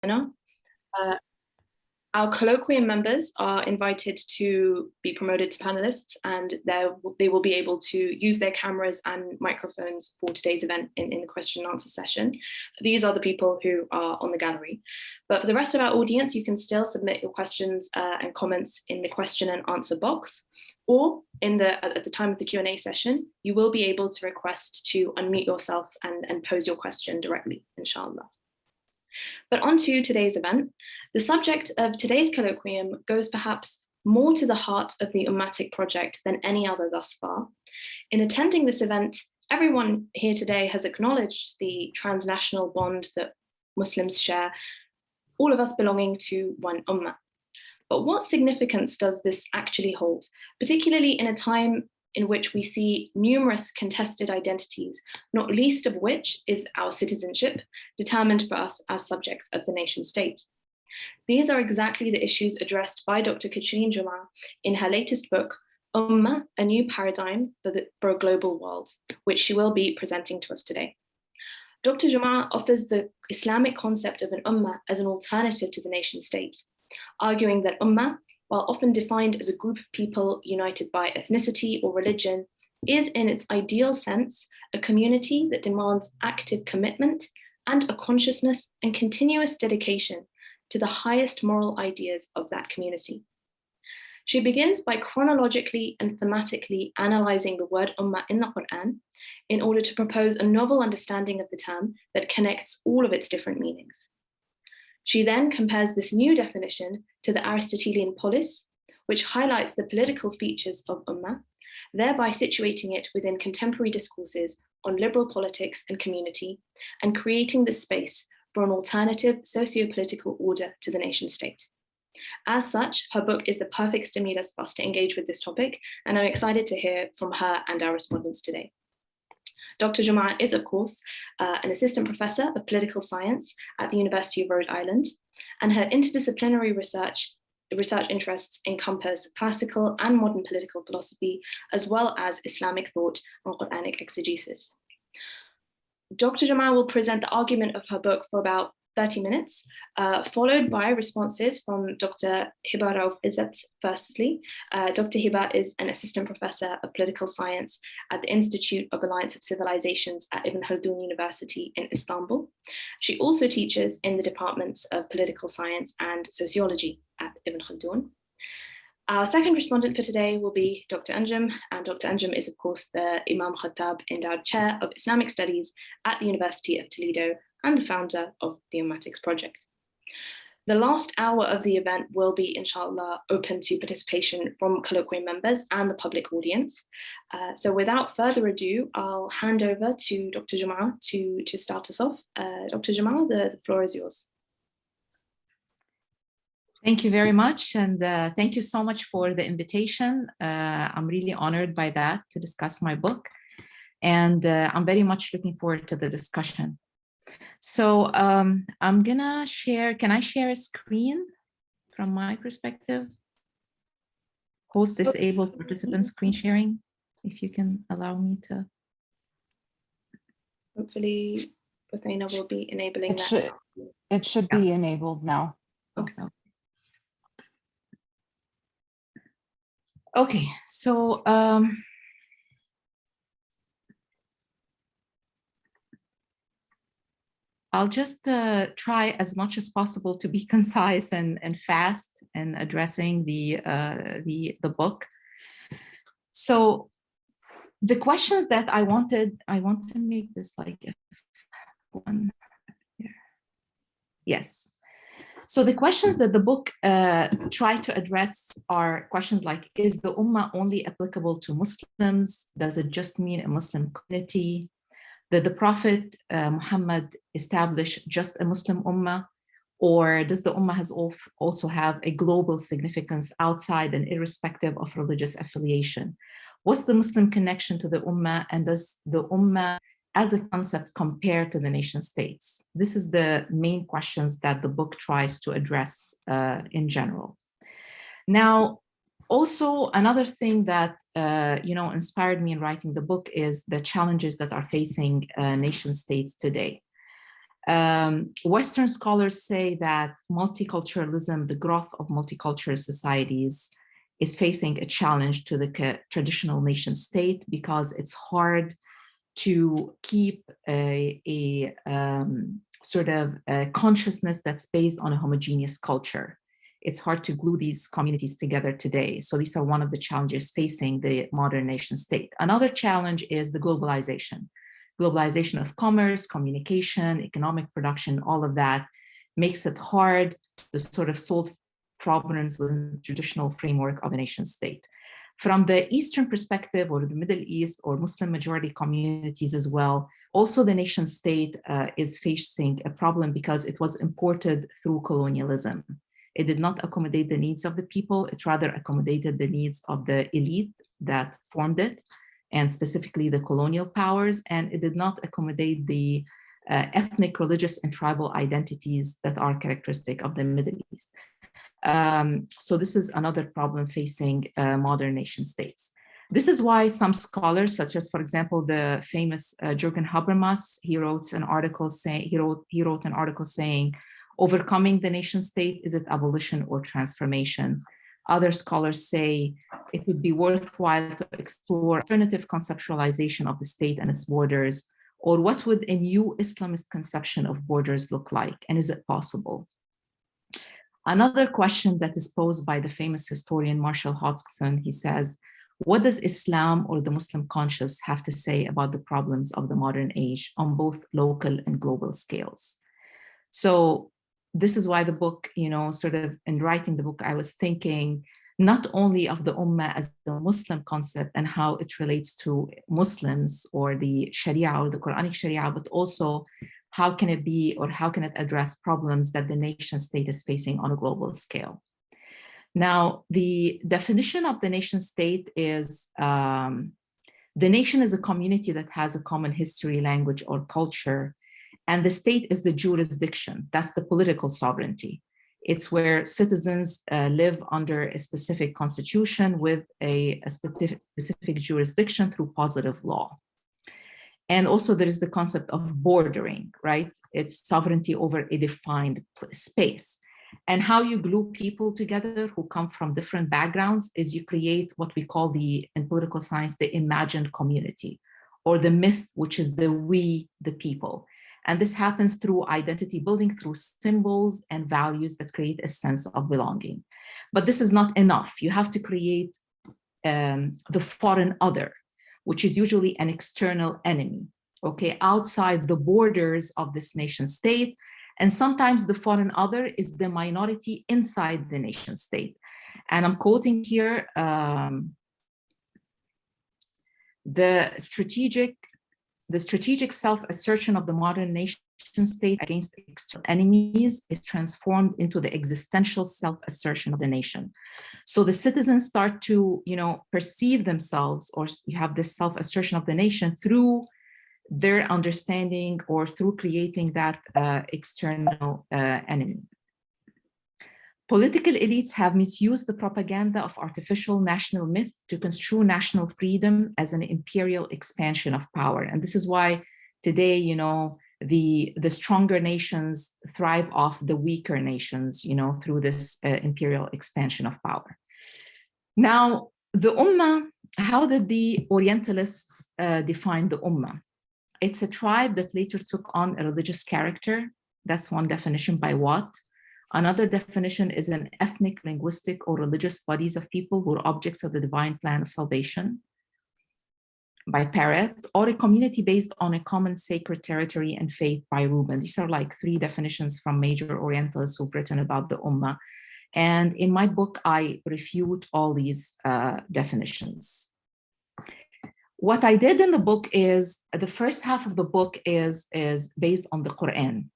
Uh, Our Colloquium members are invited to be promoted to panelists, and they will be able to use their cameras and microphones for today's event in the question and answer session. These are the people who are on the gallery. But for the rest of our audience, you can still submit your questions and comments in the question and answer box, or at the time of the Q&A session, you will be able to request to unmute yourself and pose your question directly, inshallah. But on to today's event. The subject of today's colloquium goes perhaps more to the heart of the Ummatic project than any other thus far. In attending this event, everyone here today has acknowledged the transnational bond that Muslims share, all of us belonging to one Ummah. But what significance does this actually hold, particularly in a time in which we see numerous contested identities, not least of which is our citizenship, determined for us as subjects of the nation state? These are exactly the issues addressed by Dr. Katrin Jomaa in her latest book, Ummah, A New Paradigm for a Global World, which she will be presenting to us today. Dr. Jomaa offers the Islamic concept of an Ummah as an alternative to the nation state, arguing that Ummah, while often defined as a group of people united by ethnicity or religion, is in its ideal sense a community that demands active commitment and a consciousness and continuous dedication to the highest moral ideas of that community. She begins by chronologically and thematically analyzing the word Ummah in the Qur'an in order to propose a novel understanding of the term that connects all of its different meanings. She then compares this new definition to the Aristotelean polis, which highlights the political features of Ummah, thereby situating it within contemporary discourses on liberal politics and community, and creating the space for an alternative socio-political order to the nation state. As such, her book is the perfect stimulus for us to engage with this topic, and I'm excited to hear from her and our respondents today. Dr. Jomaa is, of course, an assistant professor of political science at the University of Rhode Island, and her interdisciplinary research interests encompass classical and modern political philosophy, as well as Islamic thought and Qur'anic exegesis. Dr. Jomaa will present the argument of her book for about 30 minutes, followed by responses from Dr. Hiba Izzat. Firstly, Dr. Hiba is an assistant professor of political science at the Institute of Alliance of Civilizations at Ibn Khaldun University in Istanbul. She also teaches in the departments of political science and sociology at Ibn Khaldun. Our second respondent for today will be Dr. Anjum, and Dr. Anjum is, of course, the Imam Khattab Endowed Chair of Islamic Studies at the University of Toledo and the founder of the Ummatics project. The last hour of the event will be, inshallah, open to participation from colloquium members and the public audience. So without further ado, I'll hand over to Dr. Jomaa to start us off. Dr. Jomaa, the floor is yours. Thank you very much, and thank you so much for the invitation. I'm really honored by that to discuss my book, and I'm very much looking forward to the discussion. So I'm gonna share, can I share a screen from my perspective? Host disabled participant screen sharing, if you can allow me to. Hopefully, Bethana will be enabling that. It should be enabled now. Okay. Okay, so I'll just try as much as possible to be concise and fast in addressing the book. So the questions that I want to make this like one here. Yes. So the questions that the book try to address are questions like, is the Ummah only applicable to Muslims? Does it just mean a Muslim community? Did the Prophet Muhammad establish just a Muslim Ummah? Or does the Ummah has also have a global significance outside and irrespective of religious affiliation? What's the Muslim connection to the Ummah, and does the Ummah as a concept compare to the nation states? This is the main questions that the book tries to address in general. Now, also another thing that inspired me in writing the book is the challenges that are facing nation states today. Western scholars say that multiculturalism, the growth of multicultural societies, is facing a challenge to the traditional nation state because it's hard to keep a sort of a consciousness that's based on a homogeneous culture. It's hard to glue these communities together today. So these are one of the challenges facing the modern nation state. Another challenge is the globalization. Globalization of commerce, communication, economic production, all of that makes it hard to sort of solve problems within the traditional framework of a nation state. From the Eastern perspective, or the Middle East, or Muslim majority communities as well, also the nation state is facing a problem because it was imported through colonialism. It did not accommodate the needs of the people, it rather accommodated the needs of the elite that formed it, and specifically the colonial powers, and it did not accommodate the ethnic, religious, and tribal identities that are characteristic of the Middle East. So this is another problem facing modern nation states. This is why some scholars, such as, for example, the famous Jürgen Habermas, he wrote an article saying, overcoming the nation state, is it abolition or transformation? Other scholars say it would be worthwhile to explore alternative conceptualization of the state and its borders, or what would a new Islamist conception of borders look like, and is it possible? Another question that is posed by the famous historian Marshall Hodgson, he says, what does Islam or the Muslim conscious have to say about the problems of the modern age on both local and global scales? So this is why the book, sort of in writing the book, I was thinking not only of the Ummah as the Muslim concept and how it relates to Muslims or the Sharia or the Quranic Sharia, but also how can it be, or how can it address problems that the nation state is facing on a global scale? Now, the definition of the nation state is, the nation is a community that has a common history, language, or culture, and the state is the jurisdiction. That's the political sovereignty. It's where citizens live under a specific constitution with a specific jurisdiction through positive law. And also there is the concept of bordering, right? It's sovereignty over a defined space. And how you glue people together who come from different backgrounds is you create what we call in political science, the imagined community, or the myth, which is the we, the people. And this happens through identity building, through symbols and values that create a sense of belonging. But this is not enough. You have to create the foreign other, which is usually an external enemy, okay, outside the borders of this nation state. And sometimes the foreign other is the minority inside the nation state. And I'm quoting here, the strategic self-assertion of the modern nation state against external enemies is transformed into the existential self-assertion of the nation. So the citizens start to, perceive themselves, or you have this self-assertion of the nation through their understanding or through creating that external enemy. Political elites have misused the propaganda of artificial national myth to construe national freedom as an imperial expansion of power. And this is why today, the stronger nations thrive off the weaker nations, through this imperial expansion of power. Now, the Ummah, how did the Orientalists define the Ummah? It's a tribe that later took on a religious character. That's one definition by Watt. Another definition is an ethnic, linguistic, or religious bodies of people who are objects of the divine plan of salvation by Parrott, or a community based on a common sacred territory and faith by Rubin. These are like three definitions from major Orientalists who've written about the Ummah. And in my book, I refute all these definitions. What I did in the book is, the first half of the book is based on the Qur'an.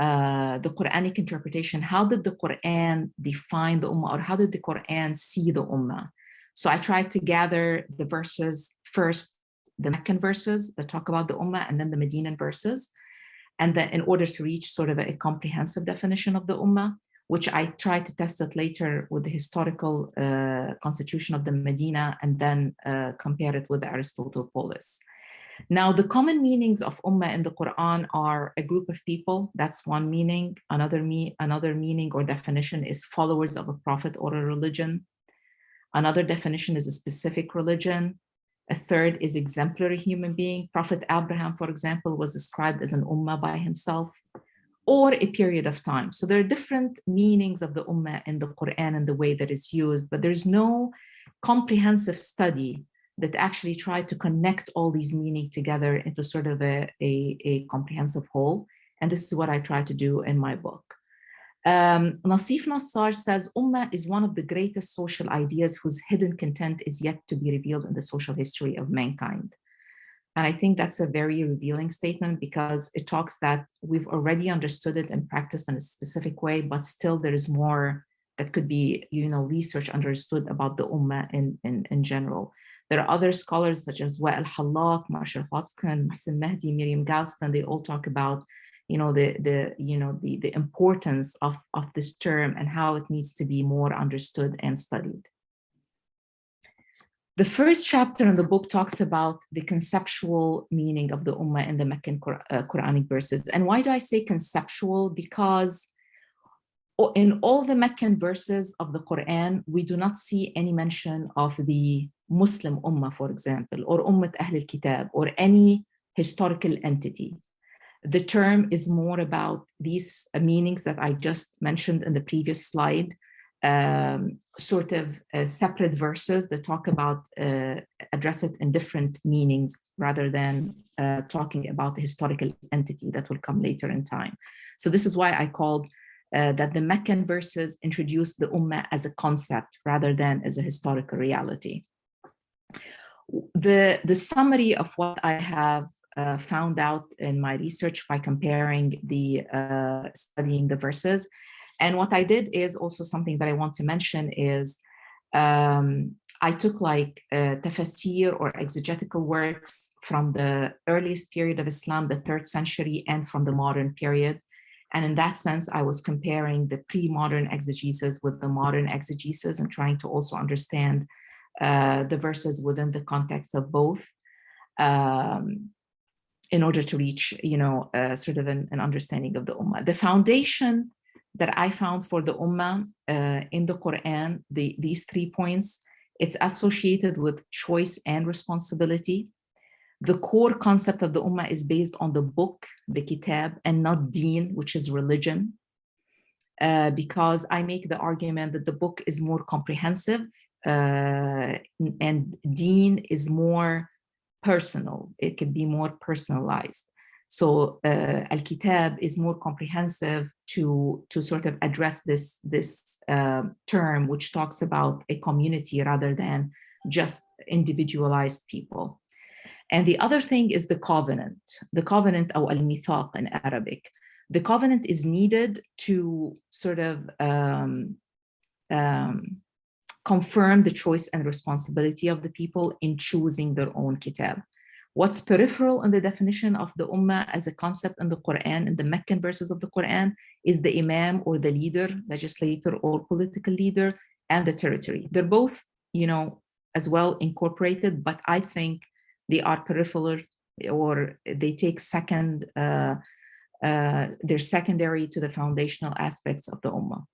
The Qur'anic interpretation. How did the Qur'an define the Ummah, or how did the Qur'an see the Ummah? So I tried to gather the verses, first the Meccan verses that talk about the Ummah, and then the Medinan verses, and then in order to reach sort of a comprehensive definition of the Ummah, which I tried to test it later with the historical constitution of the Medina, and then compare it with the Aristotelean polis. Now, the common meanings of Ummah in the Quran are a group of people. That's one meaning. Another meaning or definition is followers of a prophet or a religion. Another definition is a specific religion. A third is exemplary human being. Prophet Abraham, for example, was described as an Ummah by himself, or a period of time. So there are different meanings of the Ummah in the Quran and the way that it's used, but there's no comprehensive study that actually tried to connect all these meanings together into sort of a comprehensive whole. And this is what I try to do in my book. Nasif Nassar says, Ummah is one of the greatest social ideas whose hidden content is yet to be revealed in the social history of mankind. And I think that's a very revealing statement, because it talks that we've already understood it and practiced in a specific way, but still there is more that could be, research understood about the Ummah in general. There are other scholars such as Wa'il Hallaq, Marshall Hodgkin, Mahsen Mahdi, Miriam Galston. They all talk about the importance of this term and how it needs to be more understood and studied. The first chapter in the book talks about the conceptual meaning of the Ummah in the Meccan Quranic verses. And why do I say conceptual? Because in all the Meccan verses of the Quran, we do not see any mention of the Muslim Ummah, for example, or Ummat Ahl al-Kitab, or any historical entity. The term is more about these meanings that I just mentioned in the previous slide, sort of separate verses that talk about, address it in different meanings rather than talking about the historical entity that will come later in time. So this is why I called that the Meccan verses introduce the Ummah as a concept rather than as a historical reality. The summary of what I have found out in my research by comparing studying the verses. And what I did is also something that I want to mention is I took like tafsir or exegetical works from the earliest period of Islam, the 3rd century, and from the modern period. And in that sense, I was comparing the pre-modern exegesis with the modern exegesis and trying to also understand the verses within the context of both. In order to reach, sort of an understanding of the Ummah. The foundation that I found for the Ummah in the Quran, these 3 points, it's associated with choice and responsibility. The core concept of the Ummah is based on the book, the kitab, and not deen, which is religion. Because I make the argument that the book is more comprehensive and deen is more personal. It could be more personalized. So Al-Kitab is more comprehensive to sort of address this term, which talks about a community rather than just individualized people. And the other thing is the covenant or al-mithaq in Arabic. The covenant is needed to sort of confirm the choice and responsibility of the people in choosing their own kitab. What's peripheral in the definition of the Ummah as a concept in the Quran, in the Meccan verses of the Quran, is the imam or the leader, legislator or political leader, and the territory. They're both, as well incorporated, but I think they are peripheral, or they take second, they're secondary to the foundational aspects of the Ummah.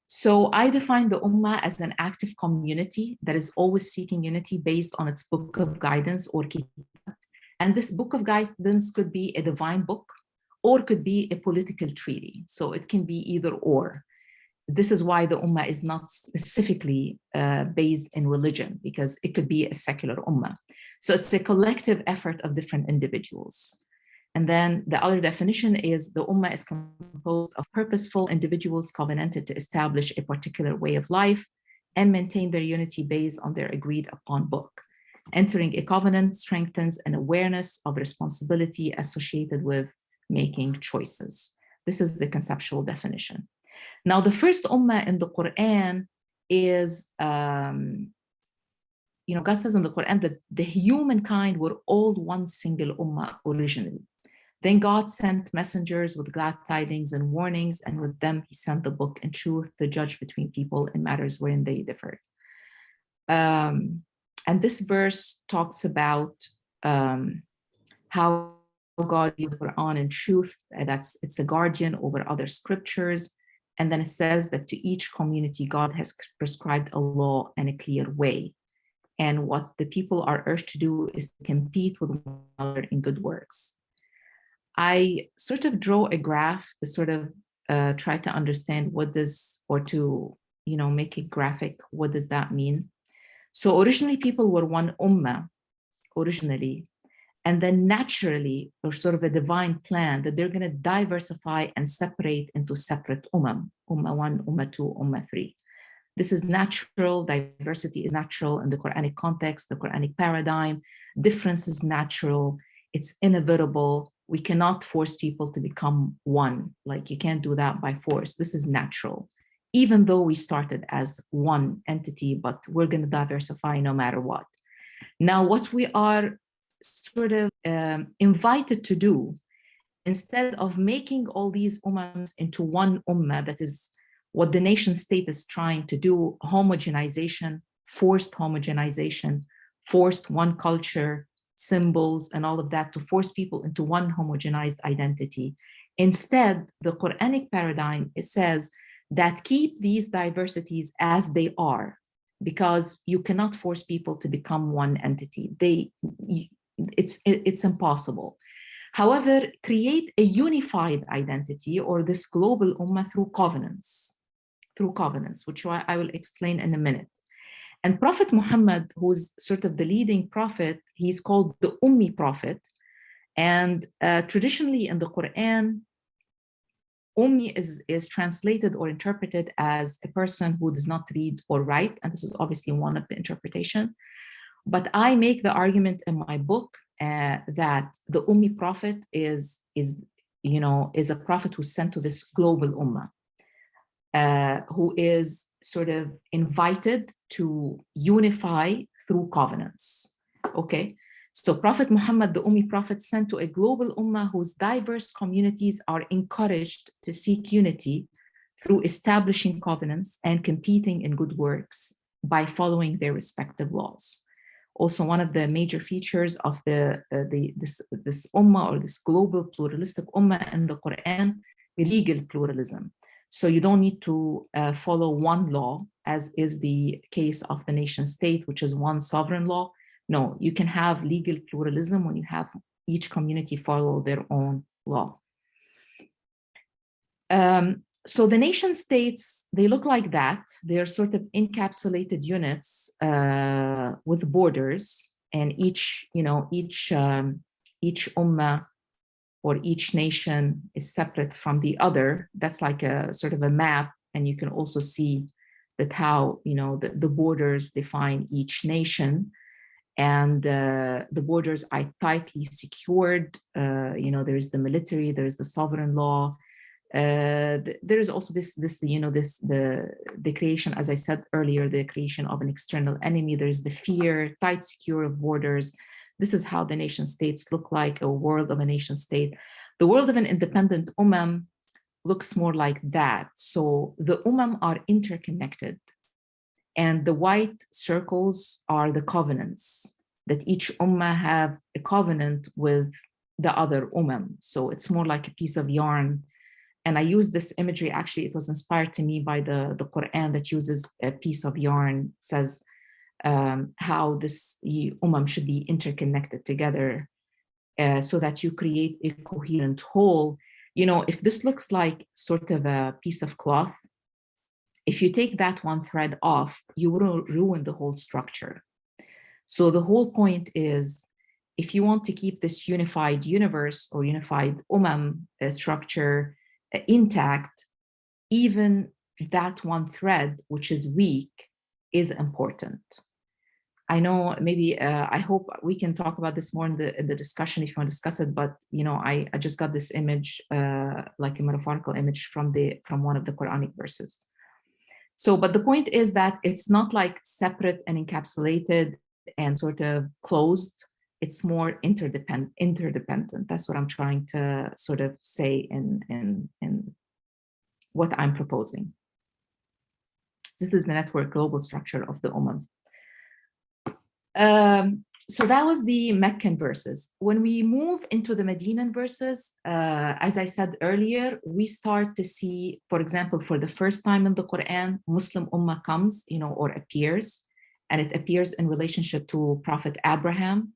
So I define the Ummah as an active community that is always seeking unity based on its book of guidance or kitab. And this book of guidance could be a divine book or could be a political treaty. So it can be either or. This is why the Ummah is not specifically based in religion, because it could be a secular Ummah. So it's a collective effort of different individuals. And then the other definition is the Ummah is composed of purposeful individuals covenanted to establish a particular way of life and maintain their unity based on their agreed upon book. Entering a covenant strengthens an awareness of responsibility associated with making choices. This is the conceptual definition. Now, the first Ummah in the Quran is, God says in the Quran that the humankind were all one single Ummah originally. Then God sent messengers with glad tidings and warnings, and with them he sent the book and truth to judge between people in matters wherein they differed. And this verse talks about how God gave the Quran in truth, it's a guardian over other scriptures. And then it says that to each community, God has prescribed a law and a clear way. And what the people are urged to do is to compete with one another in good works. I sort of draw a graph to sort of try to understand what this, or to, make it graphic. What does that mean? So originally people were one ummah, originally, and then naturally, or sort of a divine plan, that they're going to diversify and separate into separate ummah 1, ummah 2, ummah 3. This is natural. Diversity is natural in the Quranic context, the Quranic paradigm. Difference is natural. It's inevitable. We cannot force people to become one. Like, you can't do that by force. This is natural. Even though we started as one entity, but we're going to diversify no matter what. Now, what we are sort of invited to do, instead of making all these ummahs into one ummah, that is what the nation state is trying to do, homogenization, forced one culture, symbols, and all of that, to force people into one homogenized identity. Instead, the Quranic paradigm, it says that keep these diversities as they are, because you cannot force people to become one entity. It's impossible. However, create a unified identity, or this global ummah, through covenants, which I will explain in a minute. And Prophet Muhammad, who's sort of the leading prophet, he's called the Ummi prophet. And traditionally in the Qur'an, Ummi is translated or interpreted as a person who does not read or write. And this is obviously one of the interpretation. But I make the argument in my book that the Ummi prophet is a prophet who's sent to this global ummah, who is sort of invited to unify through covenants. Okay, so Prophet Muhammad, the Ummi prophet, sent to a global ummah whose diverse communities are encouraged to seek unity through establishing covenants and competing in good works by following their respective laws. Also, one of the major features of this ummah, or this global pluralistic ummah in the Quran, legal pluralism. So you don't need to follow one law, as is the case of the nation state, which is one sovereign law. No, you can have legal pluralism when you have each community follow their own law. So the nation states, they look like that. They're sort of encapsulated units with borders, and each ummah or each nation is separate from the other. That's like a sort of a map, and you can also see that how the borders define each nation, and the borders are tightly secured. There is the military, there is the sovereign law. There is also the creation, as I said earlier, the creation of an external enemy. There is the fear, tight, secure of borders. This is how the nation states look like, a world of a nation state. The world of an independent ummah looks more like that. So the ummah are interconnected, and the white circles are the covenants, that each ummah have a covenant with the other ummah. So it's more like a piece of yarn. And I use this imagery, actually, it was inspired to me by the Qur'an, that uses a piece of yarn, says how this ummah should be interconnected together so that you create a coherent whole. If this looks like sort of a piece of cloth, if you take that one thread off, you will ruin the whole structure. So the whole point is, if you want to keep this unified universe or unified ummah structure intact, even that one thread, which is weak, is important. I know maybe I hope we can talk about this more in the discussion if you want to discuss it. But I just got this image, like a metaphorical image from one of the Quranic verses. So, but the point is that it's not like separate and encapsulated and sort of closed. It's more interdependent. That's what I'm trying to sort of say in what I'm proposing. This is the network global structure of the Ummah. So that was the Meccan verses. When we move into the Medinan verses, as I said earlier, we start to see, for example, for the first time in the Quran, Muslim Ummah comes, or appears, and it appears in relationship to Prophet Abraham,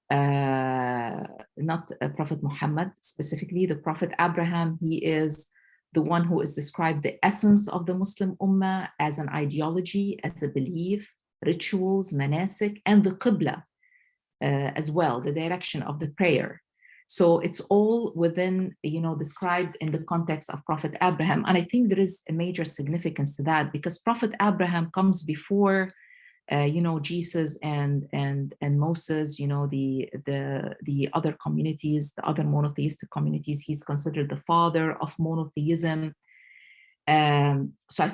not Prophet Muhammad specifically. The Prophet Abraham, he is the one who is described the essence of the Muslim Ummah as an ideology, as a belief, rituals, manasik, and the Qibla as well, the direction of the prayer. So it's all within, described in the context of Prophet Abraham. And I think there is a major significance to that because Prophet Abraham comes before, Jesus and Moses, the other communities, the other monotheistic communities. He's considered the father of monotheism. So I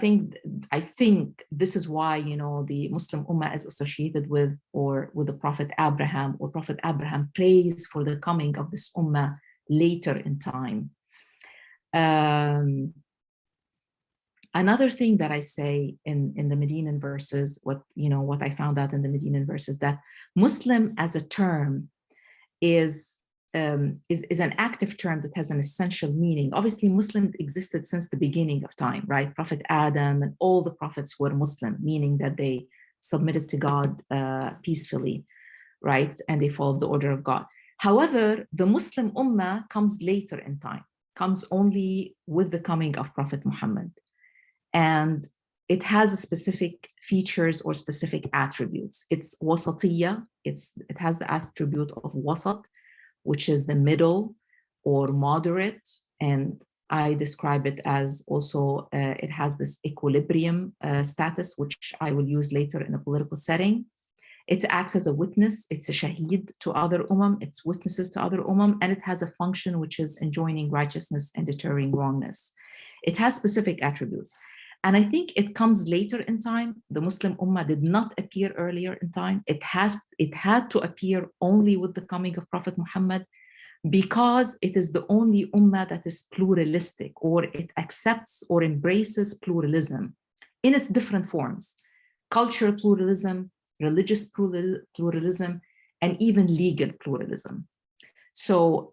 think this is why the Muslim Ummah is associated with the Prophet Abraham, or Prophet Abraham prays for the coming of this Ummah later in time. Another thing that I say in the Medinan verses, what I found out in the Medinan verses, that Muslim as a term is an active term that has an essential meaning. Obviously, Muslim existed since the beginning of time, right? Prophet Adam and all the prophets were Muslim, meaning that they submitted to God peacefully, right? And they followed the order of God. However, the Muslim Ummah comes later in time, comes only with the coming of Prophet Muhammad. And it has specific features or specific attributes. It's wasatiyya, it has the attribute of wasat, which is the middle or moderate. And I describe it as also, it has this equilibrium status, which I will use later in a political setting. It acts as a witness, it's a shaheed to other it's witnesses to other and it has a function which is enjoining righteousness and deterring wrongness. It has specific attributes. And I think it comes later in time. The Muslim Ummah did not appear earlier in time. It had to appear only with the coming of Prophet Muhammad, because it is the only Ummah that is pluralistic, or it accepts or embraces pluralism in its different forms: cultural pluralism, religious pluralism, and even legal pluralism. So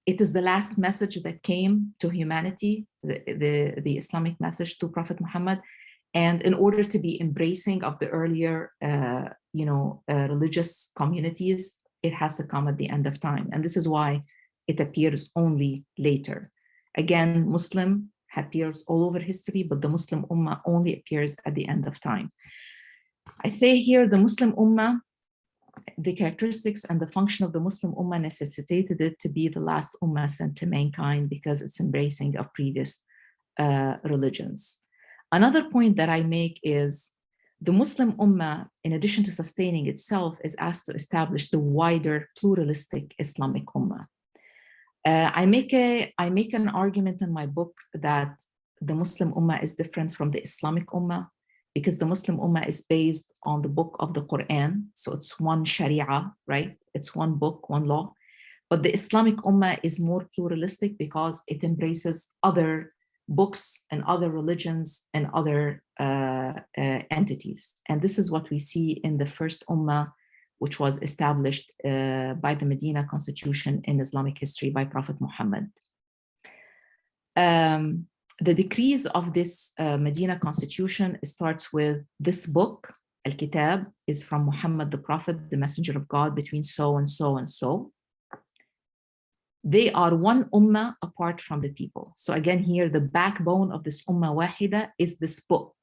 it is the last message that came to humanity, the Islamic message to Prophet Muhammad. And in order to be embracing of the earlier, religious communities, it has to come at the end of time. And this is why it appears only later. Again, Muslim appears all over history, but the Muslim Ummah only appears at the end of time. I say here the Muslim Ummah, the characteristics and the function of the Muslim Ummah necessitated it to be the last Ummah sent to mankind, because it's embracing of previous religions. Another point that I make is the Muslim Ummah, in addition to sustaining itself, is asked to establish the wider pluralistic Islamic Ummah. I make an argument in my book that the Muslim Ummah is different from the Islamic Ummah, because the Muslim Ummah is based on the book of the Qur'an. So it's one Sharia, right? It's one book, one law. But the Islamic Ummah is more pluralistic because it embraces other books and other religions and other entities. And this is what we see in the first Ummah, which was established by the Medina Constitution in Islamic history by Prophet Muhammad. The decrees of this Medina Constitution starts with this book. Al-Kitab is from Muhammad the Prophet, the messenger of God, between so and so and so. They are one Ummah apart from the people. So again here, the backbone of this Ummah Wahida is this book.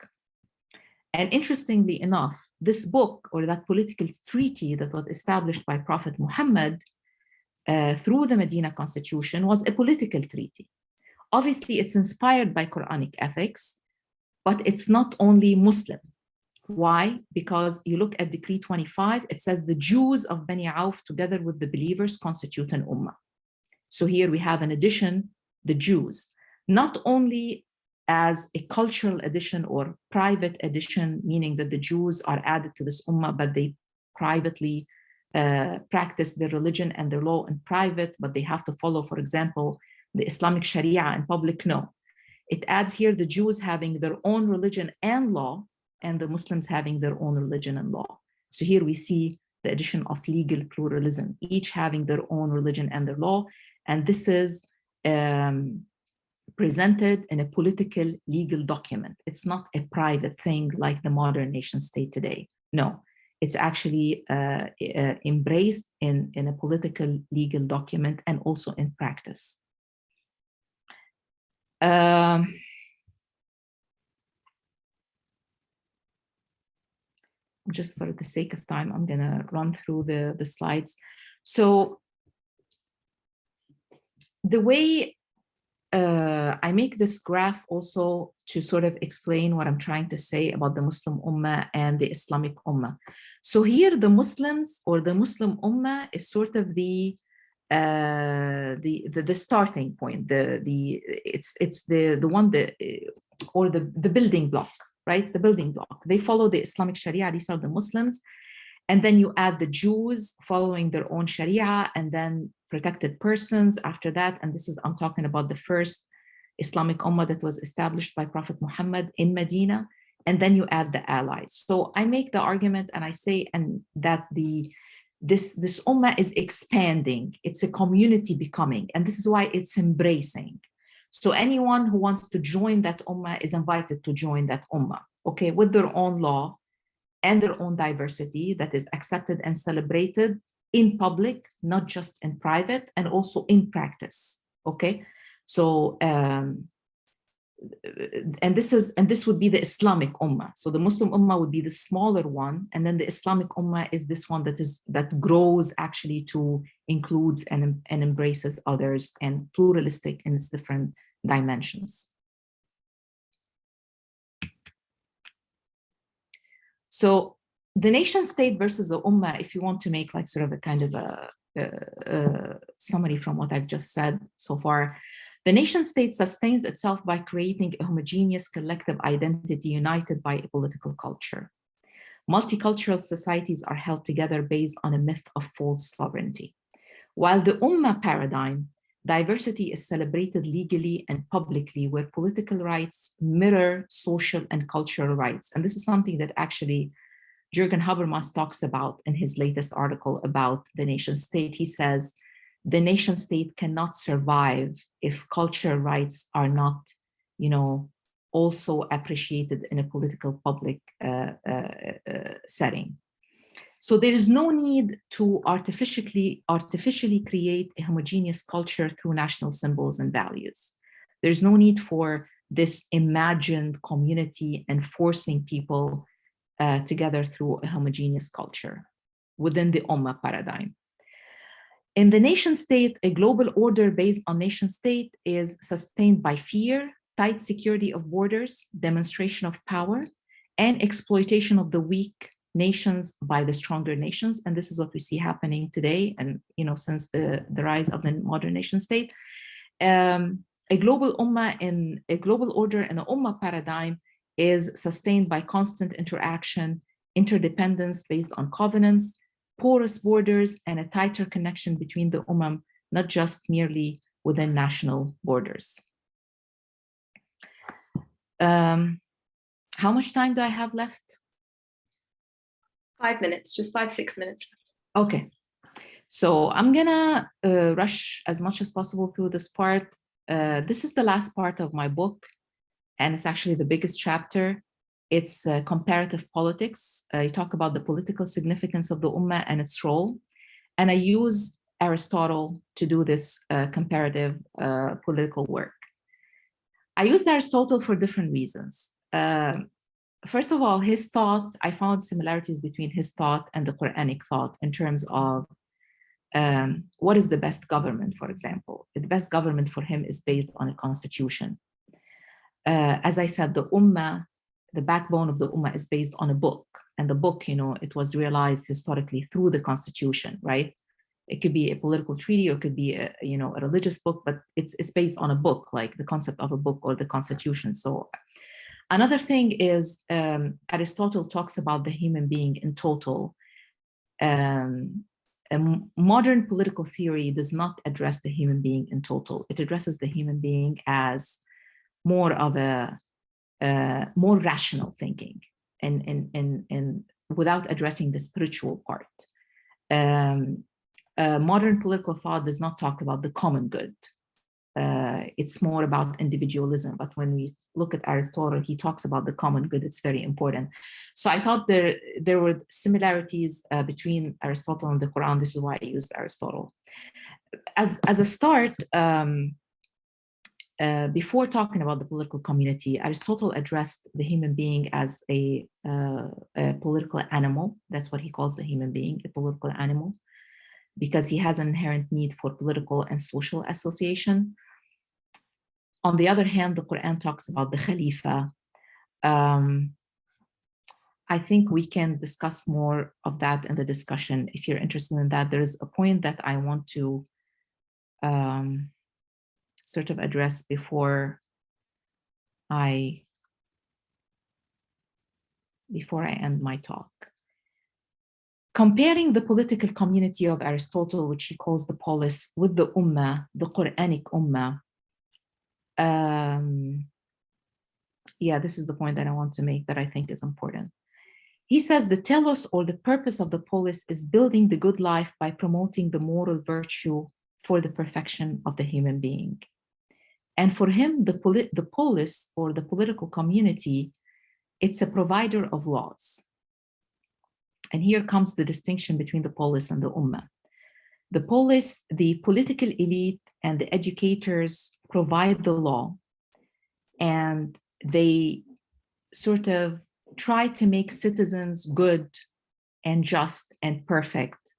And interestingly enough, this book, or that political treaty that was established by Prophet Muhammad through the Medina Constitution, was a political treaty. Obviously, it's inspired by Qur'anic ethics, but it's not only Muslim. Why? Because you look at Decree 25, it says the Jews of Bani Auf together with the believers constitute an Ummah. So here we have, in addition, the Jews, not only as a cultural addition or private addition, meaning that the Jews are added to this Ummah, but they privately practice their religion and their law in private, but they have to follow, for example, the Islamic Sharia in public. No. It adds here the Jews having their own religion and law, and the Muslims having their own religion and law. So here we see the addition of legal pluralism, each having their own religion and their law. And this is presented in a political legal document. It's not a private thing like the modern nation state today. No, it's actually embraced in a political legal document and also in practice. Just for the sake of time, I'm gonna run through the slides. So the way I make this graph also to sort of explain what I'm trying to say about the Muslim Ummah and the Islamic Ummah. So here the Muslims or the Muslim Ummah is sort of the starting point, it's the one that, or the building block, right? The building block. They follow the Islamic Sharia, these are the Muslims. And then you add the Jews following their own Sharia, and then protected persons after that. And this is, I'm talking about the first Islamic Ummah that was established by Prophet Muhammad in Medina. And then you add the allies. So I make the argument and I say that this Ummah is expanding. It's a community becoming, and this is why it's embracing. So anyone who wants to join that Ummah is invited to join that Ummah, okay, with their own law and their own diversity that is accepted and celebrated in public, not just in private, and also in practice, okay? So, and this would be the Islamic Ummah. So the Muslim Ummah would be the smaller one, and then the Islamic Ummah is this one that grows actually to includes and embraces others and pluralistic in its different dimensions. So the nation state versus the Ummah, if you want to make like sort of a kind of a summary from what I've just said so far, the nation state sustains itself by creating a homogeneous collective identity united by a political culture. Multicultural societies are held together based on a myth of false sovereignty. While the Ummah paradigm, diversity is celebrated legally and publicly, where political rights mirror social and cultural rights. And this is something that actually Jürgen Habermas talks about in his latest article about the nation state. He says, the nation state cannot survive if cultural rights are not, also appreciated in a political public setting. So there is no need to artificially create a homogeneous culture through national symbols and values. There's no need for this imagined community and forcing people together through a homogeneous culture within the Ummah paradigm. In the nation state, a global order based on nation state is sustained by fear, tight security of borders, demonstration of power, and exploitation of the weak nations by the stronger nations. And this is what we see happening today, and since the rise of the modern nation state. A global Ummah in a global order in the Ummah paradigm is sustained by constant interaction, interdependence based on covenants, porous borders, and a tighter connection between the Ummah, not just merely within national borders. How much time do I have left? 5 minutes, just 5-6 minutes left. Okay, so I'm gonna rush as much as possible through this part. This is the last part of my book, and it's actually the biggest chapter. It's comparative politics. I talk about the political significance of the Ummah and its role. And I use Aristotle to do this comparative political work. I used Aristotle for different reasons. First of all, his thought, I found similarities between his thought and the Qur'anic thought in terms of what is the best government, for example. The best government for him is based on a constitution. As I said, the Ummah, the backbone of the Ummah is based on a book. And the book, it was realized historically through the constitution, right? It could be a political treaty or it could be a religious book, but it's based on a book, like the concept of a book or the constitution. So another thing is Aristotle talks about the human being in total. Modern political theory does not address the human being in total. It addresses the human being as more of a more rational thinking and without addressing the spiritual part. Modern political thought does not talk about the common good. It's more about individualism. But when we look at Aristotle, he talks about the common good. It's very important. So I thought there were similarities between Aristotle and the Quran. This is why I used Aristotle. As a start, before talking about the political community, Aristotle addressed the human being as a political animal. That's what he calls the human being, a political animal, because he has an inherent need for political and social association. On the other hand, the Quran talks about the Khalifa. I think we can discuss more of that in the discussion. If you're interested in that, there's a point that I want to sort of address before I end my talk. Comparing the political community of Aristotle, which he calls the polis, with the Ummah, the Qur'anic Ummah. Yeah, this is the point that I want to make that I think is important. He says the telos, or the purpose of the polis, is building the good life by promoting the moral virtue for the perfection of the human being. And for him, the polis, or the political community, it's a provider of laws. And here comes the distinction between the polis and the Ummah. The polis, the political elite and the educators provide the law, and they sort of try to make citizens good and just and perfect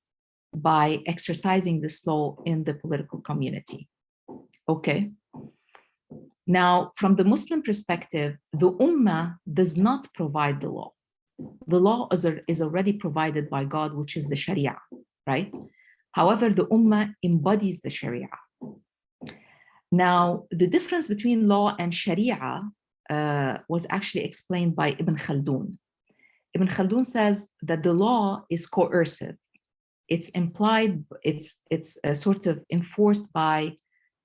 by exercising this law in the political community. Okay. Now, from the Muslim perspective, the Ummah does not provide the law. The law is already provided by God, which is the Sharia, right? However, the Ummah embodies the Sharia. Now, the difference between law and Sharia was actually explained by Ibn Khaldun. Ibn Khaldun says that the law is coercive. It's implied, it's sort of enforced by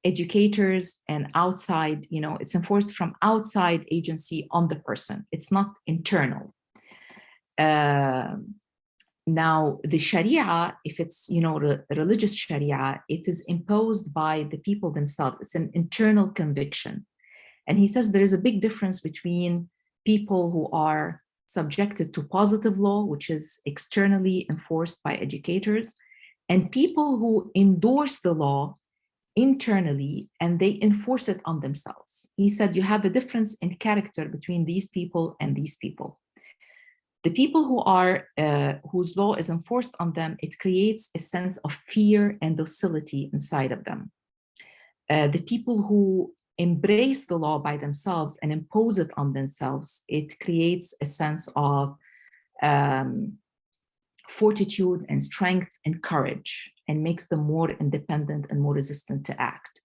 educators and outside, it's enforced from outside agency on the person. It's not internal. Now, the Sharia, if it's, religious Sharia, it is imposed by the people themselves. It's an internal conviction. And he says there is a big difference between people who are subjected to positive law, which is externally enforced by educators, and people who endorse the law internally and they enforce it on themselves. He said you have a difference in character between these people and these people. The people who are, whose law is enforced on them, it creates a sense of fear and docility inside of them. The people who embrace the law by themselves and impose it on themselves, it creates a sense of fortitude and strength and courage, and makes them more independent and more resistant to act.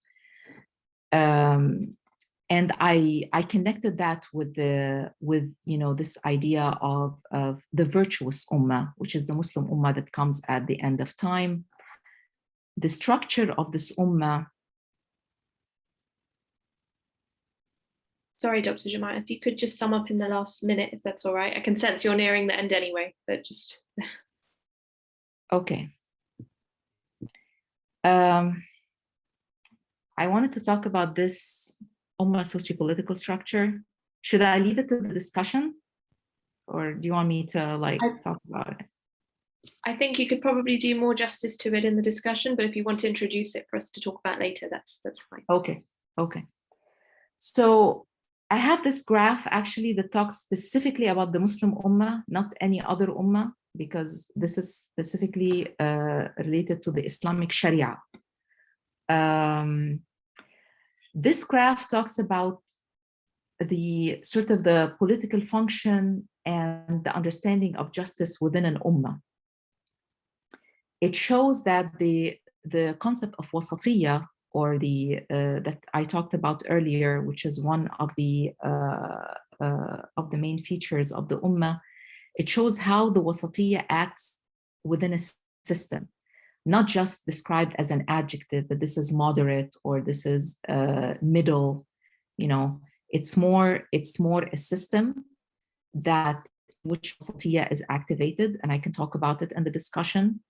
And I connected that with this idea of the virtuous Ummah, which is the Muslim Ummah that comes at the end of time. The structure of this Ummah. Sorry, Dr. Jomaa, if you could just sum up in the last minute, if that's all right. I can sense you're nearing the end anyway, but just. Okay. I wanted to talk about this Ummah socio-political structure. Should I leave it to the discussion, or do you want me to talk about it? I think you could probably do more justice to it in the discussion, but if you want to introduce it for us to talk about later, that's fine. Okay. So I have this graph actually that talks specifically about the Muslim Ummah, not any other Ummah, because this is specifically related to the Islamic Sharia. This graph talks about the sort of the political function and the understanding of justice within an Ummah. It shows that the concept of wasatiyya, or that I talked about earlier, which is one of the main features of the Ummah, it shows how the wasatiyya acts within a system, not just described as an adjective, but this is moderate or this is middle. It's more a system that which wasatiyya is activated, and I can talk about it in the discussion.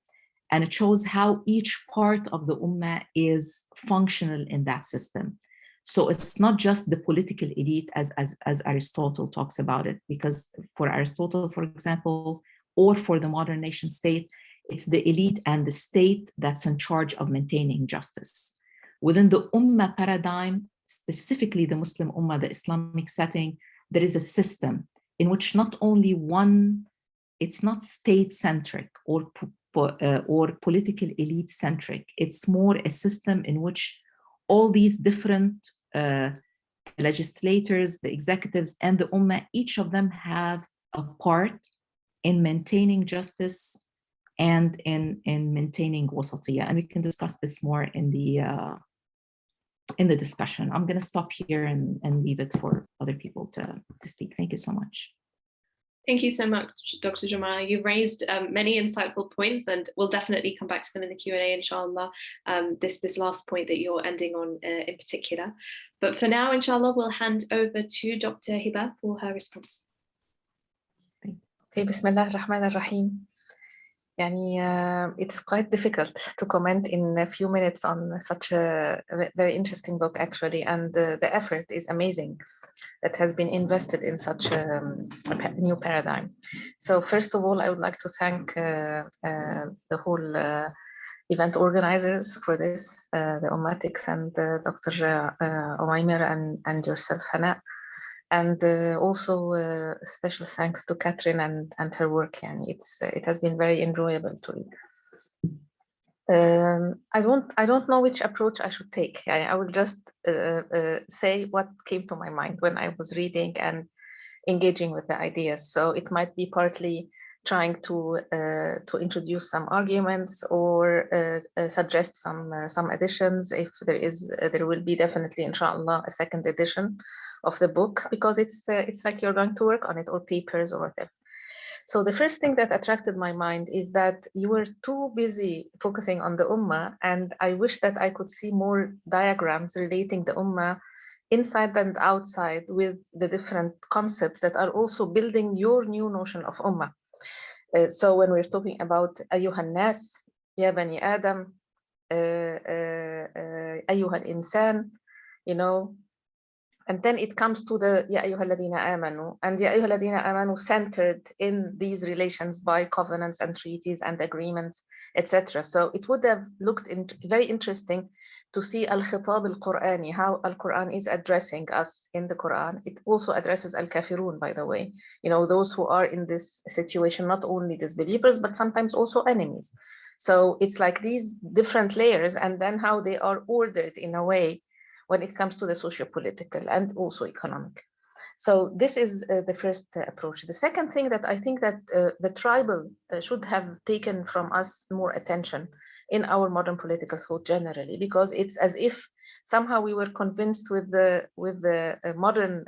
And it shows how each part of the Ummah is functional in that system. So it's not just the political elite as Aristotle talks about it, because for Aristotle, for example, or for the modern nation state, it's the elite and the state that's in charge of maintaining justice. Within the Ummah paradigm, specifically the Muslim Ummah, the Islamic setting, there is a system in which not only one, it's not state-centric or political elite-centric. It's more a system in which all these different legislators, the executives, and the Ummah, each of them have a part in maintaining justice and in maintaining wasatiyya. And we can discuss this more in the discussion. I'm going to stop here and leave it for other people to speak. Thank you so much. Thank you so much, Dr. Jomaa. You've raised many insightful points, and we'll definitely come back to them in the Q&A, inshallah, this last point that you're ending on in particular. But for now, inshallah, we'll hand over to Dr. Hiba for her response. Okay, Bismillah ar-Rahman ar-Rahim. It's quite difficult to comment in a few minutes on such a very interesting book, actually, and the effort is amazing that has been invested in such a new paradigm. So first of all, I would like to thank the whole event organizers for this, the Ummatics and Dr. Umaymir and yourself, Hana. And also special thanks to Katrin and her work. It has been very enjoyable to read. I don't know which approach I should take. I will just say what came to my mind when I was reading and engaging with the ideas. So it might be partly trying to introduce some arguments or suggest some additions. If there will be definitely, inshallah, a second edition of the book, because it's like you're going to work on it, or papers or whatever. So the first thing that attracted my mind is that you were too busy focusing on the Ummah, and I wish that I could see more diagrams relating the Ummah inside and outside with the different concepts that are also building your new notion of Ummah. So when we're talking about Ayyuhan Nas, Ya Bani Adam, Ayyuhal Insan, and then it comes to the Ya ayyuhalladhina amanu, and Ya ayyuhalladhina amanu centered in these relations by covenants and treaties and agreements, etc. So it would have looked very interesting to see al-khitab al-Qur'ani, how al-Qur'an is addressing us in the Qur'an. It also addresses al-kafirun, by the way, those who are in this situation, not only disbelievers, but sometimes also enemies. So it's like these different layers, and then how they are ordered in a way when it comes to the socio-political and also economic. So this is the first approach. The second thing that I think that the tribal should have taken from us more attention in our modern political thought generally, because it's as if somehow we were convinced with the modern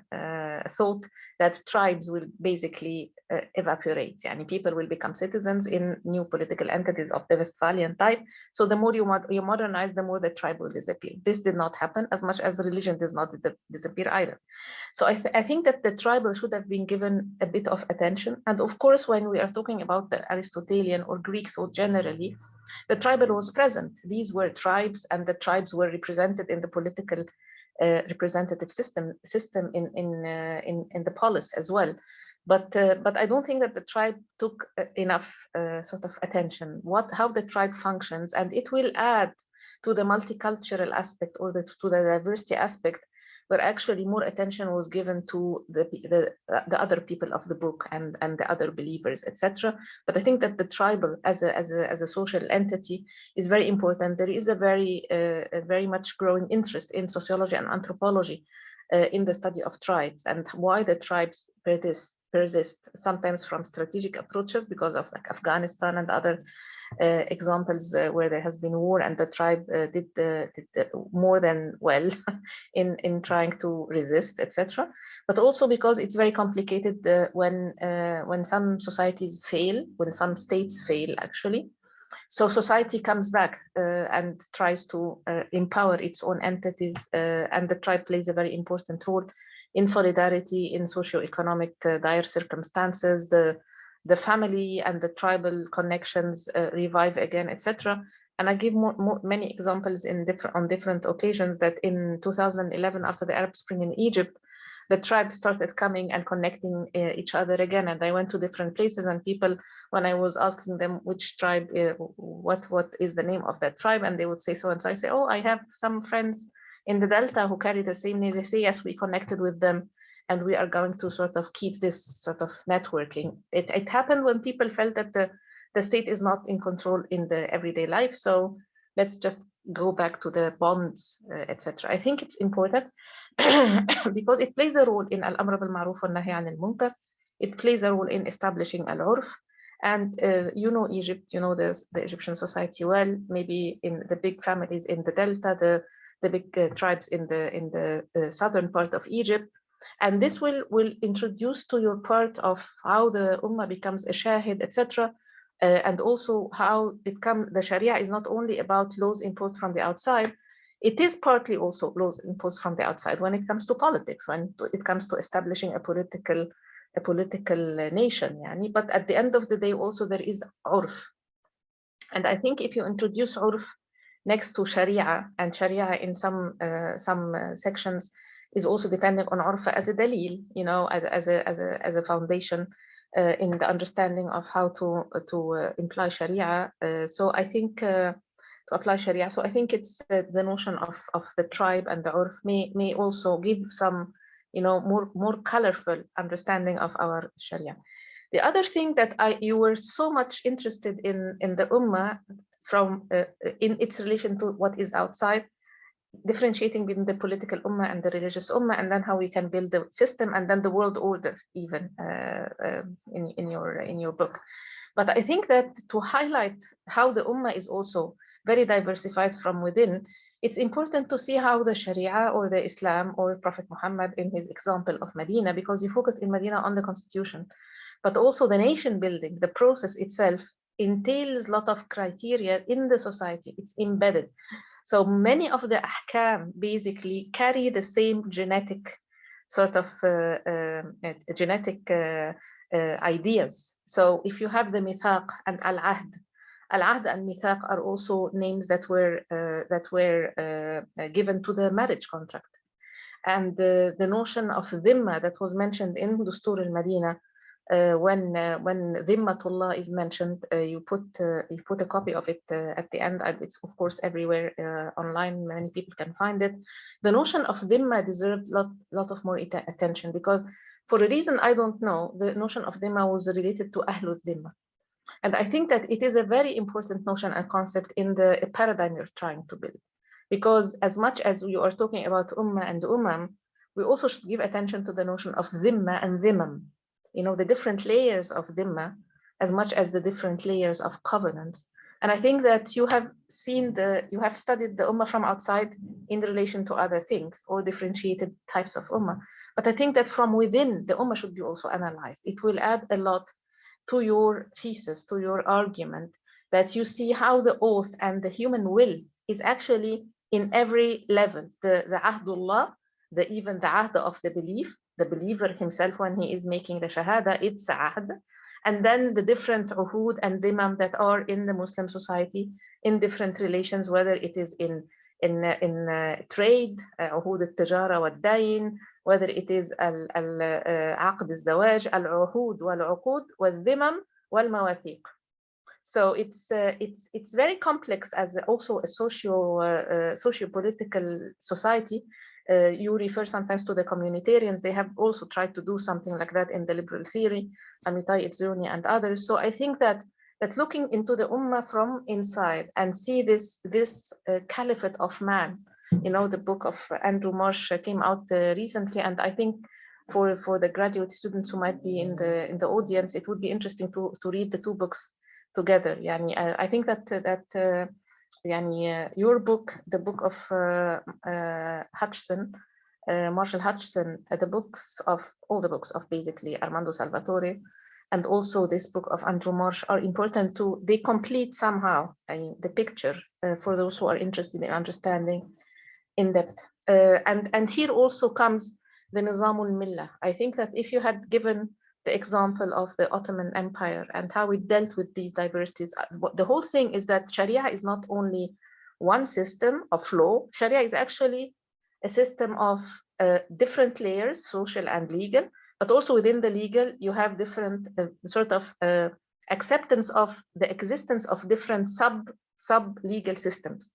thought that tribes will basically evaporate. People will become citizens in new political entities of the Westphalian type. So the more you modernize, the more the tribe will disappear. This did not happen, as much as religion does not disappear either. So I think that the tribal should have been given a bit of attention. And of course, when we are talking about the Aristotelian or Greek thought generally, the tribal was present. These were tribes, and the tribes were represented in the political representative system in the polis as well. But I don't think that the tribe took enough sort of attention. How the tribe functions, and it will add to the multicultural aspect or to the diversity aspect, where actually more attention was given to the other people of the book and the other believers, etc. But I think that the tribal as a social entity is very important. There is a very much growing interest in sociology and anthropology in the study of tribes, and why the tribes persist sometimes from strategic approaches because of like Afghanistan and other examples where there has been war, and the tribe did more than well in trying to resist, etc. But also because it's very complicated when some societies fail, when some states fail actually. So society comes back and tries to empower its own entities, and the tribe plays a very important role in solidarity, in socio-economic dire circumstances, the family and the tribal connections revive again, etc. And I give many examples on different occasions that in 2011, after the Arab Spring in Egypt, the tribes started coming and connecting each other again. And I went to different places, and people, when I was asking them which tribe, what is the name of that tribe, and they would say so and so. I say, oh, I have some friends in the Delta who carry the same name. They say, yes, we connected with them, and we are going to sort of keep this sort of networking. It happened when people felt that the state is not in control in the everyday life. So let's just go back to the bonds, etc. I think it's important because it plays a role in al-amr bil-ma'ruf wa nahy anil munkar. It plays a role in establishing al-urf. And you know Egypt, you know the Egyptian society well, maybe in the big families in the Delta, the big tribes in the southern part of Egypt. And this will introduce to your part of how the Ummah becomes a shahid, etc. And also how the Sharia is not only about laws imposed from the outside, it is partly also laws imposed from the outside when it comes to politics, when it comes to establishing a political nation. Yani. But at the end of the day, also there is urf. And I think if you introduce urf next to Sharia, and Sharia in some sections is also depending on urf as a dalil, you know, as a foundation in the understanding of how to imply Sharia. So I think to apply Sharia. So I think it's the notion of the tribe and the urf may also give some, you know, more colorful understanding of our Sharia. The other thing that you were so much interested in the Ummah from in its relation to what is outside, differentiating between the political Ummah and the religious Ummah, and then how we can build the system and then the world order even in your book. But I think that to highlight how the Ummah is also very diversified from within, it's important to see how the Sharia or the Islam or Prophet Muhammad in his example of Medina, because you focus in Medina on the constitution, but also the nation building, the process itself entails a lot of criteria in the society. It's embedded. So many of the ahkam basically carry the same genetic sort of ideas. So if you have the mithaq and al-ahd and mithaq are also names that were given to the marriage contract. And the notion of dhimma that was mentioned in Dustur al-Madina, when dhimmatullah is mentioned, you put a copy of it at the end, and it's of course everywhere online. Many people can find it. The notion of dhimma deserved lot of more attention, because for a reason I don't know, the notion of dhimma was related to ahlul dhimma, and I think that it is a very important notion and concept in the paradigm you're trying to build, because as much as you are talking about ummah and ummam, we also should give attention to the notion of dhimma and dhimam. You know, the different layers of dhimma as much as the different layers of covenants. And I think that you have studied the ummah from outside in relation to other things or differentiated types of ummah. But I think that from within, the ummah should be also analyzed. It will add a lot to your thesis, to your argument, that you see how the oath and the human will is actually in every level. The ahdullah, even the ahd of the belief, the believer himself when he is making the shahada, it's ahd. And then the different uhud and dhimam that are in the Muslim society in different relations, whether it is in trade, uhud al-tijara wal-dayn, whether it is al-aqd al-zawaj, al-uhud wal-uqud wal-dhimam wal-mawathiq. So it's very complex as also a socio-political society. You refer sometimes to the communitarians. They have also tried to do something like that in the liberal theory, Amitai Itzuni and others. So I think that looking into the Ummah from inside and see this caliphate of man, you know, the book of Andrew Marsh came out recently, and I think for the graduate students who might be in the audience, it would be interesting to read the two books together. Yani, I think that your book, the book of Hutchison, Marshall Hutchison, all the books of basically Armando Salvatore, and also this book of Andrew Marsh are important they complete somehow the picture for those who are interested in understanding in depth. And here also comes the Nizamul Millah. I think that if you had given the example of the Ottoman Empire and how it dealt with these diversities, the whole thing is that Sharia is not only one system of law. Sharia is actually a system of different layers, social and legal, but also within the legal, you have different sort of acceptance of the existence of different sub-legal systems.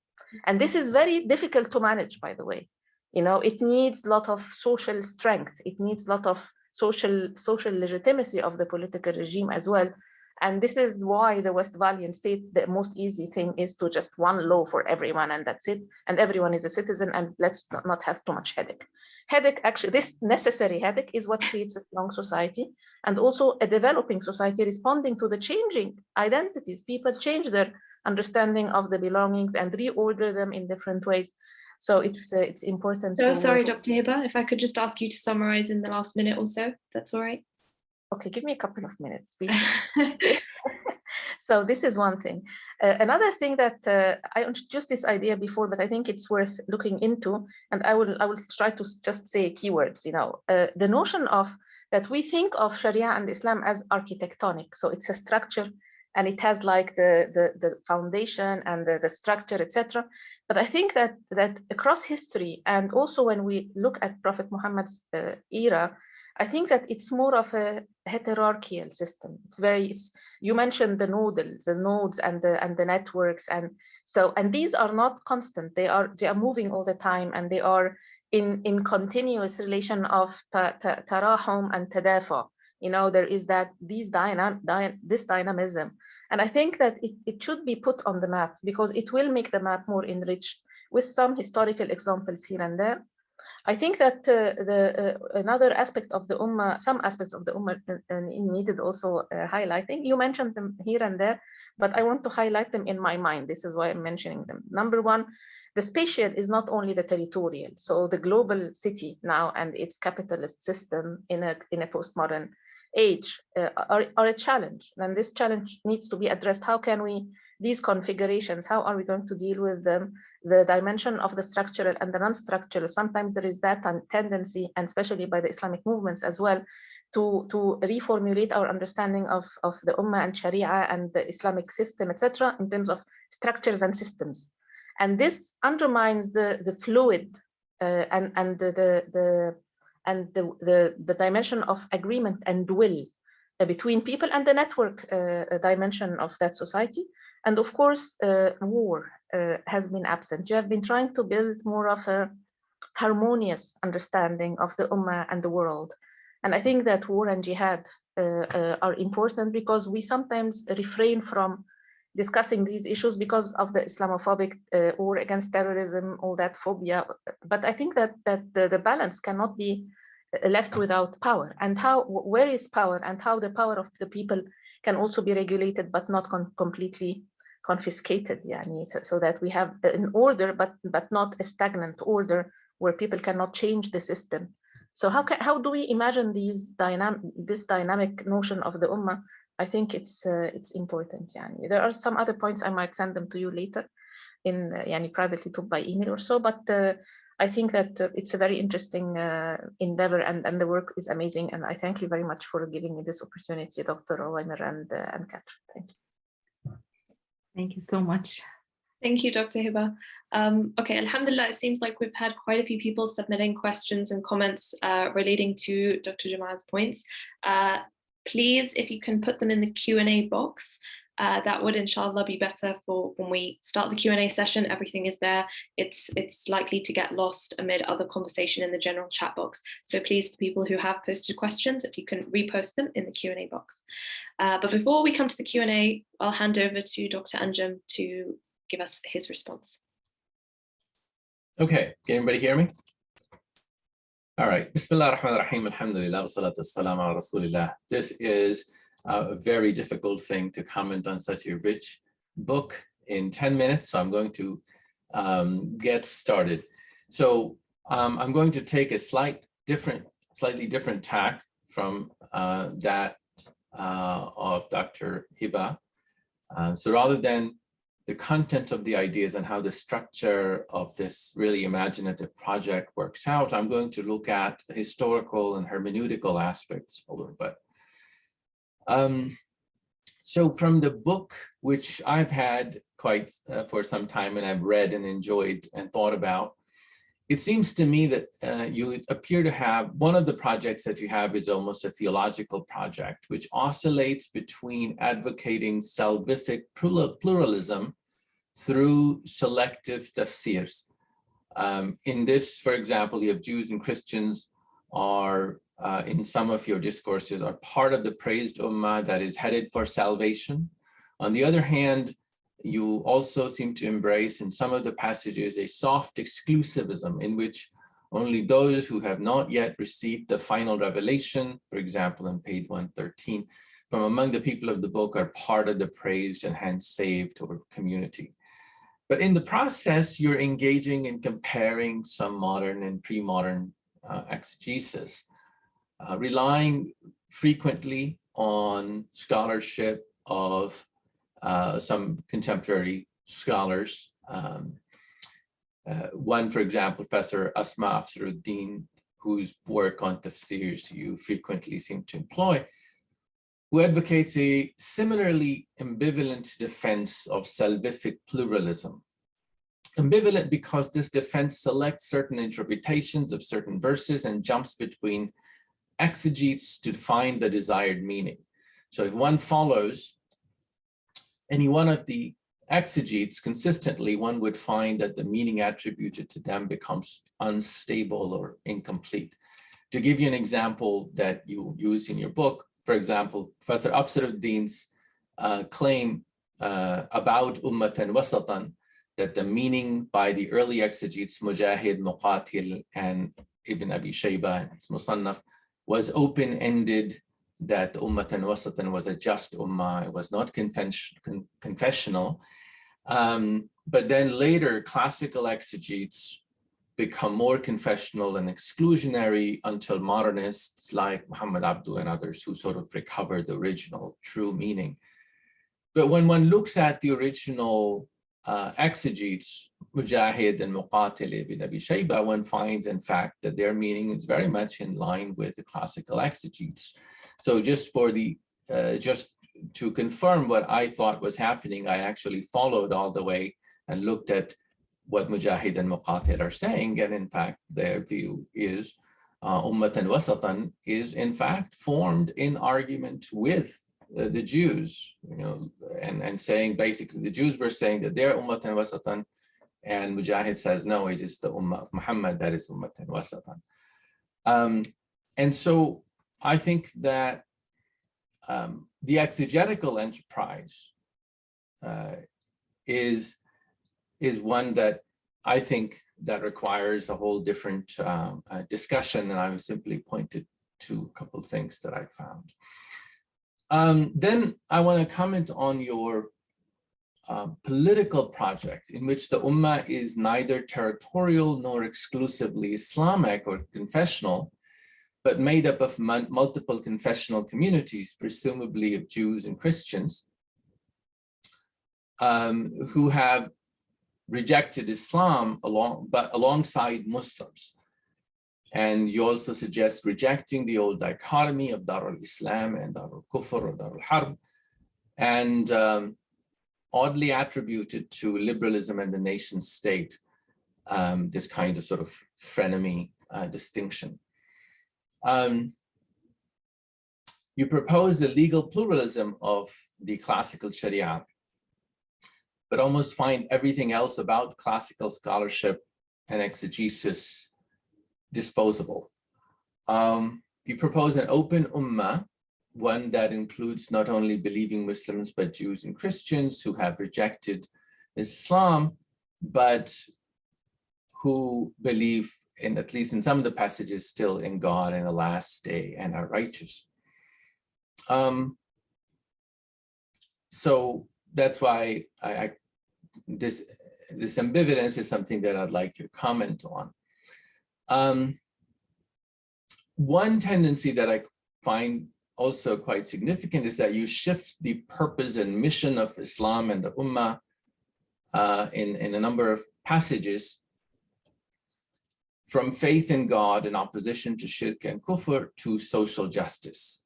And this is very difficult to manage, by the way. You know, it needs a lot of social strength. It needs a lot of social legitimacy of the political regime as well. And this is why the Westphalian state, the most easy thing is to just one law for everyone, and that's it. And everyone is a citizen, and let's not have too much headache. Headache, actually, this necessary headache is what creates a strong society and also a developing society responding to the changing identities. People change their understanding of the belongings and reorder them in different ways. So it's important. So sorry, Dr. Hiba, if I could just ask you to summarize in the last minute or so, if that's all right. Okay, give me a couple of minutes. So this is one thing. Another thing that I introduced this idea before, but I think it's worth looking into, and I will try to just say keywords. You know, the notion of that we think of Sharia and Islam as architectonic. So it's a structure, and it has like the foundation and the structure, etc. But I think that across history, and also when we look at Prophet Muhammad's era, I think that it's more of a hierarchical system. You mentioned the nodes and the networks, and these are not constant. They are moving all the time, and they are in continuous relation of tarahum and tadafa. You know, there is this dynamism, and I think that it should be put on the map because it will make the map more enriched with some historical examples here and there. I think that another aspect of the Ummah, some aspects of the Ummah needed also highlighting. You mentioned them here and there, but I want to highlight them in my mind. This is why I'm mentioning them. Number one, the spatial is not only the territorial. So the global city now and its capitalist system in a postmodern age are a challenge. And this challenge needs to be addressed. How can we, these configurations, how are we going to deal with them? The dimension of the structural and the non-structural, sometimes there is that tendency, and especially by the Islamic movements as well, to reformulate our understanding of the Ummah and Sharia and the Islamic system, etc., in terms of structures and systems. And this undermines the fluid and the dimension of agreement and will between people and the network dimension of that society. And of course, war has been absent. You have been trying to build more of a harmonious understanding of the Ummah and the world. And I think that war and jihad are important because we sometimes refrain from discussing these issues because of the Islamophobic war against terrorism, all that phobia. But I think that the balance cannot be left without power. And where is power, and how the power of the people can also be regulated but not completely confiscated, so that we have an order but not a stagnant order where people cannot change the system. So how do we imagine this dynamic notion of the Ummah? I think it's important. There are some other points, I might send them to you later in privately to by email or so, but I think that it's a very interesting endeavor, and the work is amazing, and I thank you very much for giving me this opportunity, Dr. Oweimer and Katrin. Thank you. Thank you so much. Thank you, Dr. Hiba. Okay, alhamdulillah, it seems like we've had quite a few people submitting questions and comments relating to Dr. Jomaa's points. Please, if you can put them in the Q&A box, that would inshallah be better for when we start the Q&A session. Everything is there. It's likely to get lost amid other conversation in the general chat box. So please, for people who have posted questions, if you can repost them in the Q&A box. But before we come to the Q&A, I'll hand over to Dr. Anjum to give us his response. Okay, can everybody hear me? All right. Bismillah ar-Rahman ar-Rahim, alhamdulillah, wa salatu was-salam ala Rasulillah. This is a very difficult thing to comment on such a rich book in 10 minutes, so I'm going to get started. So I'm going to take a slightly different tack from that of Dr. Hiba. So rather than the content of the ideas and how the structure of this really imaginative project works out, I'm going to look at the historical and hermeneutical aspects a little bit. So from the book, which I've had quite for some time and I've read and enjoyed and thought about, it seems to me that you appear to have, one of the projects that you have is almost a theological project, which oscillates between advocating salvific pluralism through selective tafsirs. In this, for example, you have Jews and Christians are, in some of your discourses, are part of the praised Ummah that is headed for salvation. On the other hand, you also seem to embrace in some of the passages a soft exclusivism in which only those who have not yet received the final revelation, for example, on page 113, from among the people of the book are part of the praised and hence saved or community. But in the process, you're engaging in comparing some modern and pre-modern exegesis, relying frequently on scholarship of some contemporary scholars. One, for example, Professor Asma Afsaruddin, whose work on tafsirs you frequently seem to employ, who advocates a similarly ambivalent defense of salvific pluralism. Ambivalent because this defense selects certain interpretations of certain verses and jumps between exegetes to find the desired meaning. So if one follows any one of the exegetes consistently, one would find that the meaning attributed to them becomes unstable or incomplete. To give you an example that you use in your book, for example, Professor Afsaruddin's claim about Ummatan Wasatan, that the meaning by the early exegetes, Mujahid, Muqatil, and Ibn Abi Shayba, its Musannaf, was open-ended, that Ummatan Wasatan was a just Ummah, it was not confessional. But then later, classical exegetes become more confessional and exclusionary until modernists like Muhammad Abdu and others who sort of recover the original true meaning. But when one looks at the original exegetes, Mujahid and Muqatil ibn Abi Shayba, one finds in fact that their meaning is very much in line with the classical exegetes. So just for the, just to confirm what I thought was happening, I actually followed all the way and looked at what Mujahid and Muqatil are saying, and in fact, their view is Ummatan Wasatan is in fact formed in argument with the Jews, you know, and saying basically the Jews were saying that they're Ummatan Wasatan, and Mujahid says, no, it is the Ummah of Muhammad that is Ummatan Wasatan. And so I think that the exegetical enterprise is one that I think that requires a whole different discussion, and I simply pointed to a couple of things that I found. Then I want to comment on your political project, in which the Ummah is neither territorial nor exclusively Islamic or confessional, but made up of multiple confessional communities, presumably of Jews and Christians, who have rejected Islam alongside Muslims. And you also suggest rejecting the old dichotomy of Dar al-Islam and Dar al-Kufr or Dar al-Harb, and oddly attributed to liberalism and the nation state, this kind of sort of frenemy distinction. You propose the legal pluralism of the classical Sharia, but almost find everything else about classical scholarship and exegesis disposable. You propose an open Ummah, one that includes not only believing Muslims, but Jews and Christians who have rejected Islam, but who believe in, at least in some of the passages, still in God and the last day and are righteous. So that's why this ambivalence is something that I'd like to comment on. One tendency that I find also quite significant is that you shift the purpose and mission of Islam and the Ummah in a number of passages, from faith in God in opposition to shirk and kufr to social justice.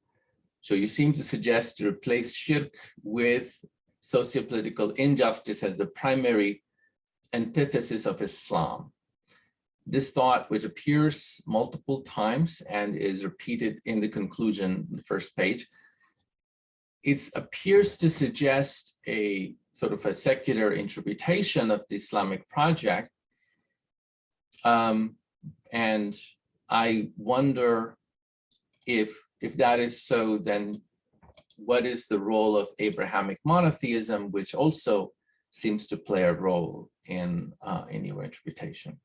So you seem to suggest to replace shirk with sociopolitical injustice as the primary antithesis of Islam. This thought, which appears multiple times and is repeated in the conclusion, the first page, it appears to suggest a sort of a secular interpretation of the Islamic project. And I wonder if that is so, then what is the role of Abrahamic monotheism, which also seems to play a role in your interpretation?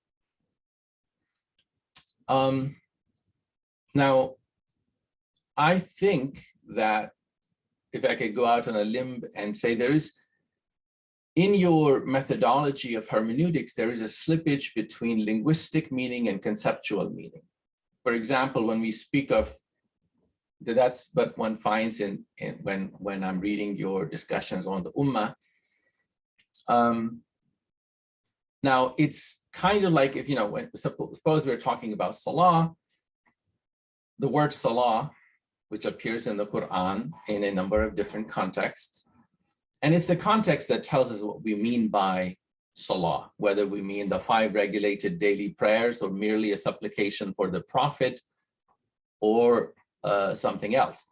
Now, I think that if I could go out on a limb and say there is, in your methodology of hermeneutics, there is a slippage between linguistic meaning and conceptual meaning. For example, when we speak of, that's what one finds when I'm reading your discussions on the Ummah. Now, it's kind of like if, suppose we're talking about Salah, the word Salah, which appears in the Qur'an in a number of different contexts. And it's the context that tells us what we mean by Salah, whether we mean the 5 regulated daily prayers or merely a supplication for the Prophet or something else.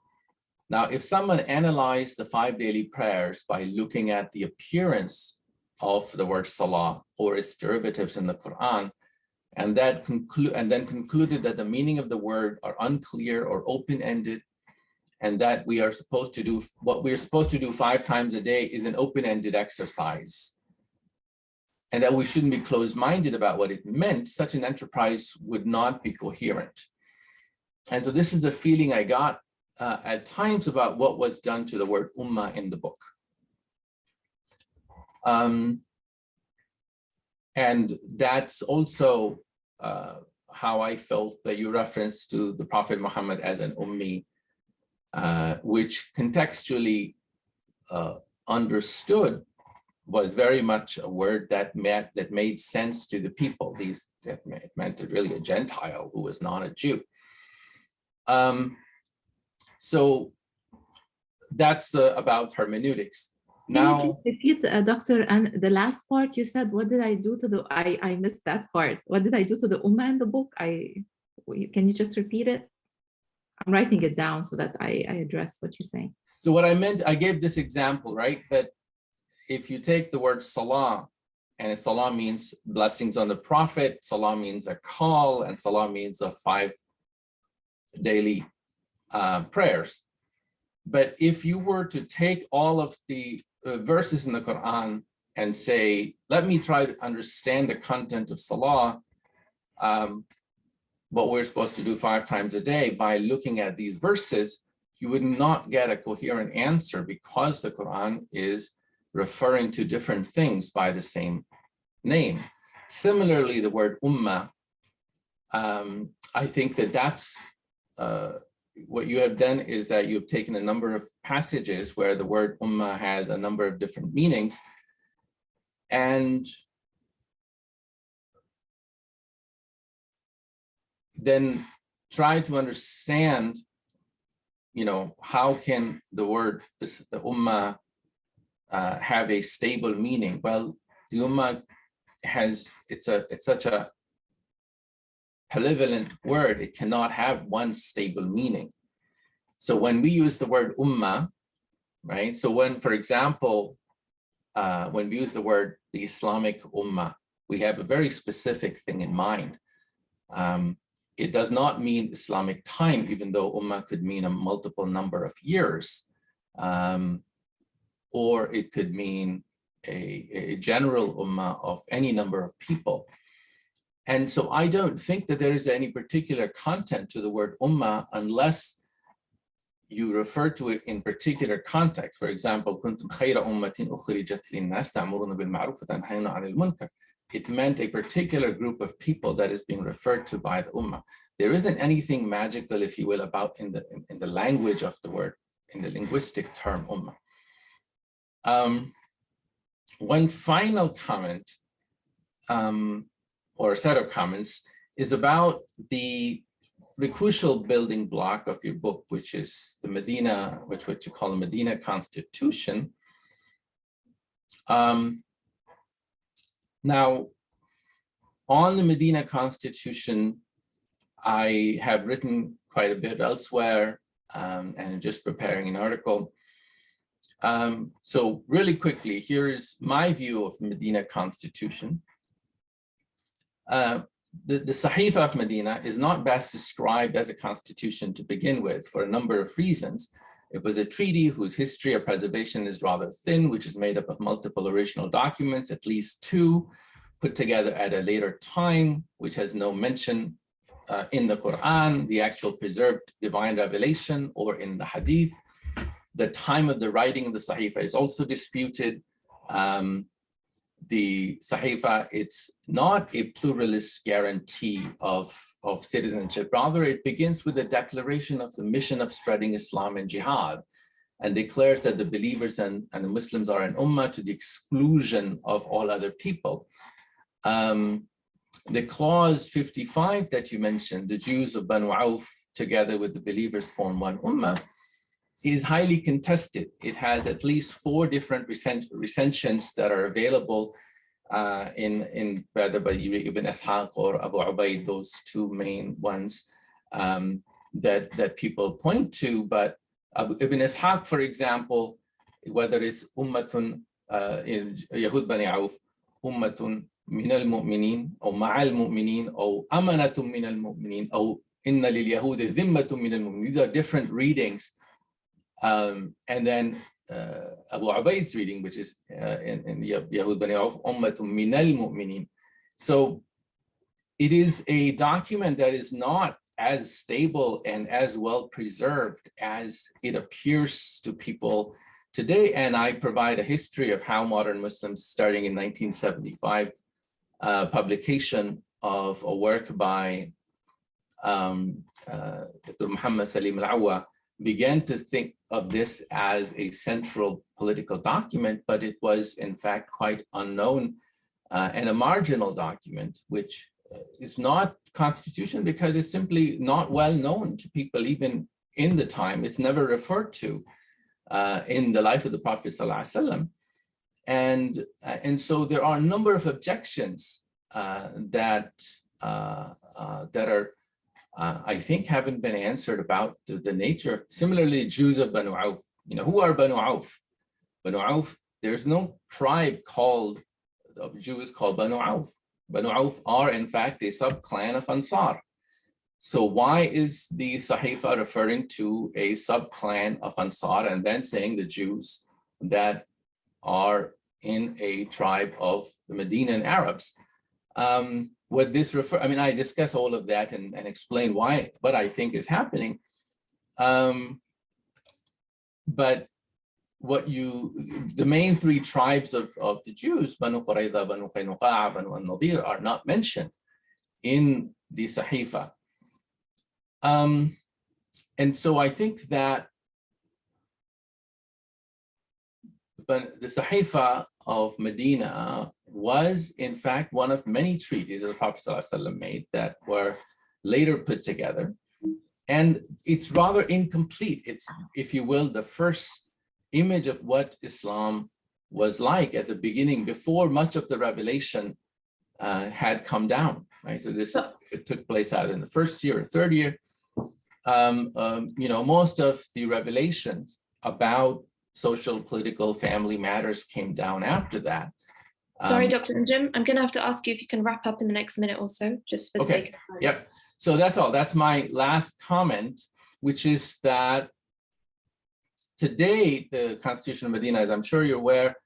Now, if someone analyzed the 5 daily prayers by looking at the appearance of the word Salah or its derivatives in the Qur'an, and then concluded that the meaning of the word are unclear or open-ended, and that we are supposed to do, what we're supposed to do 5 times a day is an open-ended exercise, and that we shouldn't be closed-minded about what it meant, such an enterprise would not be coherent. And so this is the feeling I got at times about what was done to the word Ummah in the book. And that's also how I felt that you referenced to the Prophet Muhammad as an Ummi, which contextually understood was very much a word that made sense to the people. It meant really a Gentile who was not a Jew. So that's about hermeneutics. Now, can you repeat, Doctor, and the last part you said, what did I do to the, I missed that part. What did I do to the Ummah in the book? Can you just repeat it? I'm writing it down so that I address what you're saying. So what I meant, I gave this example, right? That if you take the word Salah, and Salah means blessings on the Prophet, Salah means a call, and Salah means the 5 daily prayers. But if you were to take all of the verses in the Quran and say, let me try to understand the content of Salah, what we're supposed to do 5 times a day by looking at these verses, you would not get a coherent answer because the Quran is referring to different things by the same name. Similarly, the word Ummah, I think that's what you have done is that you've taken a number of passages where the word Ummah has a number of different meanings, and then try to understand, how can the word, the Ummah, have a stable meaning? Well, the Ummah it's such a polyvalent word, it cannot have one stable meaning. So when we use the word Ummah, right? So when, for example, when we use the word the Islamic Ummah, we have a very specific thing in mind. It does not mean Islamic time, even though Ummah could mean a multiple number of years, or it could mean a general Ummah of any number of people. And so I don't think that there is any particular content to the word Ummah unless you refer to it in particular context. For example, kuntum khayra ummatin ukhrijat linnas ta'muruna bil ma'ruf wa tanhawna 'anil munkar. It meant a particular group of people that is being referred to by the Ummah. There isn't anything magical, if you will, about in the language of the word, in the linguistic term Ummah. One final comment, or a set of comments, is about the crucial building block of your book, which is the Medina, which what you call the Medina Constitution. Now, on the Medina Constitution, I have written quite a bit elsewhere, and just preparing an article. So really quickly, here's my view of the Medina Constitution. The Sahifa of Medina is not best described as a constitution to begin with for a number of reasons. It was a treaty whose history of preservation is rather thin, which is made up of multiple original documents, at least two, put together at a later time, which has no mention in the Qur'an, the actual preserved divine revelation, or in the Hadith. The time of the writing of the Sahifa is also disputed. The Sahifa, it's not a pluralist guarantee of citizenship. Rather, it begins with a declaration of the mission of spreading Islam and jihad, and declares that the believers and the Muslims are an ummah to the exclusion of all other people. The clause 55 that you mentioned, the Jews of Banu Auf together with the believers form one ummah, is highly contested. It has at least 4 different recensions that are available in whether by Ibn Ishaq or Abu Ubaid, those 2 main ones that people point to. But Ibn Ishaq, for example, whether it's Ummatun in Yahud Bani Auf, Ummatun min al-mu'minin, or ma'al mu'minin, or amanatun min al-mu'minin, or inna lil Yahudi dhimmatun min al-mu'minin. These are different readings. And then Abu Ubaid's reading, which is in the Yahud Bani Auf, Ummatun min al-mu'minin. So it is a document that is not as stable and as well preserved as it appears to people today. And I provide a history of how modern Muslims, starting in 1975, publication of a work by Dr. Muhammad Salim al-Awa, began to think of this as a central political document, but it was in fact quite unknown and a marginal document, which is not constitution because it's simply not well known to people even in the time. It's never referred to in the life of the Prophet ﷺ. And so there are a number of objections that are I think haven't been answered about the nature. Similarly, Jews of Banu Auf, who are Banu Auf? Banu Auf, there's no tribe of Jews called Banu Auf. Banu Auf are in fact a sub-clan of Ansar. So why is the Sahifa referring to a sub-clan of Ansar and then saying the Jews that are in a tribe of the Medinan Arabs? What this refer, I mean, I discuss all of that and explain what I think is happening. But the main 3 tribes of the Jews, Banu Qurayza, Banu Qaynuqa', Banu al-Nadir, are not mentioned in the Sahifa. And so I think that the Sahifa of Medina was in fact one of many treaties that the Prophet ﷺ made that were later put together. And it's rather incomplete. It's, if you will, the first image of what Islam was like at the beginning, before much of the revelation had come down, right? So this is, if it took place either in the first year or third year, most of the revelations about social, political, family matters came down after that. Sorry, Dr. Anjum, I'm going to have to ask you if you can wrap up in the next minute or so, just for the sake of time. Yep. So that's all. That's my last comment, which is that today, the Constitution of Medina, as I'm sure you're aware,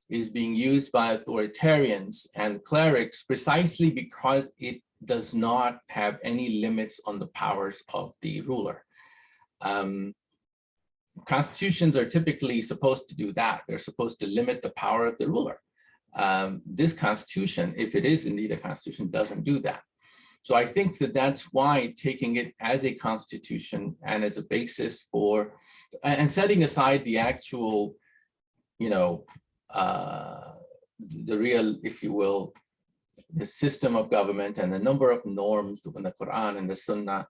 is being used by authoritarians and clerics precisely because it does not have any limits on the powers of the ruler. Constitutions are typically supposed to do that. They're supposed to limit the power of the ruler. This constitution, if it is indeed a constitution, doesn't do that. So I think that that's why taking it as a constitution and as a basis for, and setting aside the actual, the real, if you will, the system of government and the number of norms in the Quran and the Sunnah,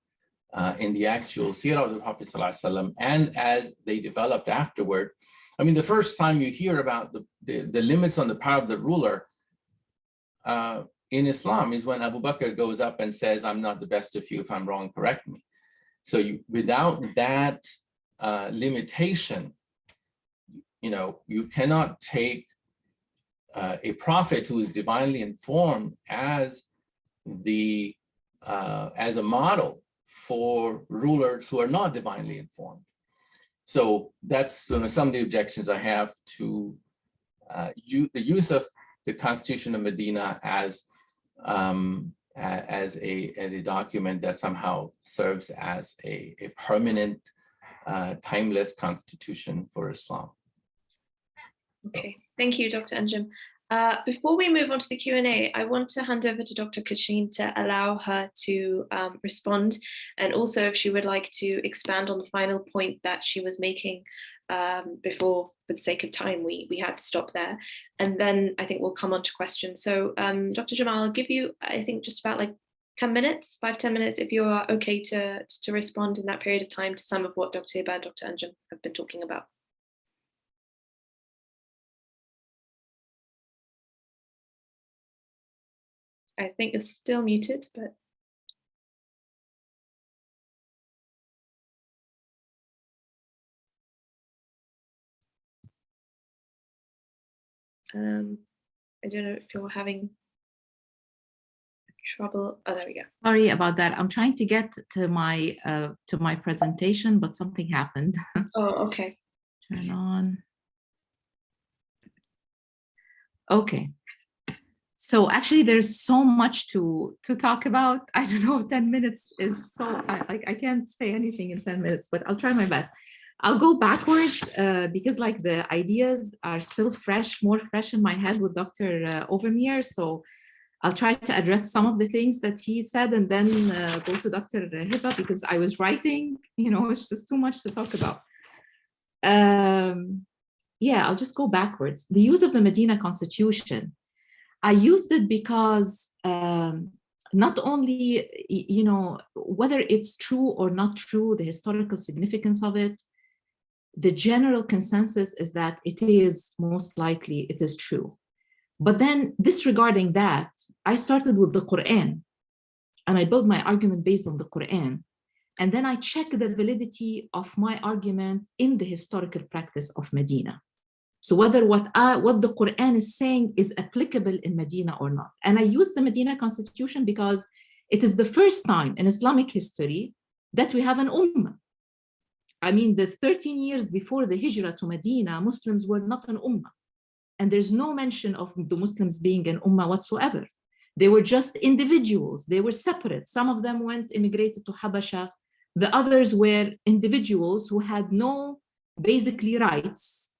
in the actual seerah of the Prophet ﷺ, and as they developed afterward. I mean, the first time you hear about the limits on the power of the ruler in Islam is when Abu Bakr goes up and says, "I'm not the best of you. If I'm wrong, correct me." So without that limitation, you cannot take a prophet who is divinely informed as a model for rulers who are not divinely informed. So that's some of the objections I have to the use of the Constitution of Medina as a document that somehow serves as a permanent, timeless constitution for Islam. Okay, thank you, Dr. Anjum. Before we move on to the Q&A, I want to hand over to Dr. Katrin to allow her to respond, and also if she would like to expand on the final point that she was making before, for the sake of time, we had to stop there. And then I think we'll come on to questions. So Dr. Jomaa, I'll give you, I think, just about like 10 minutes, 5-10 minutes, if you are okay to respond in that period of time to some of what Dr. Hiba and Dr. Anjum have been talking about. I think it's still muted, but. I don't know if you're having trouble. Oh, there we go. Sorry about that. I'm trying to get to my presentation, but something happened. Oh, okay. Turn on. Okay. So actually, there's so much to talk about. I don't know, 10 minutes is so, I can't say anything in 10 minutes, but I'll try my best. I'll go backwards because like the ideas are still more fresh in my head with Dr. Overmeer. So I'll try to address some of the things that he said and then go to Dr. Hiba because I was writing, it's just too much to talk about. Yeah, I'll just go backwards. The use of the Medina Constitution. I used it because not only, whether it's true or not true, the historical significance of it, the general consensus is that it is most likely, it is true. But then disregarding that, I started with the Qur'an and I built my argument based on the Qur'an. And then I check the validity of my argument in the historical practice of Medina. So whether what the Qur'an is saying is applicable in Medina or not. And I use the Medina Constitution because it is the first time in Islamic history that we have an Ummah. I mean, the 13 years before the Hijrah to Medina, Muslims were not an Ummah. And there's no mention of the Muslims being an Ummah whatsoever. They were just individuals. They were separate. Some of them immigrated to Habasha. The others were individuals who had no basically rights,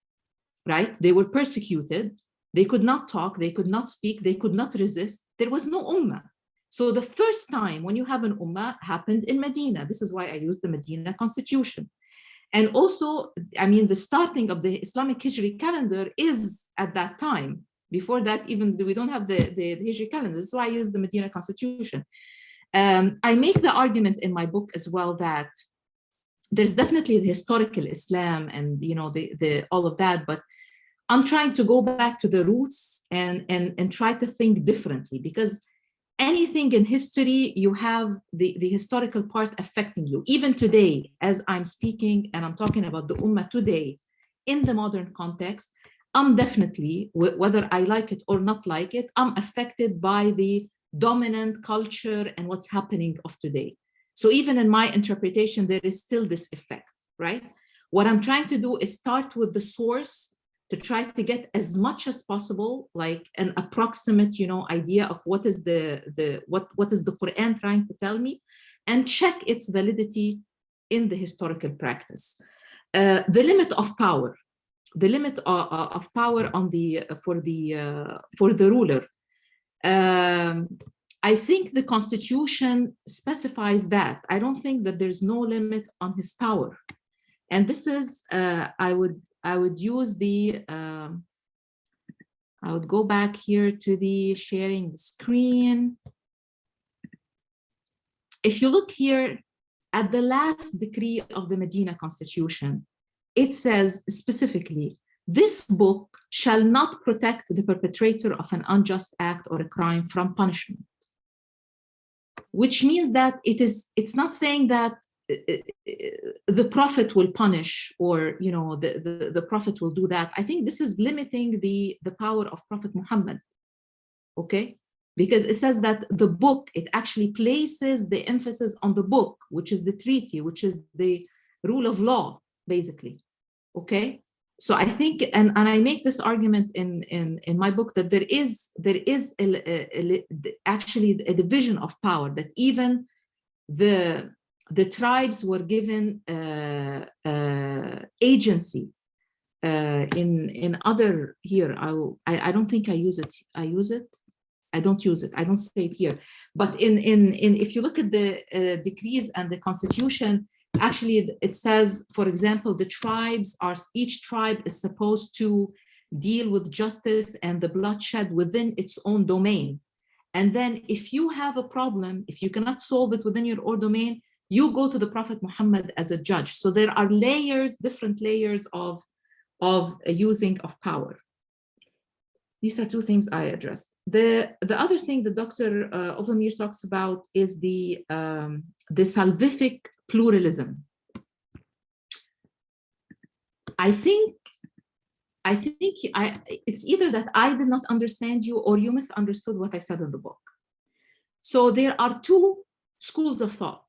right? They were persecuted. They could not talk. They could not speak. They could not resist. There was no Ummah. So the first time when you have an Ummah happened in Medina. This is why I used the Medina Constitution. And also, I mean, the starting of the Islamic Hijri calendar is at that time. Before that, even we don't have the Hijri calendar. So I use the Medina Constitution. I make the argument in my book as well that there's definitely the historical Islam and all of that, but I'm trying to go back to the roots and try to think differently, because anything in history, you have the historical part affecting you. Even today, as I'm speaking and I'm talking about the Ummah today, in the modern context, I'm definitely, whether I like it or not like it, I'm affected by the dominant culture and what's happening of today. So even in my interpretation, there is still this effect, right? What I'm trying to do is start with the source to try to get as much as possible, like an approximate, idea of what is what is the Quran trying to tell me, and check its validity in the historical practice. The limit of power, on for the ruler. I think the Constitution specifies that. I don't think that there's no limit on his power, and this is I would use the I would go back here to the sharing the screen. If you look here at the last decree of the Medina Constitution, it says specifically, this book shall not protect the perpetrator of an unjust act or a crime from punishment. Which means that it's not saying that the prophet will punish, or the prophet will do that. I think this is limiting the power of Prophet Muhammad, okay? Because it says that the book, it actually places the emphasis on the book, which is the treaty, which is the rule of law, basically, okay? So I think, and I make this argument in my book, that there is actually a division of power, that even the tribes were given agency in other, here, I don't think I use it. I don't use it. I don't say it here. But if you look at the decrees and the constitution, actually it says, for example, each tribe is supposed to deal with justice and the bloodshed within its own domain. And then if you have a problem, if you cannot solve it within your own domain, you go to the Prophet Muhammad as a judge. So there are different layers of using of power. These are two things I addressed. The other thing that Dr. Ovamir talks about is the salvific pluralism. I think it's either that I did not understand you or you misunderstood what I said in the book. So there are two schools of thought.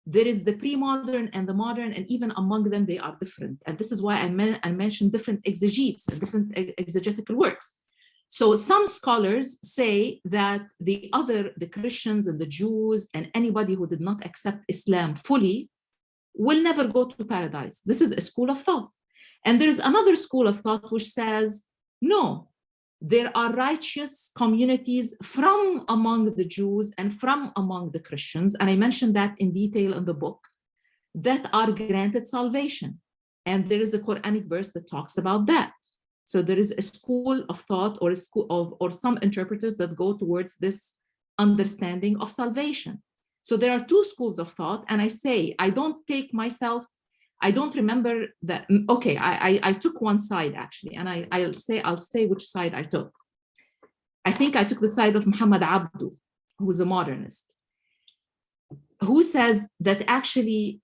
There is the pre-modern and the modern, and even among them, they are different. And this is why I mentioned different exegetes and different exegetical works. So some scholars say that the Christians and the Jews and anybody who did not accept Islam fully will never go to paradise. This is a school of thought. And there's another school of thought which says, no, there are righteous communities from among the Jews and from among the Christians, and I mentioned that in detail in the book, that are granted salvation. And there is a Qur'anic verse that talks about that. So there is a school of thought or a school of, or some interpreters that go towards this understanding of salvation. So there are two schools of thought, and I say, I don't remember that. Okay, I took one side actually, and I'll say which side I took. I think I took the side of Muhammad Abdu, who's a modernist, who says that actually,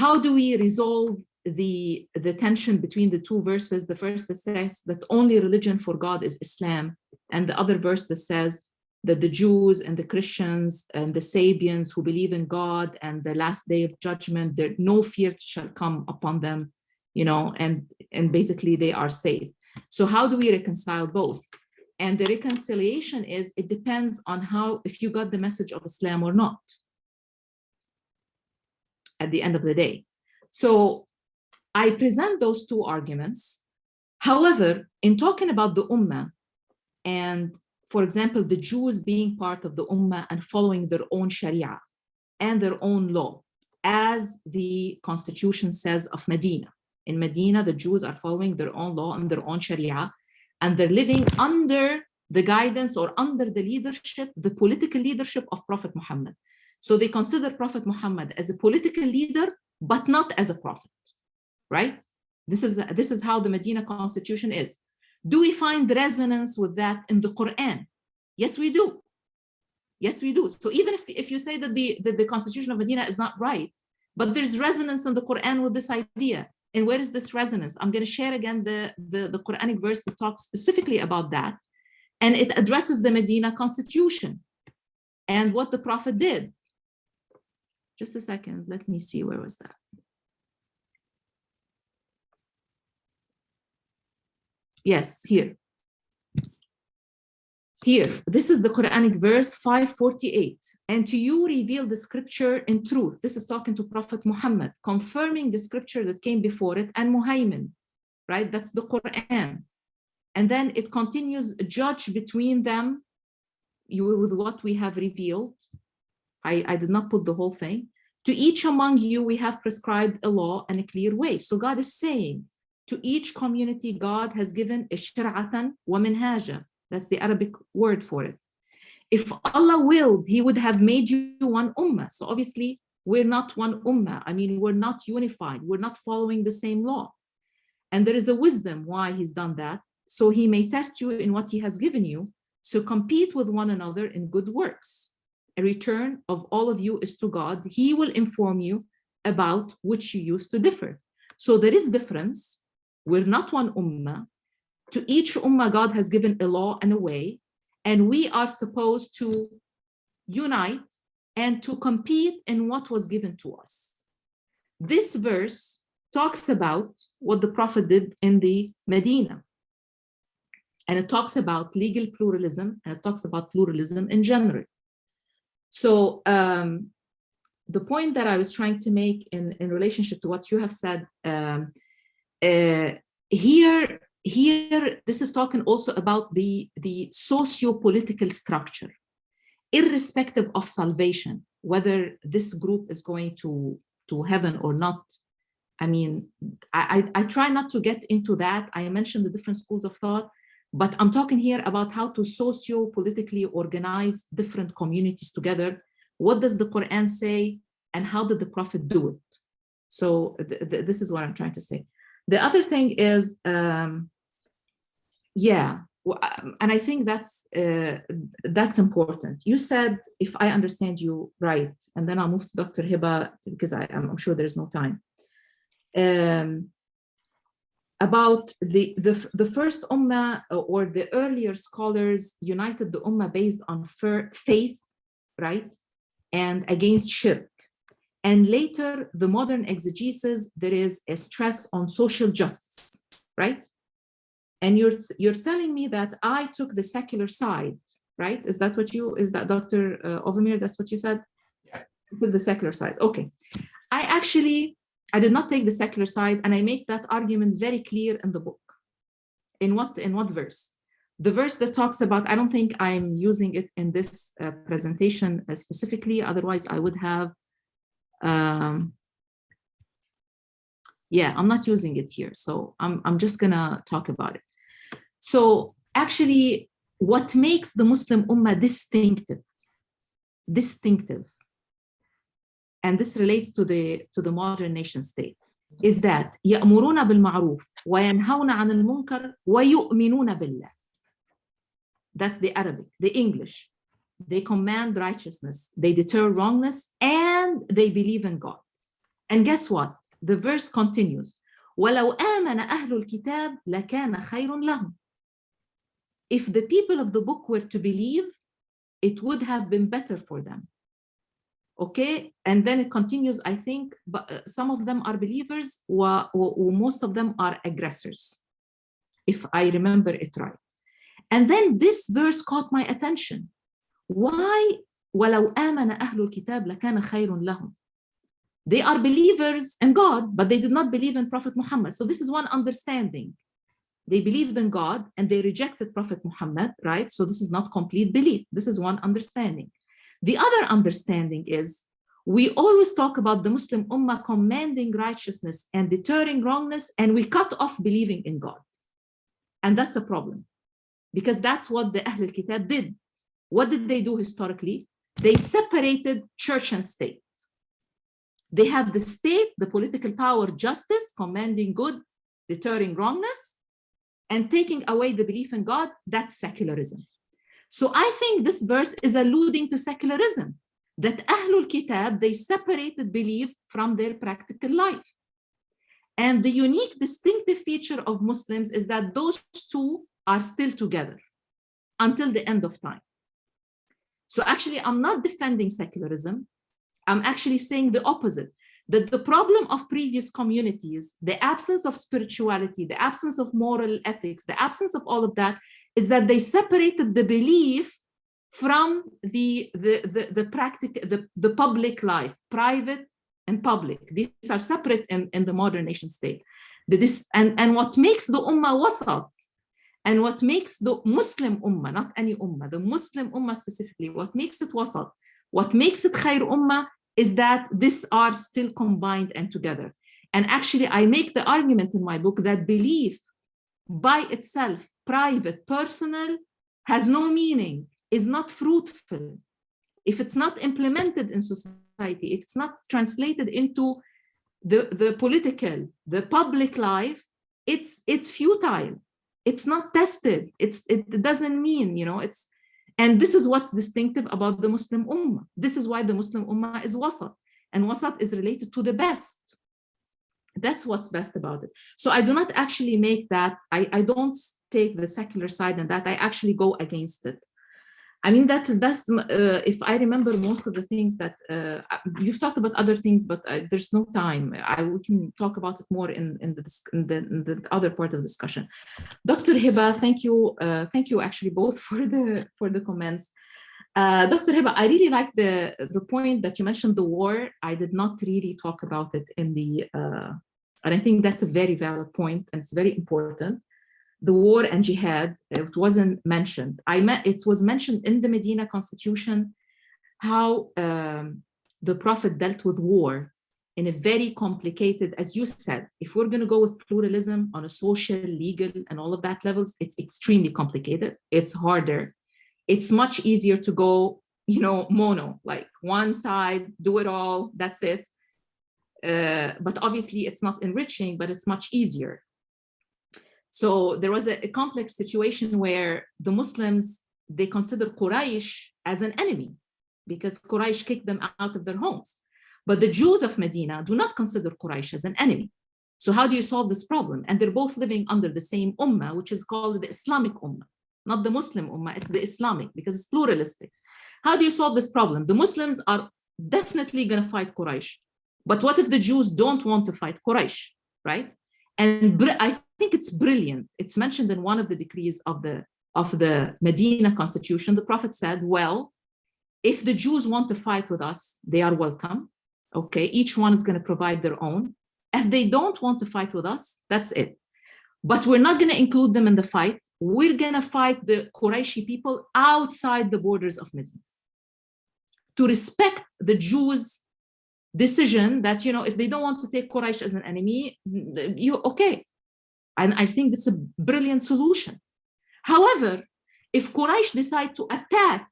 how do we resolve the tension between the two verses? The first that says that only religion for God is Islam, and the other verse that says that the Jews and the Christians and the Sabians who believe in God and the last day of judgment, there no fear shall come upon them, and basically they are saved. So how do we reconcile both? And the reconciliation is, it depends on if you got the message of Islam or not at the end of the day. So I present those two arguments. However, in talking about the Ummah, and for example, the Jews being part of the Ummah and following their own Sharia and their own law, as the constitution says of Medina. In Medina, the Jews are following their own law and their own Sharia, and they're living under the guidance or under the leadership, the political leadership of Prophet Muhammad. So they consider Prophet Muhammad as a political leader, but not as a prophet, right? This is how the Medina constitution is. Do we find resonance with that in the Qur'an? Yes, we do. Yes, we do. So even if you say that the constitution of Medina is not right, but there's resonance in the Qur'an with this idea. And where is this resonance? I'm going to share again the Qur'anic verse that talks specifically about that. And it addresses the Medina constitution and what the Prophet did. Just a second, let me see, where was that? Yes, here. Here, this is the Quranic verse 548. And to you reveal the scripture in truth. This is talking to Prophet Muhammad, confirming the scripture that came before it, and Muhaymin, right? That's the Quran. And then it continues, judge between them with what we have revealed. I did not put the whole thing. To each among you, we have prescribed a law and a clear way. So God is saying To each community, God has given shir'atan wa minhaja. That's the Arabic word for it. If Allah willed, He would have made you one ummah. So obviously, we're not one ummah. I mean, we're not unified. We're not following the same law. And there is a wisdom why He's done that. So He may test you in what He has given you. So compete with one another in good works. A return of all of you is to God. He will inform you about which you used to differ. So there is difference. We're not one ummah. To each ummah, God has given a law and a way, and we are supposed to unite and to compete in what was given to us. This verse talks about what the Prophet did in the Medina. And it talks about legal pluralism, and it talks about pluralism in general. So the point that I was trying to make in relationship to what you have said, here, this is talking also about the socio-political structure, irrespective of salvation, whether this group is going to heaven or not. I mean, I try not to get into that. I mentioned the different schools of thought, but I'm talking here about how to socio-politically organize different communities together. What does the Qur'an say, and how did the Prophet do it? So this is what I'm trying to say. The other thing is, and I think that's important. You said, if I understand you right, and then I'll move to Dr. Hiba because I'm sure there's no time. About the first ummah, or the earlier scholars united the ummah based on faith, right, and against shirk. And later, the modern exegesis, there is a stress on social justice, right? And you're telling me that I took the secular side, right? Is that Dr. Ovamir, that's what you said? Yeah. I took the secular side, okay. I did not take the secular side, and I make that argument very clear in the book. In what verse? The verse that talks about, I don't think I'm using it in this presentation specifically, otherwise I would have, I'm not using it here. So I'm just gonna talk about it. So actually, what makes the Muslim Ummah distinctive, and this relates to the modern nation state, is that يأمرون بالمعروف وينهون عن المنكر ويؤمنون بالله. That's the Arabic. The English, they command righteousness, they deter wrongness, and they believe in God. And guess what? The verse continues, وَلَوْ آمَنَ أَهْلُ الْكِتَابِ لَكَانَ خَيْرٌ لَهُمْ. If the people of the book were to believe, it would have been better for them. Okay, and then it continues, I think, but some of them are believers, or most of them are aggressors, if I remember it right. And then this verse caught my attention. Why? وَلَوْ آمَنَ أَهْلُ الْكِتَابِ لَكَانَ خَيْرٌ لَهُمْ. They are believers in God, but they did not believe in Prophet Muhammad. So this is one understanding. They believed in God and they rejected Prophet Muhammad, right? So this is not complete belief. This is one understanding. The other understanding is, we always talk about the Muslim Ummah commanding righteousness and deterring wrongness, and we cut off believing in God. And that's a problem, because that's what the Ahl al-Kitab did. What did they do historically? They separated church and state. They have the state, the political power, justice, commanding good, deterring wrongness, and taking away the belief in God. That's secularism. So I think this verse is alluding to secularism, that Ahlul Kitab, they separated belief from their practical life. And the unique distinctive feature of Muslims is that those two are still together until the end of time. So actually, I'm not defending secularism. I'm actually saying the opposite, that the problem of previous communities, the absence of spirituality, the absence of moral ethics, the absence of all of that, is that they separated the belief from the public life, private and public. These are separate in the modern nation state. And what makes the Ummah wasat, and what makes the Muslim Ummah, not any Ummah, the Muslim Ummah specifically, what makes it wasat, what makes it Khair Ummah, is that these are still combined and together. And actually, I make the argument in my book that belief by itself, private, personal, has no meaning, is not fruitful. If it's not implemented in society, if it's not translated into the political, the public life, it's futile. It's not tested. It doesn't mean, and this is what's distinctive about the Muslim Ummah. This is why the Muslim Ummah is wasat, and wasat is related to the best. That's what's best about it. So I do not actually make that, I don't take the secular side in that, I actually go against it. I mean, that's if I remember most of the things that you've talked about other things, but there's no time. We can talk about it more in the other part of the discussion. Dr. Hiba, thank you actually both for the comments. Dr. Hiba, I really like the point that you mentioned the war. I did not really talk about it in the, and I think that's a very valid point, and it's very important. The war and jihad, it wasn't mentioned. It was mentioned in the Medina Constitution, how the Prophet dealt with war in a very complicated, as you said, if we're gonna go with pluralism on a social, legal, and all of that levels, it's extremely complicated. It's harder. It's much easier to go, mono, like one side, do it all, that's it. But obviously it's not enriching, but it's much easier. So there was a complex situation where the Muslims, they consider Quraysh as an enemy because Quraysh kicked them out of their homes. But the Jews of Medina do not consider Quraysh as an enemy. So how do you solve this problem? And they're both living under the same Ummah, which is called the Islamic Ummah, not the Muslim Ummah, it's the Islamic because it's pluralistic. How do you solve this problem? The Muslims are definitely going to fight Quraysh. But what if the Jews don't want to fight Quraysh, right? And I think it's brilliant. It's mentioned in one of the decrees of the Medina Constitution. The Prophet said, well, if the Jews want to fight with us, they are welcome. Okay, each one is going to provide their own. If they don't want to fight with us, that's it. But we're not going to include them in the fight. We're going to fight the Qurayshi people outside the borders of Medina to respect the Jews' decision that, if they don't want to take Quraysh as an enemy, okay. And I think that's a brilliant solution. However, if Quraysh decide to attack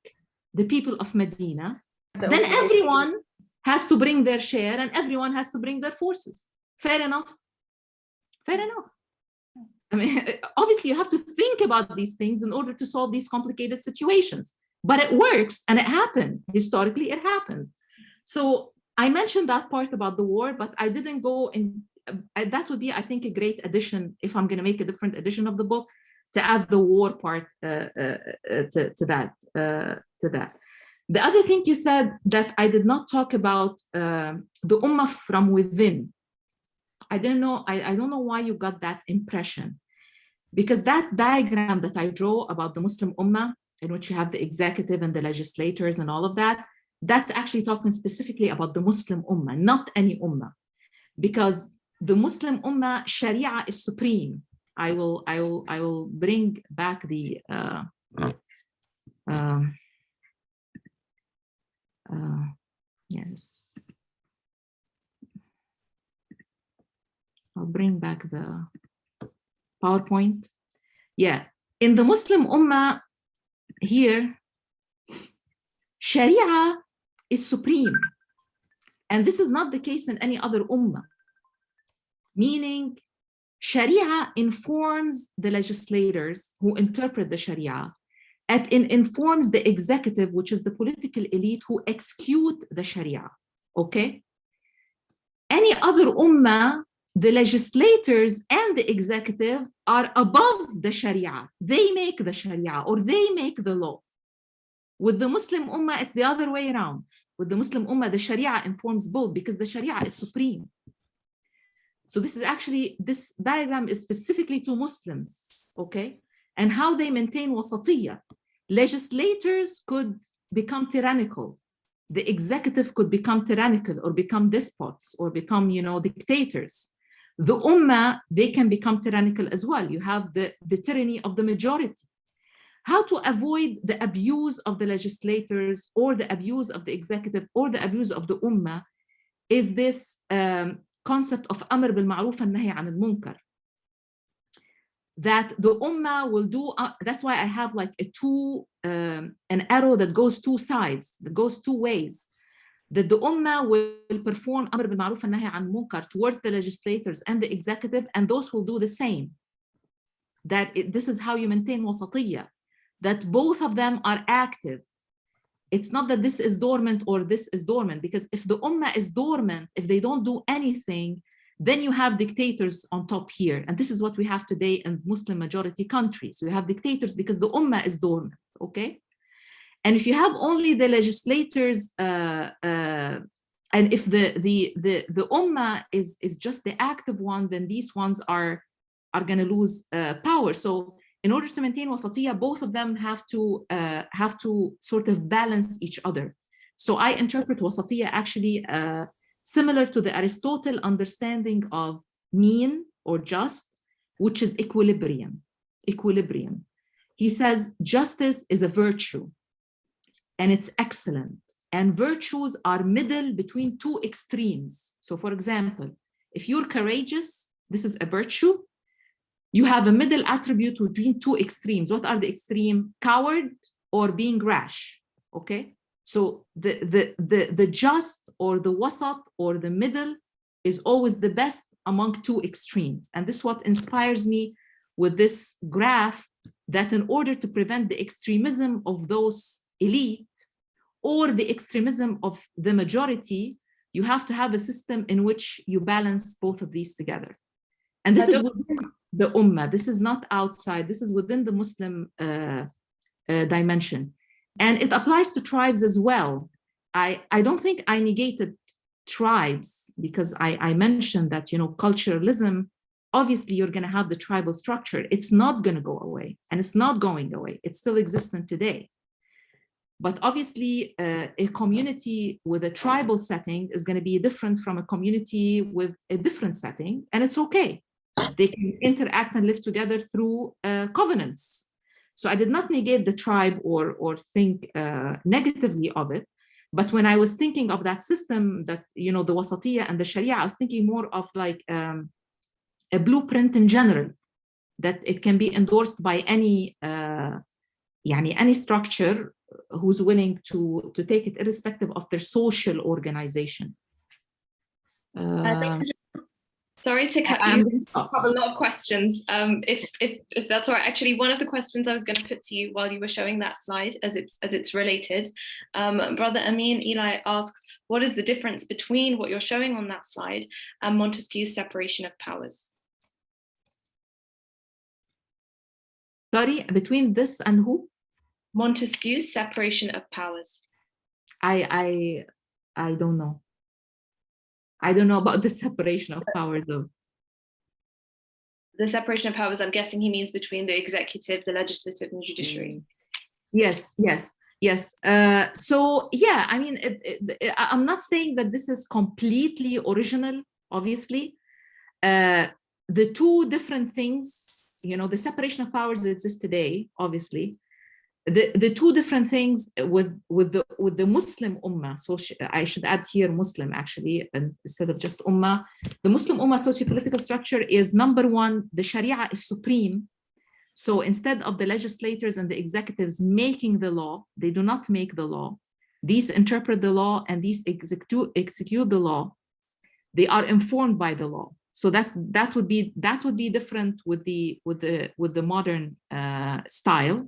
the people of Medina, then everyone has to bring their share and everyone has to bring their forces. Fair enough. Fair enough. I mean, obviously you have to think about these things in order to solve these complicated situations, but it works and it happened. Historically, it happened. So I mentioned that part about the war, but I didn't go in. That would be, I think, a great addition if I'm going to make a different edition of the book to add the war part to that. The other thing you said that I did not talk about the Ummah from within. I don't know. I don't know why you got that impression, because that diagram that I draw about the Muslim Ummah, in which you have the executive and the legislators and all of that, that's actually talking specifically about the Muslim Ummah, not any Ummah, because the Muslim Ummah Sharia is supreme. I will bring back the yes. I'll bring back the PowerPoint. Yeah, in the Muslim Ummah here, Sharia is supreme. And this is not the case in any other Ummah. Meaning, Sharia informs the legislators who interpret the Sharia, and it informs the executive, which is the political elite who execute the Sharia, okay? Any other Ummah, the legislators and the executive are above the Sharia. They make the Sharia or they make the law. With the Muslim Ummah, it's the other way around. With the Muslim Ummah, the Sharia informs both because the Sharia is supreme. So this is actually, this diagram is specifically to Muslims, okay? And how they maintain wasatiyya. Legislators could become tyrannical. The executive could become tyrannical or become despots or become, dictators. The Ummah, they can become tyrannical as well. You have the tyranny of the majority. How to avoid the abuse of the legislators or the abuse of the executive or the abuse of the Ummah is this concept of amr bil ma'ruf and nahy an al munkar. That the Ummah will do, that's why I have like an arrow that goes two sides, that goes two ways. That the Ummah will perform amr bil ma'ruf and nahy an munkar towards the legislators and the executive, and those will do the same. That this is how you maintain wasatiyya, that both of them are active. It's not that this is dormant or this is dormant, because if the Ummah is dormant, if they don't do anything, then you have dictators on top here. And this is what we have today in Muslim majority countries. We have dictators because the Ummah is dormant, okay? And if you have only the legislators, and if the Ummah is just the active one, then these ones are going to lose power. So in order to maintain wasatiyya, both of them have to sort of balance each other. So I interpret wasatiyya actually similar to the Aristotle understanding of mean or just, which is equilibrium. Equilibrium. He says justice is a virtue and it's excellent. And virtues are middle between two extremes. So for example, if you're courageous, this is a virtue. You have a middle attribute between two extremes. What are the extreme? Coward or being rash, okay? So the just or the wasat or the middle is always the best among two extremes. And this is what inspires me with this graph, that in order to prevent the extremism of those elite or the extremism of the majority, you have to have a system in which you balance both of these together. And this is within the Ummah. This is not outside. This is within the Muslim dimension. And it applies to tribes as well. I don't think I negated tribes, because I mentioned that, you know, culturalism, obviously you're going to have the tribal structure. It's not going to go away, and it's not going away. It's still existent today. But obviously a community with a tribal setting is going to be different from a community with a different setting, and it's okay. They can interact and live together through covenants. So I did not negate the tribe or think negatively of it. But when I was thinking of that system, that, you know, the wasatiyya and the sharia, I was thinking more of like a blueprint in general, that it can be endorsed by any structure who's willing to take it, irrespective of their social organization. Sorry to cut you. I have a lot of questions. If that's all right. Actually, one of the questions I was going to put to you while you were showing that slide, as it's related, Brother Amin Eli asks, what is the difference between what you're showing on that slide and Montesquieu's separation of powers? Sorry, between this and who? Montesquieu's separation of powers. I don't know. I don't know about the separation of powers of. The separation of powers, I'm guessing he means between the executive, the legislative, and judiciary. Yes. So yeah, I mean, I'm not saying that this is completely original, obviously. The two different things, you know, the separation of powers that exists today, obviously. The two different things with the Muslim Ummah, so I should add here Muslim actually, instead of just Ummah. The Muslim Ummah socio-political structure is, number one, the Sharia is supreme. So instead of the legislators and the executives making the law, they do not make the law. These interpret the law and these execute the law. They are informed by the law. So that would be different with the modern style.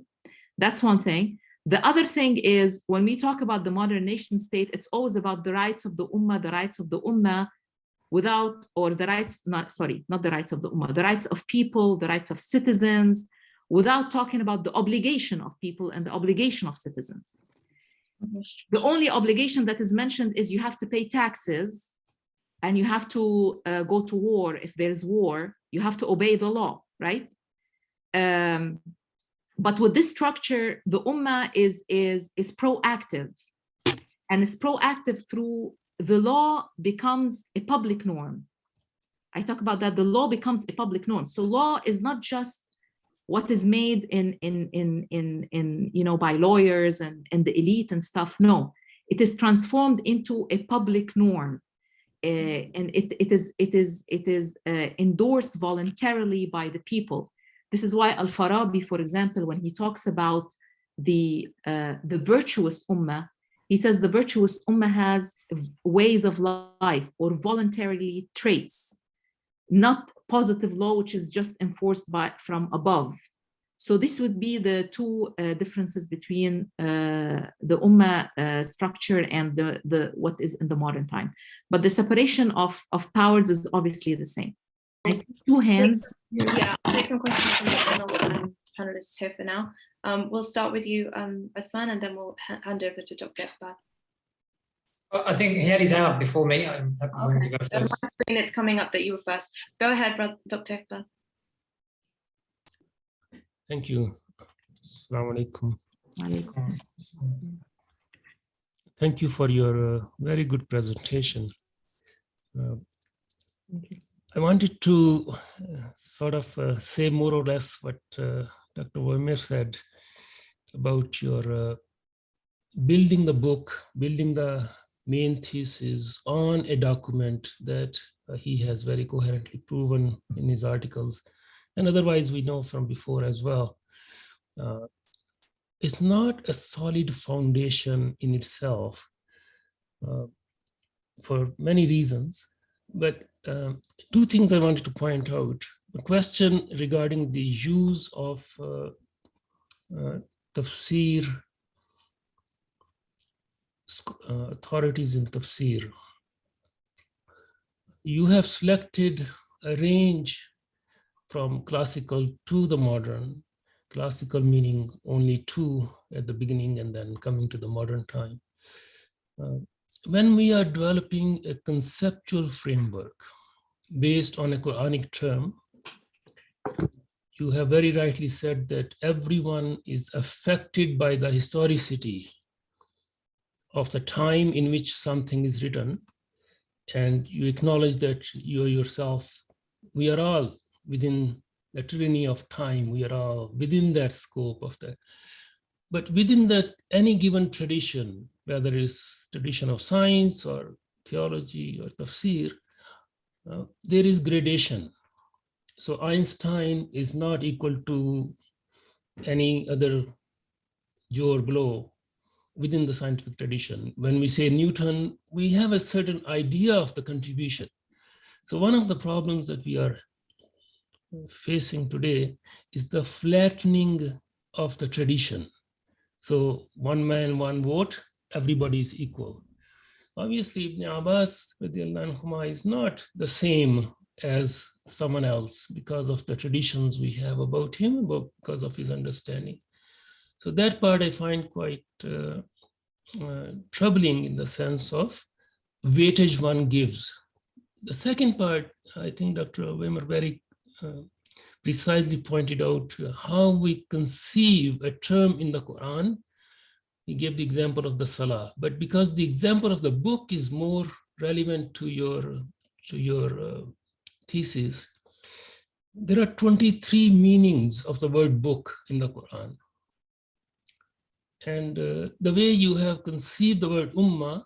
That's one thing. The other thing is, when we talk about the modern nation state, it's always about the rights of the Ummah, the rights of the Ummah, the rights of people, the rights of citizens, without talking about the obligation of people and the obligation of citizens. The only obligation that is mentioned is you have to pay taxes and you have to go to war if there's war. You have to obey the law, right? But with this structure, the Ummah is proactive, and it's proactive through the law becomes a public norm. I talk about that. The law becomes a public norm. So law is not just what is made in by lawyers and the elite and stuff. No, it is transformed into a public norm. and it is endorsed voluntarily by the people. This is why Al-Farabi, for example, when he talks about the virtuous ummah, he says the virtuous ummah has ways of life or voluntarily traits, not positive law, which is just enforced from above. So this would be the two differences between the ummah structure and the what is in the modern time. But the separation of powers is obviously the same. I see two hands. Yeah, I'll take some questions from the panel panelists here for now. We'll start with you, Uthman, and then we'll hand over to Dr. Iqbal. I think he had his hand up before me. I'm happy for him to go On first. my screen, it's coming up that you were first. Go ahead, Dr. Iqbal. Thank you. Assalamu alaikum. Thank you for your very good presentation. I wanted to sort of say more or less what Dr. Wimmer said about your building the book, building the main thesis on a document that he has very coherently proven in his articles. And otherwise, we know from before as well. It's not a solid foundation in itself for many reasons, but two things I wanted to point out. The question regarding the use of tafsir, authorities in tafsir. You have selected a range from classical to the modern, classical meaning only two at the beginning and then coming to the modern time. When we are developing a conceptual framework based on a Qur'anic term, you have very rightly said that everyone is affected by the historicity of the time in which something is written, and you acknowledge that you yourself, we are all within the tyranny of time, we are all within that scope of that. But within that, any given tradition, whether it's tradition of science or theology or tafsir, there is gradation. So Einstein is not equal to any other Joe or Blow within the scientific tradition. When we say Newton, we have a certain idea of the contribution. So one of the problems that we are facing today is the flattening of the tradition. So one man, one vote, everybody is equal. Obviously, Ibn Abbas is not the same as someone else because of the traditions we have about him, because of his understanding. So that part I find quite troubling in the sense of weightage one gives. The second part, I think Dr. Wimmer very precisely pointed out how we conceive a term in the Quran. He gave the example of the Salah, but because the example of the book is more relevant to your thesis, there are 23 meanings of the word book in the Quran. And the way you have conceived the word Ummah,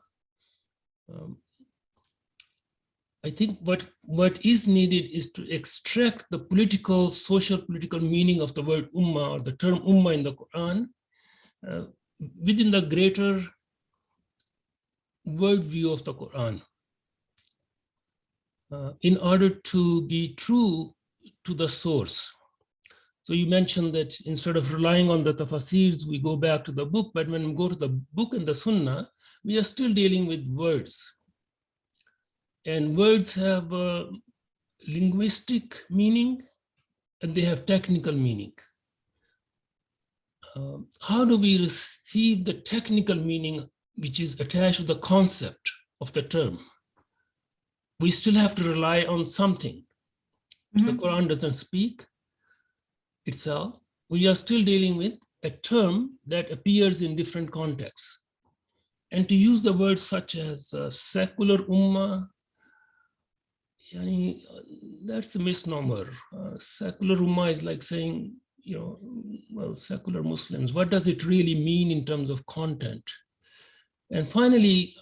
I think what is needed is to extract the political, social political meaning of the word Ummah or the term Ummah in the Quran within the greater worldview of the Quran in order to be true to the source. So you mentioned that instead of relying on the tafasirs, we go back to the book, but when we go to the book and the Sunnah, we are still dealing with words. And words have a linguistic meaning and they have technical meaning. How do we receive the technical meaning which is attached to the concept of the term? We still have to rely on something. The Quran doesn't speak itself. We are still dealing with a term that appears in different contexts. And to use the words such as secular ummah, that's a misnomer. Secular ummah is like saying, well, secular Muslims. What does it really mean in terms of content? And finally,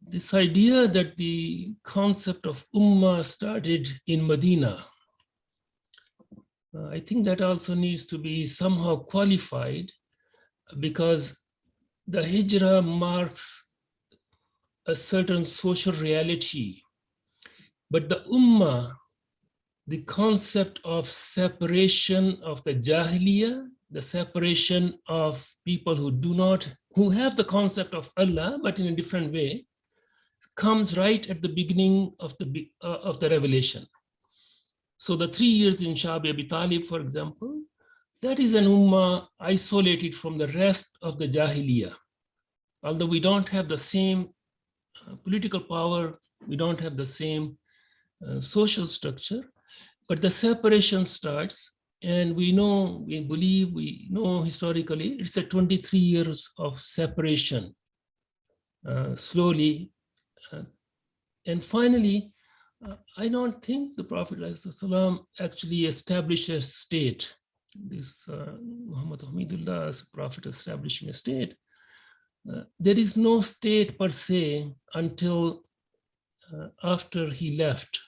this idea that the concept of Ummah started in Medina, I think that also needs to be somehow qualified, because the Hijrah marks a certain social reality. But the Ummah, the concept of separation of the Jahiliyyah, the separation of people who have the concept of Allah, but in a different way, comes right at the beginning of the revelation. So the 3 years in Sha'bi Abi Talib, for example, that is an Ummah isolated from the rest of the Jahiliyyah. Although we don't have the same political power, we don't have the same social structure, but the separation starts, and we know historically, it's a 23 years of separation, slowly. And finally, I don't think the Prophet ﷺ actually established a state. This Muhammad Hamidullah as a prophet establishing a state. There is no state per se until after he left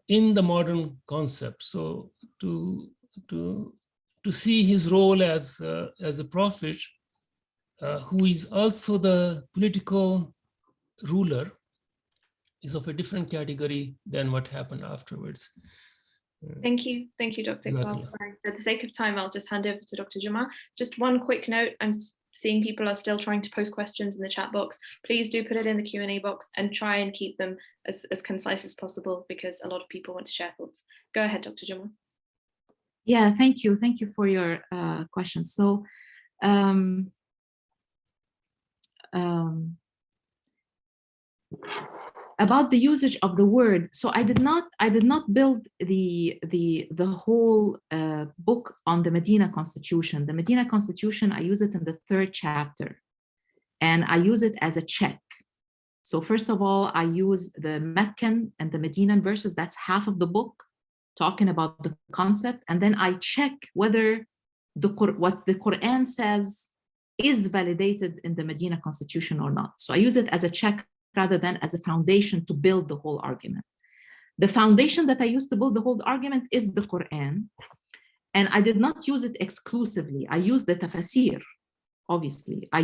in the modern concept. So to see his role as a prophet, who is also the political ruler, is of a different category than what happened afterwards. Thank you, Dr. Iqbal. Sorry, for the sake of time, I'll just hand over to Dr. Jomaa. Just one quick note, I'm seeing people are still trying to post questions in the chat box. Please do put it in the Q&A box and try and keep them as concise as possible, because a lot of people want to share thoughts. Go ahead, Dr. Jomaa. Yeah, thank you for your questions. So about the usage of the word, so I did not build the whole book on the Medina Constitution. The Medina Constitution, I use it in the 3rd chapter, and I use it as a check. So first of all, I use the Meccan and the Medinan verses. That's half of the book, talking about the concept, and then I check whether what the Qur'an says is validated in the Medina Constitution or not. So I use it as a check rather than as a foundation to build the whole argument. The foundation that I used to build the whole argument is the Qur'an, and I did not use it exclusively. I used the tafasir, obviously. I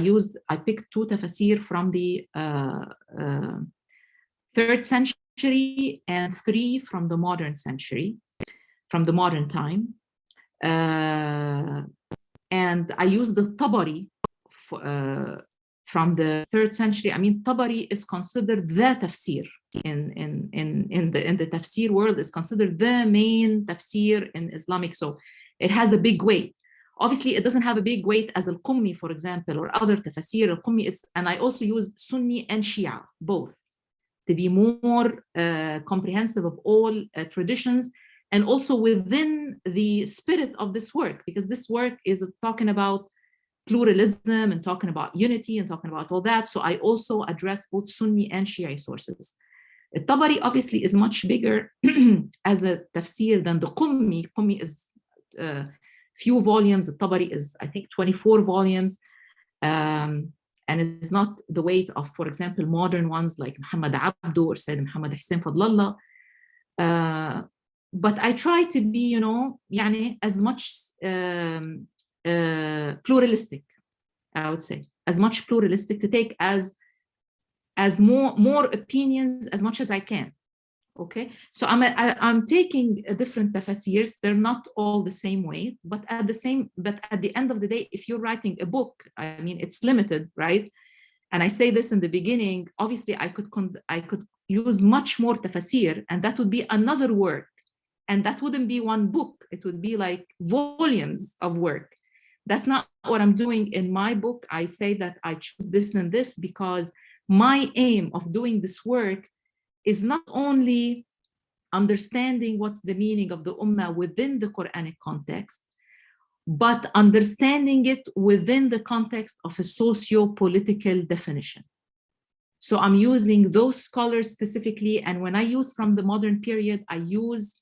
picked 2 tafasir from the 3rd century and 3 from the modern century, from the modern time. And I used the Tabari from the 3rd century. I mean, Tabari is considered the tafsir in the tafsir world, is considered the main tafsir in Islamic. So it has a big weight. Obviously, it doesn't have a big weight as Al-Qummi, for example, or other tafsir. Al-Qummi is, and I also use Sunni and Shia, both, to be more comprehensive of all traditions, and also within the spirit of this work, because this work is talking about pluralism and talking about unity and talking about all that. So I also address both Sunni and Shia sources. The Tabari obviously is much bigger as a tafsir than the Qummi. Qummi is few volumes. The Tabari is, I think, 24 volumes. And it's not the weight of, for example, modern ones like Muhammad Abdu or Sayyid Muhammad Hussein Fadlallah. But I try to be, يعني, as much pluralistic, I would say, as much pluralistic, to take as more opinions as much as I can. Okay, so I'm taking different tafasirs. They're not all the same weight, but at the end of the day, if you're writing a book, I mean, it's limited, right? And I say this in the beginning. Obviously, I could use much more tafasir, and that would be another work, and that wouldn't be one book. It would be like volumes of work. That's not what I'm doing in my book. I say that I choose this and this because my aim of doing this work is not only understanding what's the meaning of the Ummah within the Qur'anic context, but understanding it within the context of a socio-political definition. So I'm using those scholars specifically, and when I use from the modern period, I use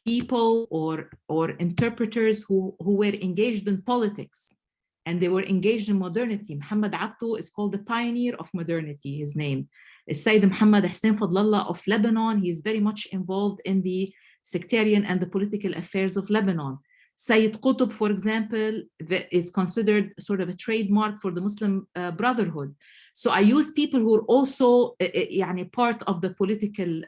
people or interpreters who were engaged in politics and they were engaged in modernity. Muhammad Abdu is called the pioneer of modernity, his name. Sayyid Muhammad Hussein Fadlallah of Lebanon, he is very much involved in the sectarian and the political affairs of Lebanon. Sayyid Qutb, for example, is considered sort of a trademark for the Muslim Brotherhood. So I use people who are also part of the political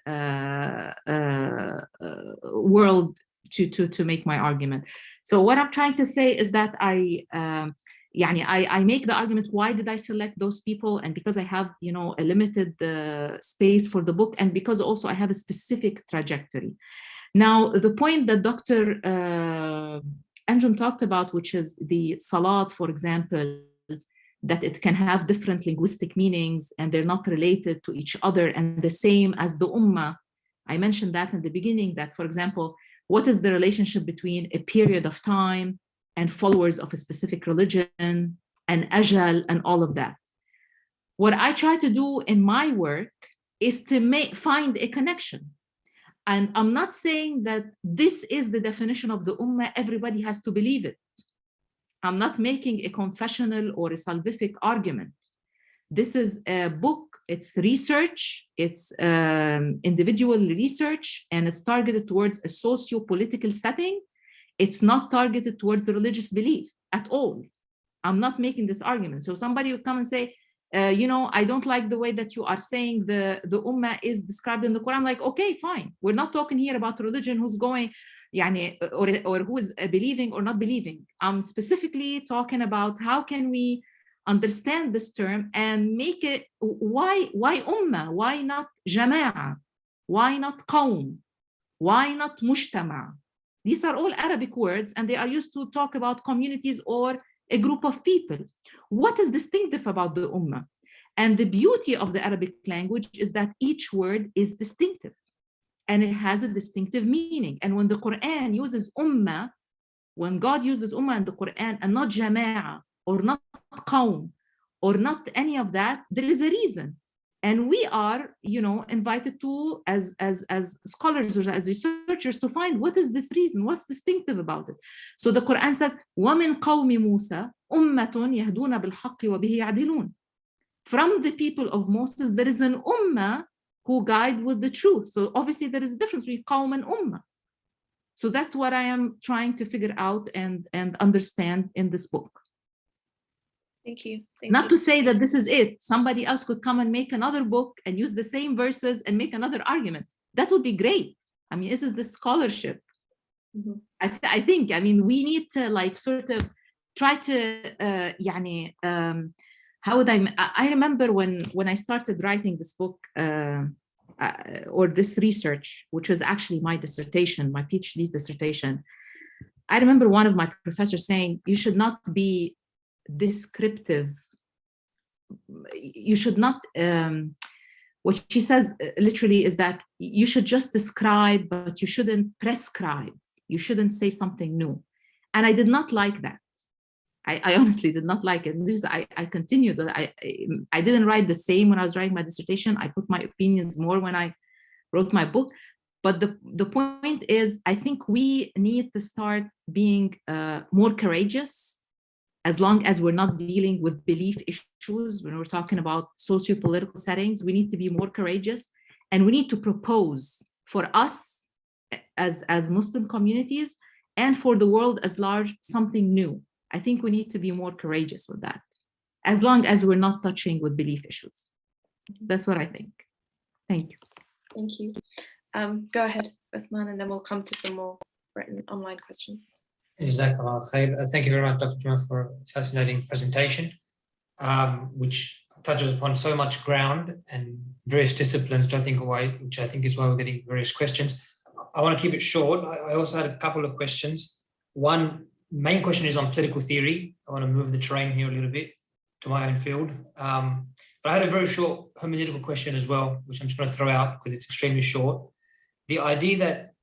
world to make my argument. So what I'm trying to say is that I make the argument, why did I select those people? And because I have, a limited space for the book, and because also I have a specific trajectory. Now, the point that Dr. Anjum talked about, which is the salat, for example, that it can have different linguistic meanings and they're not related to each other, and the same as the Ummah. I mentioned that in the beginning, that, for example, what is the relationship between a period of time and followers of a specific religion and ajal and all of that? What I try to do in my work is to find a connection. And I'm not saying that this is the definition of the Ummah, everybody has to believe it. I'm not making a confessional or a salvific argument. This is a book, it's research, it's individual research, and it's targeted towards a socio-political setting. It's not targeted towards the religious belief at all. I'm not making this argument. So somebody would come and say, I don't like the way that you are saying the Ummah is described in the Quran. I'm like, okay, fine. We're not talking here about religion, who's going, or who is believing or not believing. I'm specifically talking about how can we understand this term and make it, why Ummah? Why not Jamaa? Why not Qawm? Why not Mujtama? These are all Arabic words, and they are used to talk about communities or a group of people. What is distinctive about the Ummah? And the beauty of the Arabic language is that each word is distinctive and it has a distinctive meaning. And when the Qur'an uses Ummah, when God uses Ummah in the Qur'an and not Jama'a or not Qawm or not any of that, there is a reason. And we are, invited to, as scholars or as researchers, to find what is this reason, what's distinctive about it. So the Quran says, وَمِن قَوْمِ مُوسَى أُمَّةٌ يَهْدُونَ بِالْحَقِّ وَبِهِ يَعْدِلُونَ. From the people of Moses, there is an Ummah who guide with the truth. So obviously there is a difference between Qawm and Ummah. So that's what I am trying to figure out and understand in this book. Thank you. Not to say that this is it. Somebody else could come and make another book and use the same verses and make another argument. That would be great. I mean, this is the scholarship. Mm-hmm. I think, we need to sort of try to, how would I remember when I started writing this book or this research, which was actually my dissertation, my PhD dissertation. I remember one of my professors saying, you should not be descriptive. You should not, what she says literally is that you should just describe, but you shouldn't prescribe. You shouldn't say something new. And I did not like that. I honestly did not like it. This I continued. I didn't write the same when I was writing my dissertation. I put my opinions more when I wrote my book. But the point is, I think we need to start being more courageous, as long as we're not dealing with belief issues. When we're talking about socio-political settings, we need to be more courageous, and we need to propose for us as Muslim communities and for the world as large something new. I think we need to be more courageous with that, as long as we're not touching with belief issues. That's what I think. Thank you. Thank you. Go ahead, Uthman, and then we'll come to some more written online questions. Jazakallah khair. Thank you very much, Dr. Jomaa, for a fascinating presentation, which touches upon so much ground and various disciplines, which I think is why we're getting various questions. I want to keep it short. I also had a couple of questions. One main question is on political theory. I want to move the terrain here a little bit to my own field. But I had a very short hermeneutical question as well, which I'm just going to throw out because it's extremely short. The idea that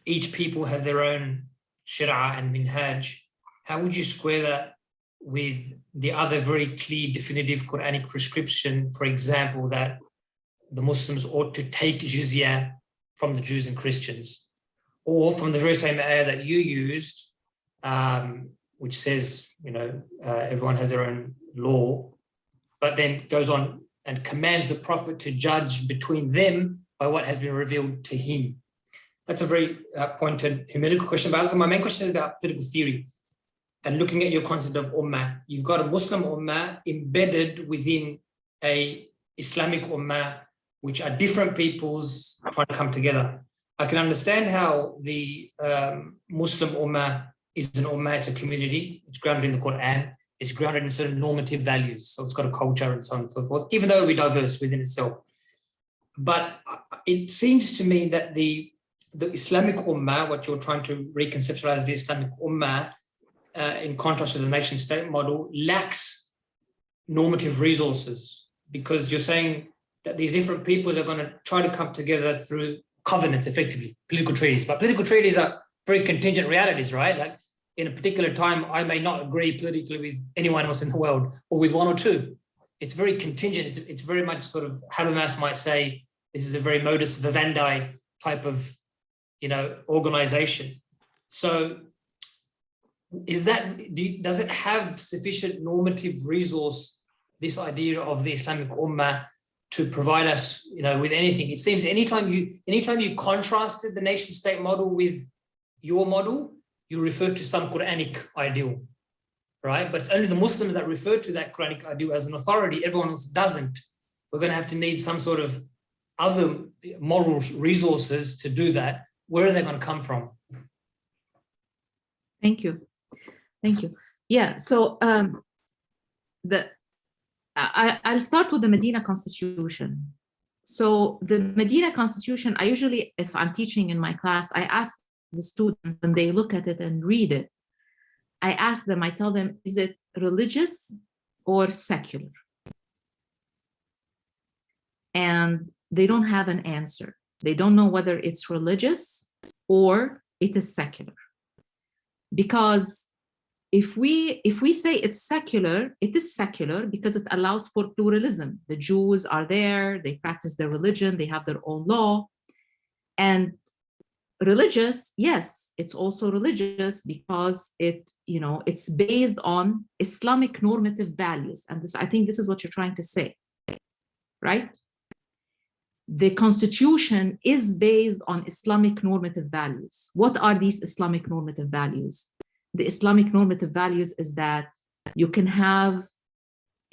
each people has their own shira and minhaj, how would you square that with the other very clear, definitive Qur'anic prescription, for example, that the Muslims ought to take jizya from the Jews and Christians? Or from the very same ayah that you used, which says, everyone has their own law, but then goes on and commands the Prophet to judge between them by what has been revealed to him. That's a very pointed hermeneutical question, but also my main question is about political theory and looking at your concept of Ummah. You've got a Muslim Ummah embedded within a Islamic Ummah, which are different peoples trying to come together. I can understand how the Muslim Ummah is an Ummah, it's a community, it's grounded in the Qur'an, it's grounded in certain normative values, so it's got a culture and so on and so forth, even though we're diverse within itself. But it seems to me that the Islamic Ummah, what you're trying to reconceptualize the Islamic Ummah, in contrast to the nation-state model, lacks normative resources, because you're saying that these different peoples are going to try to come together through covenants, effectively, political treaties. But political treaties are very contingent realities, right? Like in a particular time, I may not agree politically with anyone else in the world, or with one or two. It's very contingent. It's very much sort of, Habermas might say, this is a very modus vivendi type of, organization. So does it have sufficient normative resource, this idea of the Islamic Ummah, to provide us, with anything? It seems anytime you contrasted the nation-state model with your model, you refer to some Qur'anic ideal, right? But it's only the Muslims that refer to that Qur'anic ideal as an authority. Everyone else doesn't. We're going to have to need some sort of other moral resources to do that. Where are they going to come from? Thank you. Yeah, so I'll start with the Medina Constitution. So the Medina Constitution, I usually, if I'm teaching in my class, I ask the students when they look at it and read it, I tell them, is it religious or secular? And they don't have an answer. They don't know whether it's religious or it is secular. Because if we say it's secular, it is secular because it allows for pluralism. The Jews are there, they practice their religion, they have their own law. And religious, yes, it's also religious because it's based on Islamic normative values. And I think this is what you're trying to say, right? The Constitution is based on Islamic normative values. What are these Islamic normative values? The Islamic normative values is that you can have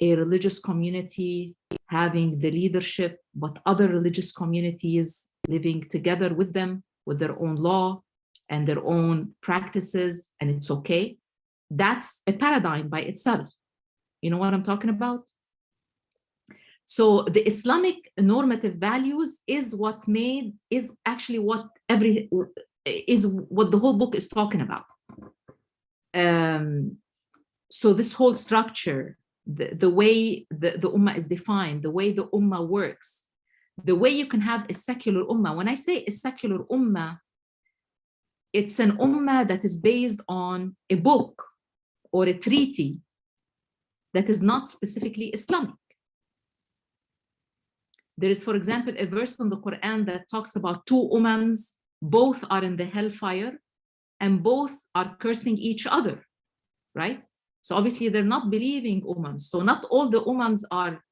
a religious community having the leadership, but other religious communities living together with them, with their own law and their own practices, and it's okay. That's a paradigm by itself. You know what I'm talking about? So the Islamic normative values is actually what the whole book is talking about. So this whole structure, the way the Ummah is defined, the way the Ummah works, the way you can have a secular Ummah. When I say a secular Ummah, it's an Ummah that is based on a book or a treaty that is not specifically Islamic. There is, for example, a verse in the Qur'an that talks about two Ummams, both are in the hellfire and both are cursing each other, right? So obviously they're not believing Ummams. So not all the Ummams are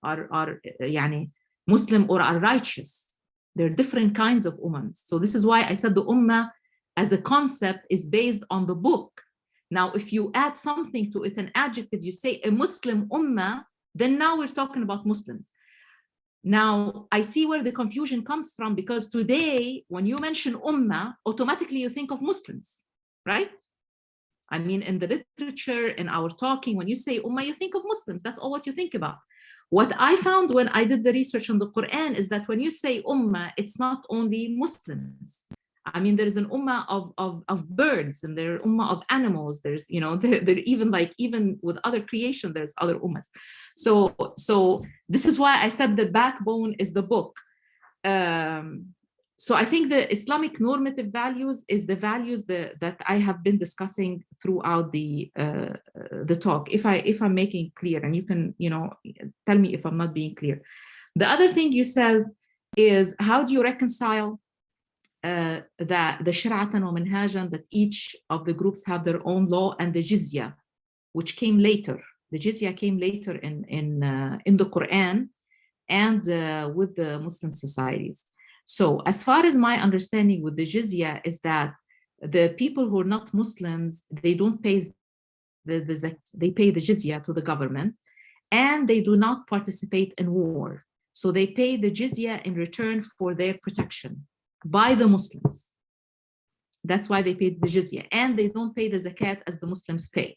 Muslim or are righteous. There are different kinds of Ummams. So this is why I said the Ummah as a concept is based on the book. Now, if you add something to it, an adjective, you say a Muslim Ummah, then now we're talking about Muslims. Now, I see where the confusion comes from, because today, when you mention Ummah, automatically you think of Muslims, right? I mean, in the literature, in our talking, when you say Ummah, you think of Muslims. That's all what you think about. What I found when I did the research on the Quran is that when you say Ummah, it's not only Muslims. I mean, there is an Ummah of birds, and there are Ummah of animals. There's, they're even with other creation, there's other Ummahs. So this is why I said the backbone is the book. So I think the Islamic normative values is the values that I have been discussing throughout the talk. If I'm making clear, and you can tell me if I'm not being clear. The other thing you said is, how do you reconcile the Shir'atan wa Minhajan, that each of the groups have their own law, and the jizya, which came later. The jizya came later in the Qur'an and with the Muslim societies. So as far as my understanding with the jizya is that the people who are not Muslims, they don't pay they pay the jizya to the government, and they do not participate in war. So they pay the jizya in return for their protection by the Muslims. That's why they pay the jizya, and they don't pay the zakat as the Muslims pay.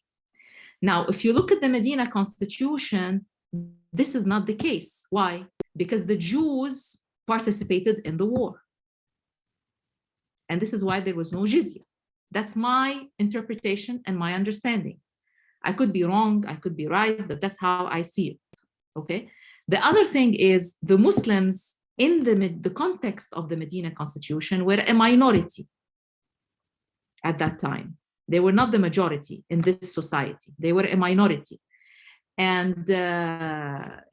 Now, if you look at the Medina constitution, this is not the case. Why? Because the Jews participated in the war. And this is why there was no jizya. That's my interpretation and my understanding. I could be wrong, I could be right, but that's how I see it, okay? The other thing is the Muslims in the context of the Medina constitution were a minority at that time. They were not the majority in this society. They were a minority. And the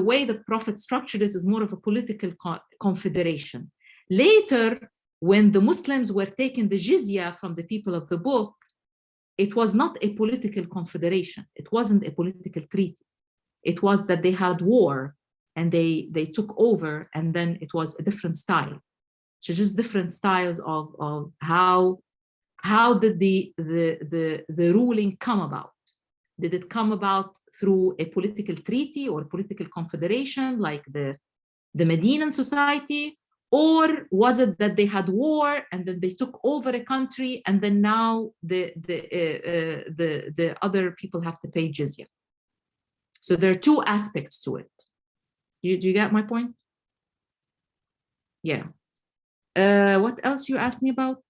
way the Prophet structured this is more of a political confederation. Later, when the Muslims were taking the jizya from the people of the book, it was not a political confederation. It wasn't a political treaty. It was that they had war and they took over, and then it was a different style. So just different styles of how did the ruling come about? Did it come about through a political treaty or political confederation like the Medinan society? Or was it that they had war and then they took over a country and then now the other people have to pay jizya? So there are two aspects to it. Do you get my point? Yeah. What else you asked me about?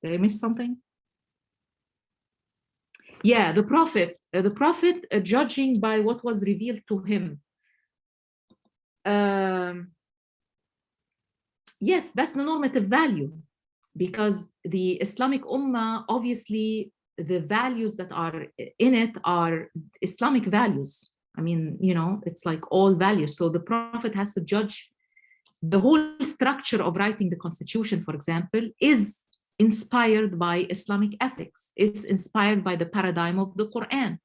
Did I miss something? Yeah, the prophet judging by what was revealed to him. Yes, that's the normative value, because the Islamic Ummah, obviously the values that are in it are Islamic values. I mean, you know, it's like all values. So the Prophet has to judge. The whole structure of writing the constitution, for example, is inspired by Islamic ethics. It's inspired by the paradigm of the Qur'an.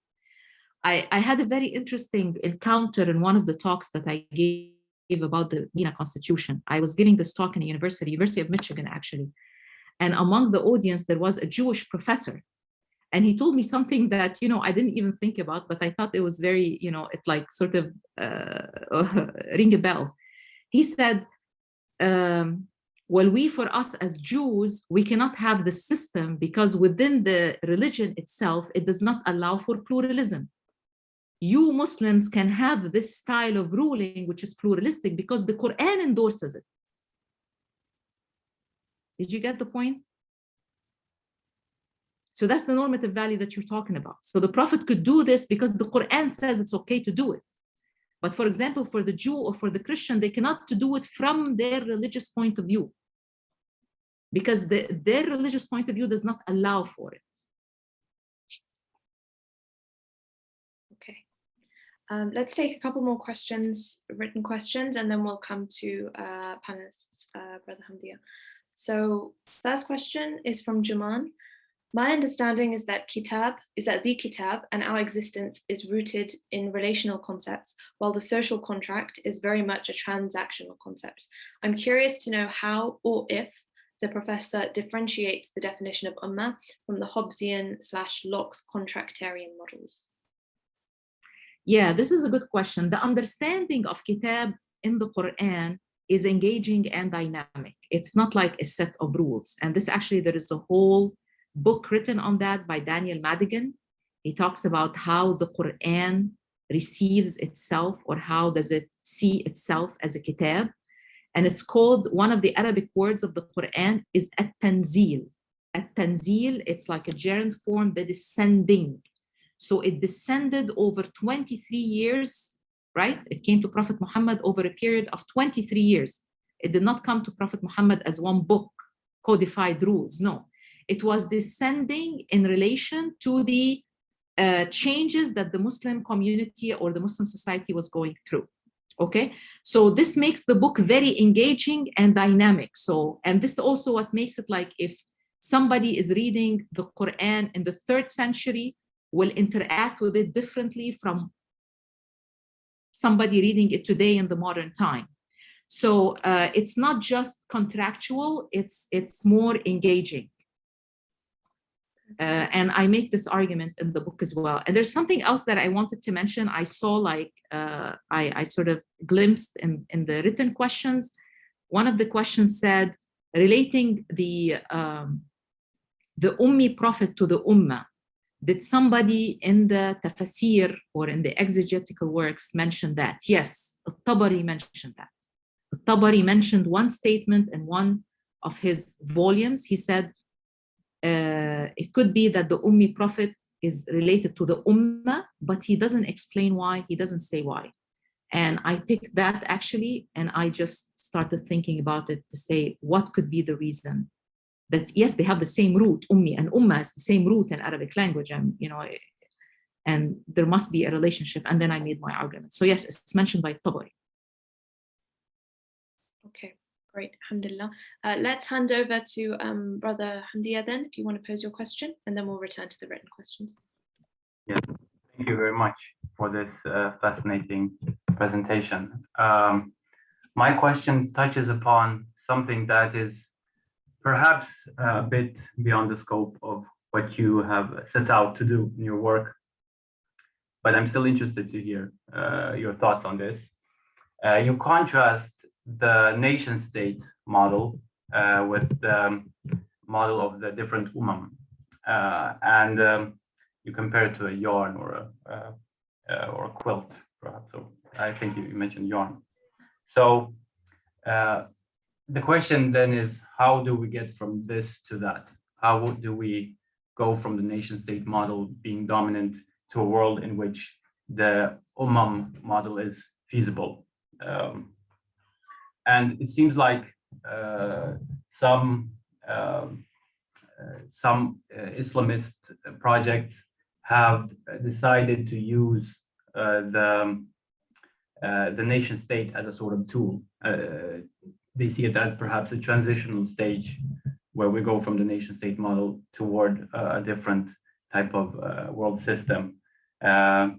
I had a very interesting encounter in one of the talks that I gave about the Medina constitution. I was giving this talk in a University of Michigan, actually. And among the audience, there was a Jewish professor. And he told me something that, you know, I didn't even think about, but I thought it was very, you know, it like sort of ring a bell. He said, well, for us as Jews, we cannot have the system because within the religion itself, it does not allow for pluralism. You Muslims can have this style of ruling, which is pluralistic, because the Quran endorses it. Did you get the point? So that's the normative value that you're talking about. So the Prophet could do this because the Quran says it's okay to do it. But for example, for the Jew or for the Christian, they cannot do it from their religious point of view, because their religious point of view does not allow for it. Okay. Let's take a couple more questions, written questions, and then we'll come to panelists, Brother Hamdia. So first question is from Jomaa. My understanding is that the kitab and our existence is rooted in relational concepts, while the social contract is very much a transactional concept. I'm curious to know how or if the professor differentiates the definition of Ummah from the Hobbesian/Locke's contractarian models. Yeah, this is a good question. The understanding of kitab in the Quran is engaging and dynamic. It's not like a set of rules. And this actually, there is a whole book written on that by Daniel Madigan. He talks about how the Quran receives itself, or how does it see itself as a kitab. And it's called, one of the Arabic words of the Quran is at-tanzil. At-tanzil, it's like a gerund form that is sending. So it descended over 23 years, right? It came to Prophet Muhammad over a period of 23 years. It did not come to Prophet Muhammad as one book, codified rules, no. It was descending in relation to the changes that the Muslim community or the Muslim society was going through. Okay, so this makes the book very engaging and dynamic. So, and this also what makes it like, if somebody is reading the Quran in the 3rd century will interact with it differently from somebody reading it today in the modern time. So it's not just contractual, it's more engaging. And I make this argument in the book as well. And there's something else that I wanted to mention. I saw like, I sort of glimpsed in the written questions. One of the questions said, relating the Ummi prophet to the Ummah. Did somebody in the tafsir or in the exegetical works mention that? Yes, Tabari mentioned that. Tabari mentioned one statement in one of his volumes. He said, it could be that the Ummi prophet is related to the Ummah, but he doesn't explain why, he doesn't say why. And I picked that actually, and I just started thinking about it to say, what could be the reason? That yes, they have the same root, Ummi and Ummah is the same root in Arabic language, and you know, and there must be a relationship. And then I made my argument. So yes, it's mentioned by Tabari. Okay, great, alhamdulillah. Let's hand over to Brother Hamdiya then, if you want to pose your question, and then we'll return to the written questions. Yes, thank you very much for this fascinating presentation. My question touches upon something that is perhaps a bit beyond the scope of what you have set out to do in your work, but I'm still interested to hear your thoughts on this. You contrast the nation-state model with the model of the different Ummah, and you compare it to a yarn or a quilt, perhaps. So I think you mentioned yarn. So the question then is, how do we get from this to that? How do we go from the nation-state model being dominant to a world in which the Ummah model is feasible? And it seems like some Islamist projects have decided to use the nation-state as a sort of tool. They see it as perhaps a transitional stage where we go from the nation-state model toward a different type of world system.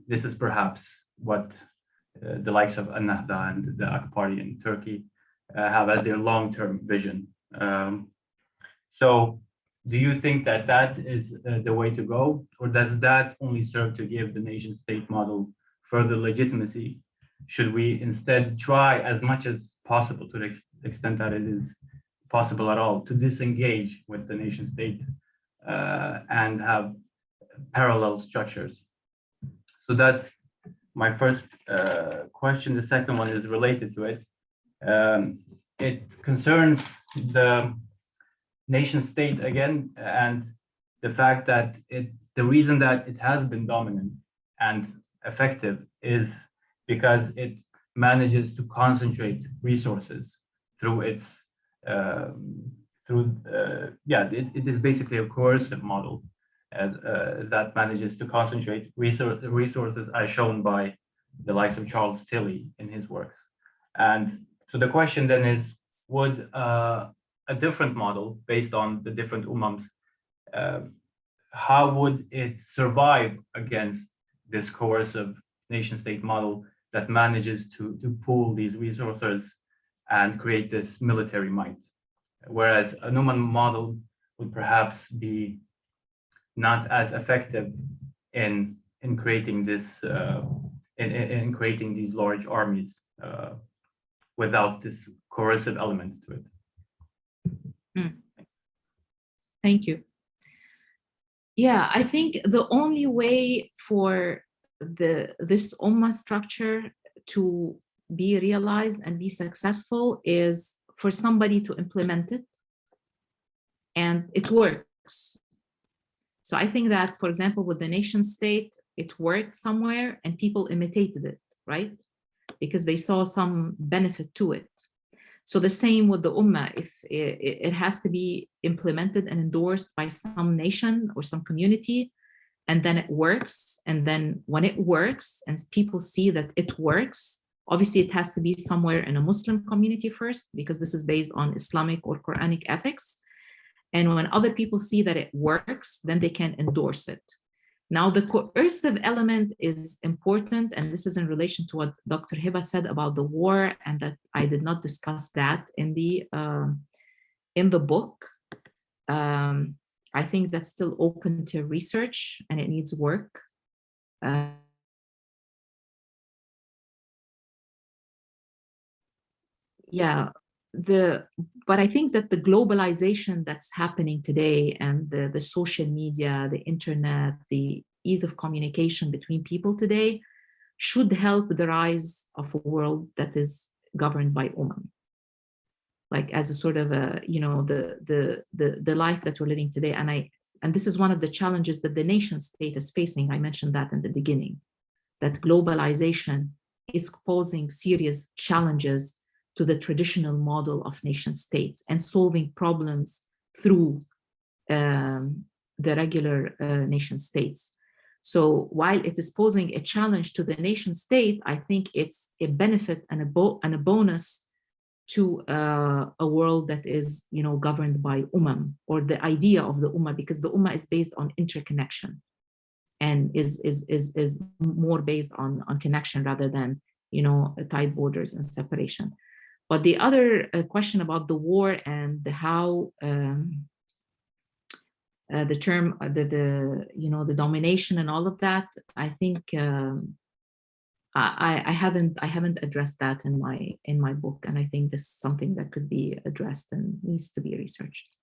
This is perhaps what the likes of An-Nahda and the AK Party in Turkey have as their long-term vision. So do you think that that is the way to go, or does that only serve to give the nation-state model further legitimacy? Should we instead try as much as possible, to the extent that it is possible at all, to disengage with the nation-state and have parallel structures? So that's my first question. The second one is related to it. It concerns the nation-state again, and the fact that the reason that it has been dominant and effective is because it manages to concentrate resources through its it is basically a coercive model that manages to concentrate resources, as shown by the likes of Charles Tilly in his works. And so the question then is, would a different model based on the different ummahs, how would it survive against this coercive nation-state model that manages to pool these resources and create this military might? Whereas an Ummah model would perhaps be not as effective in creating this in creating these large armies without this coercive element to it. Thank you. Yeah, I think the only way for this Ummah structure to be realized and be successful is for somebody to implement it, and it works. So I think that, for example, with the nation state, it worked somewhere and people imitated it, right? Because they saw some benefit to it. So the same with the Ummah, if it has to be implemented and endorsed by some nation or some community, and then it works. And then when it works and people see that it works, obviously it has to be somewhere in a Muslim community first, because this is based on Islamic or Qur'anic ethics. And when other people see that it works, then they can endorse it. Now, the coercive element is important, and this is in relation to what Dr. Hiba said about the war, and that I did not discuss that in the book. I think that's still open to research, and it needs work. Yeah, but I think that the globalization that's happening today, and the social media, the internet, the ease of communication between people today should help the rise of a world that is governed by Ummah. Like as a sort of a, you know, the life that we're living today. And this is one of the challenges that the nation state is facing. I mentioned that in the beginning, that globalization is posing serious challenges to the traditional model of nation states and solving problems through the regular nation states. So while it is posing a challenge to the nation state, I think it's a benefit and a bonus to a world that is, you know, governed by Ummah, or the idea of the Ummah, because the Ummah is based on interconnection and is more based on connection rather than, you know, tight borders and separation. But the other question about the war and how the term, you know, the domination and all of that, I think I haven't addressed that in my book, and I think this is something that could be addressed and needs to be researched.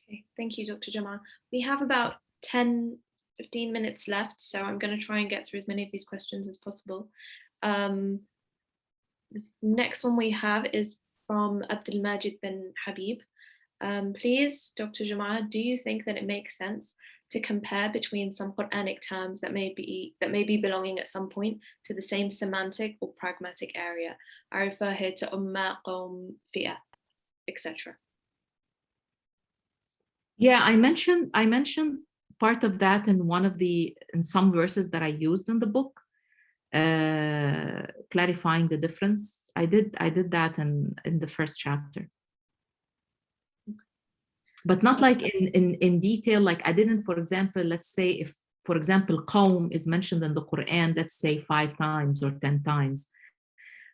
Okay, thank you, Dr. Jomaa. We have about 10-15 minutes left, so I'm going to try and get through as many of these questions as possible. The next one we have is from Abdul Majid bin Habib. Please, Dr. Jomaa, do you think that it makes sense to compare between some Qur'anic terms that may be belonging at some point to the same semantic or pragmatic area? I refer here to Ummah, Qawm, Fi'ah, etc. Yeah, I mentioned part of that in some verses that I used in the book, clarifying the difference. I did that in the first chapter, but not like in detail. Like I didn't, for example, let's say if, for example, Qawm is mentioned in the Qur'an, let's say 5 times or 10 times.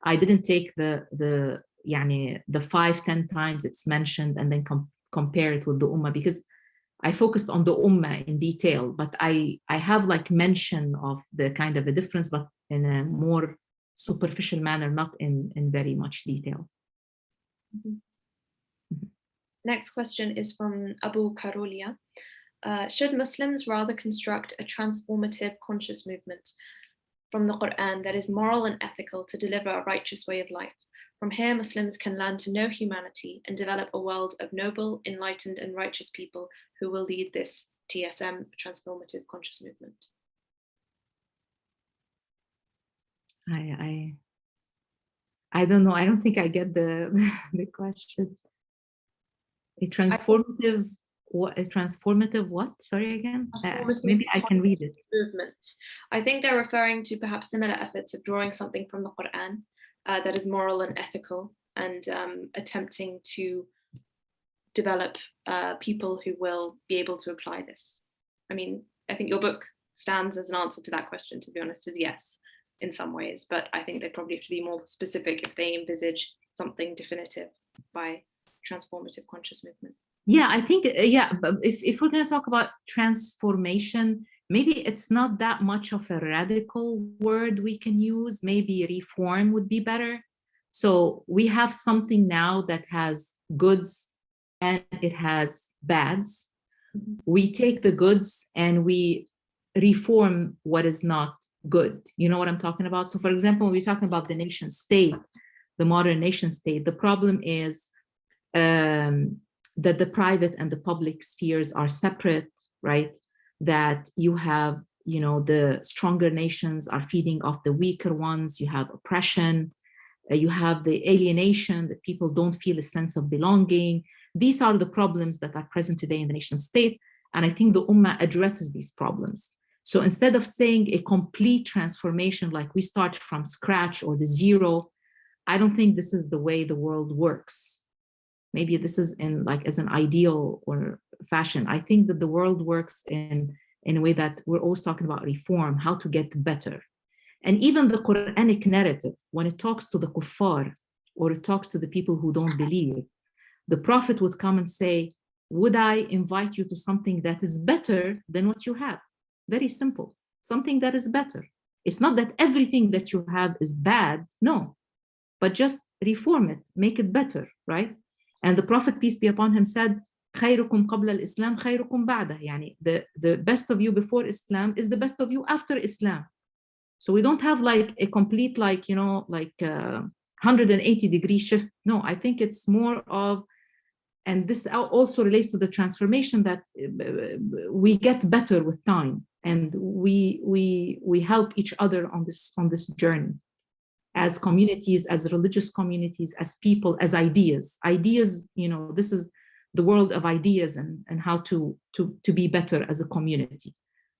I didn't take the 5-10 times it's mentioned and then compare it with the Ummah, because I focused on the Ummah in detail, but I have like mention of the kind of a difference, but in a more superficial manner, not in very much detail. Mm-hmm. Next question is from Abu Karulia. Should Muslims rather construct a transformative conscious movement from the Qur'an that is moral and ethical to deliver a righteous way of life? From here, Muslims can learn to know humanity and develop a world of noble, enlightened, and righteous people who will lead this TSM, transformative conscious movement. I don't know. I don't think I get the question. A transformative what? Sorry again. Maybe I can read it. Movement. I think they're referring to perhaps similar efforts of drawing something from the Qur'an that is moral and ethical, and attempting to develop people who will be able to apply this. I mean, I think your book stands as an answer to that question, to be honest, as yes, in some ways, but I think they probably have to be more specific if they envisage something definitive by transformative conscious movement. Yeah, I think, but if we're going to talk about transformation, maybe it's not that much of a radical word we can use. Maybe reform would be better. So we have something now that has goods and it has bads. Mm-hmm. We take the goods and we reform what is not good. You know what I'm talking about? So for example, when we're talking about the nation state, the modern nation state, the problem is that the private and the public spheres are separate, right? That you have, the stronger nations are feeding off the weaker ones. You have oppression, you have the alienation, that people don't feel a sense of belonging. These are the problems that are present today in the nation state. And I think the Ummah addresses these problems. So instead of saying a complete transformation, like we start from scratch or the zero, I don't think this is the way the world works. Maybe this is in like as an ideal or fashion. I think that the world works in a way that we're always talking about reform, how to get better. And even the Qur'anic narrative, when it talks to the kuffar or it talks to the people who don't believe, the Prophet would come and say, would I invite you to something that is better than what you have? Very simple, something that is better. It's not that everything that you have is bad, no, but just reform it, make it better, right? And the Prophet, peace be upon him, said, خيركم قبل الإسلام خيركم بعده. يعني the best of you before Islam is the best of you after Islam. So we don't have like a complete, like, you know, like 180-degree shift. No, I think it's more of, and this also relates to the transformation that we get better with time, and we help each other on this journey, as communities, as religious communities, as people, as ideas. Ideas, you know, this is the world of ideas and how to be better as a community,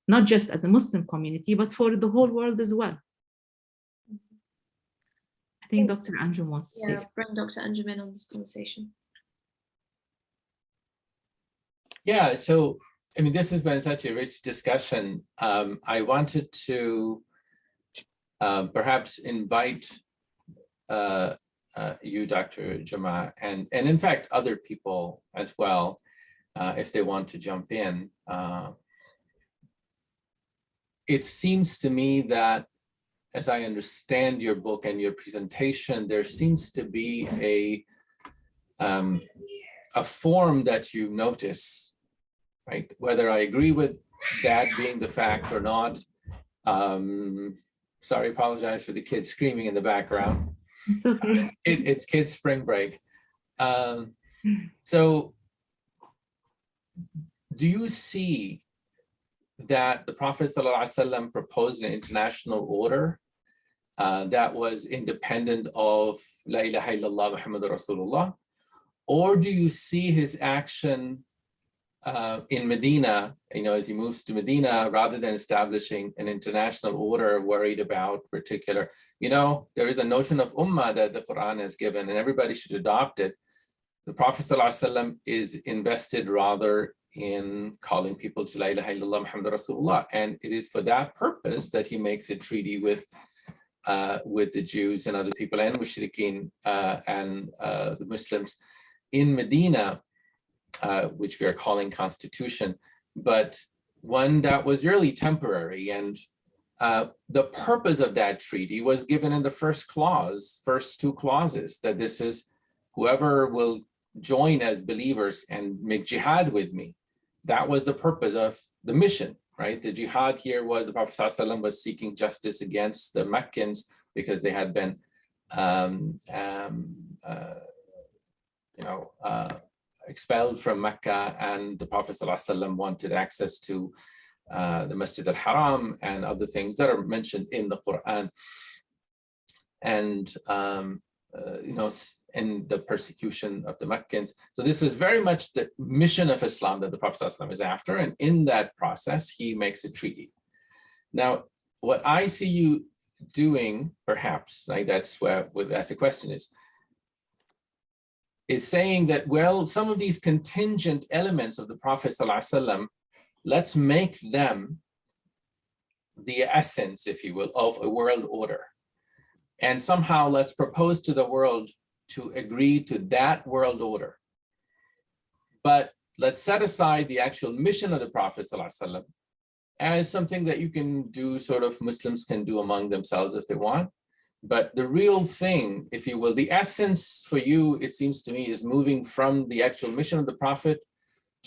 not just as a Muslim community, but for the whole world as well. I think Dr. Anjum wants to say something. Bring Dr. Anjum in on this conversation. Yeah, so, I mean, this has been such a rich discussion. I wanted to perhaps invite you, Dr. Jomaa, and in fact, other people as well, if they want to jump in. It seems to me that, as I understand your book and your presentation, there seems to be a form that you notice, right? Whether I agree with that being the fact or not. Sorry, apologize for the kids screaming in the background. It's okay. It's kids' spring break. So do you see that the Prophet ﷺ proposed an international order that was independent of La ilaha illallah Muhammadur Rasulullah? Or do you see his action in Medina, you know, as he moves to Medina, rather than establishing an international order, worried about particular, you know, there is a notion of Ummah that the Qur'an has given and everybody should adopt it. The Prophet ﷺ is invested rather in calling people to La ilaha illallah Muhammadur Rasulullah. And it is for that purpose that he makes a treaty with the Jews and other people and mushrikeen and the Muslims in Medina, which we are calling constitution, but one that was really temporary. And the purpose of that treaty was given in the first two clauses, that this is whoever will join as believers and make jihad with me. That was the purpose of the mission, right? The jihad here was the Prophet ﷺ was seeking justice against the Meccans because they had been, expelled from Mecca, and the Prophet ﷺ wanted access to the Masjid al-Haram and other things that are mentioned in the Qur'an. And in the persecution of the Meccans. So this is very much the mission of Islam that the Prophet ﷺ is after, and in that process, he makes a treaty. Now, what I see you doing, perhaps, like that's the question is saying that, well, some of these contingent elements of the Prophet ﷺ, let's make them the essence, if you will, of a world order. And somehow let's propose to the world to agree to that world order. But let's set aside the actual mission of the Prophet ﷺ as something that you can do, sort of Muslims can do among themselves if they want. But the real thing, if you will, the essence for you, it seems to me, is moving from the actual mission of the Prophet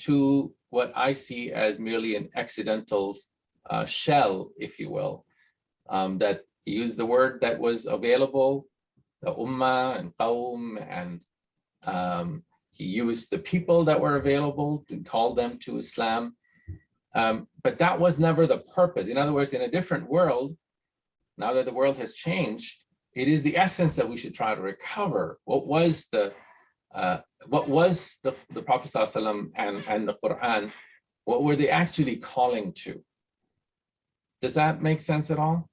to what I see as merely an accidental shell, if you will, that he used the word that was available, the Ummah and Qawm, and he used the people that were available to call them to Islam. But that was never the purpose. In other words, in a different world, now that the world has changed, it is the essence that we should try to recover. What was the Prophet ﷺ and the Qur'an? What were they actually calling to? Does that make sense at all?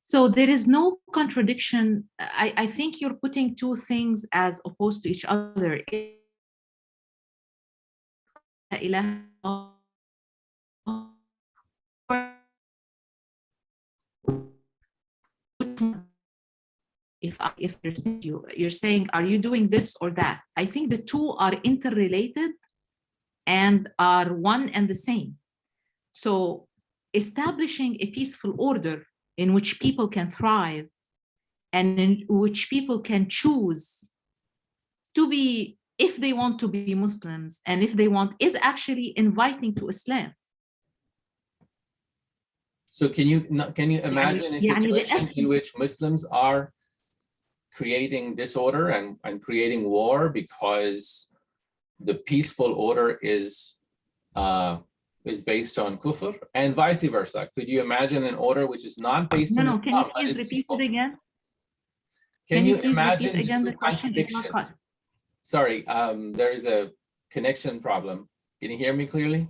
So there is no contradiction. I think you're putting two things as opposed to each other. If you're saying, are you doing this or that? I think the two are interrelated and are one and the same. So establishing a peaceful order in which people can thrive and in which people can choose to be, if they want to be Muslims and if they want, is actually inviting to Islam. So can you imagine a situation in which Muslims are creating disorder and creating war because the peaceful order is based on kufr, and vice versa? Could you imagine an order which is not based on Islam? Can you please repeat it again? Can you imagine the two contradictions? Sorry, there is a connection problem. Can you hear me clearly?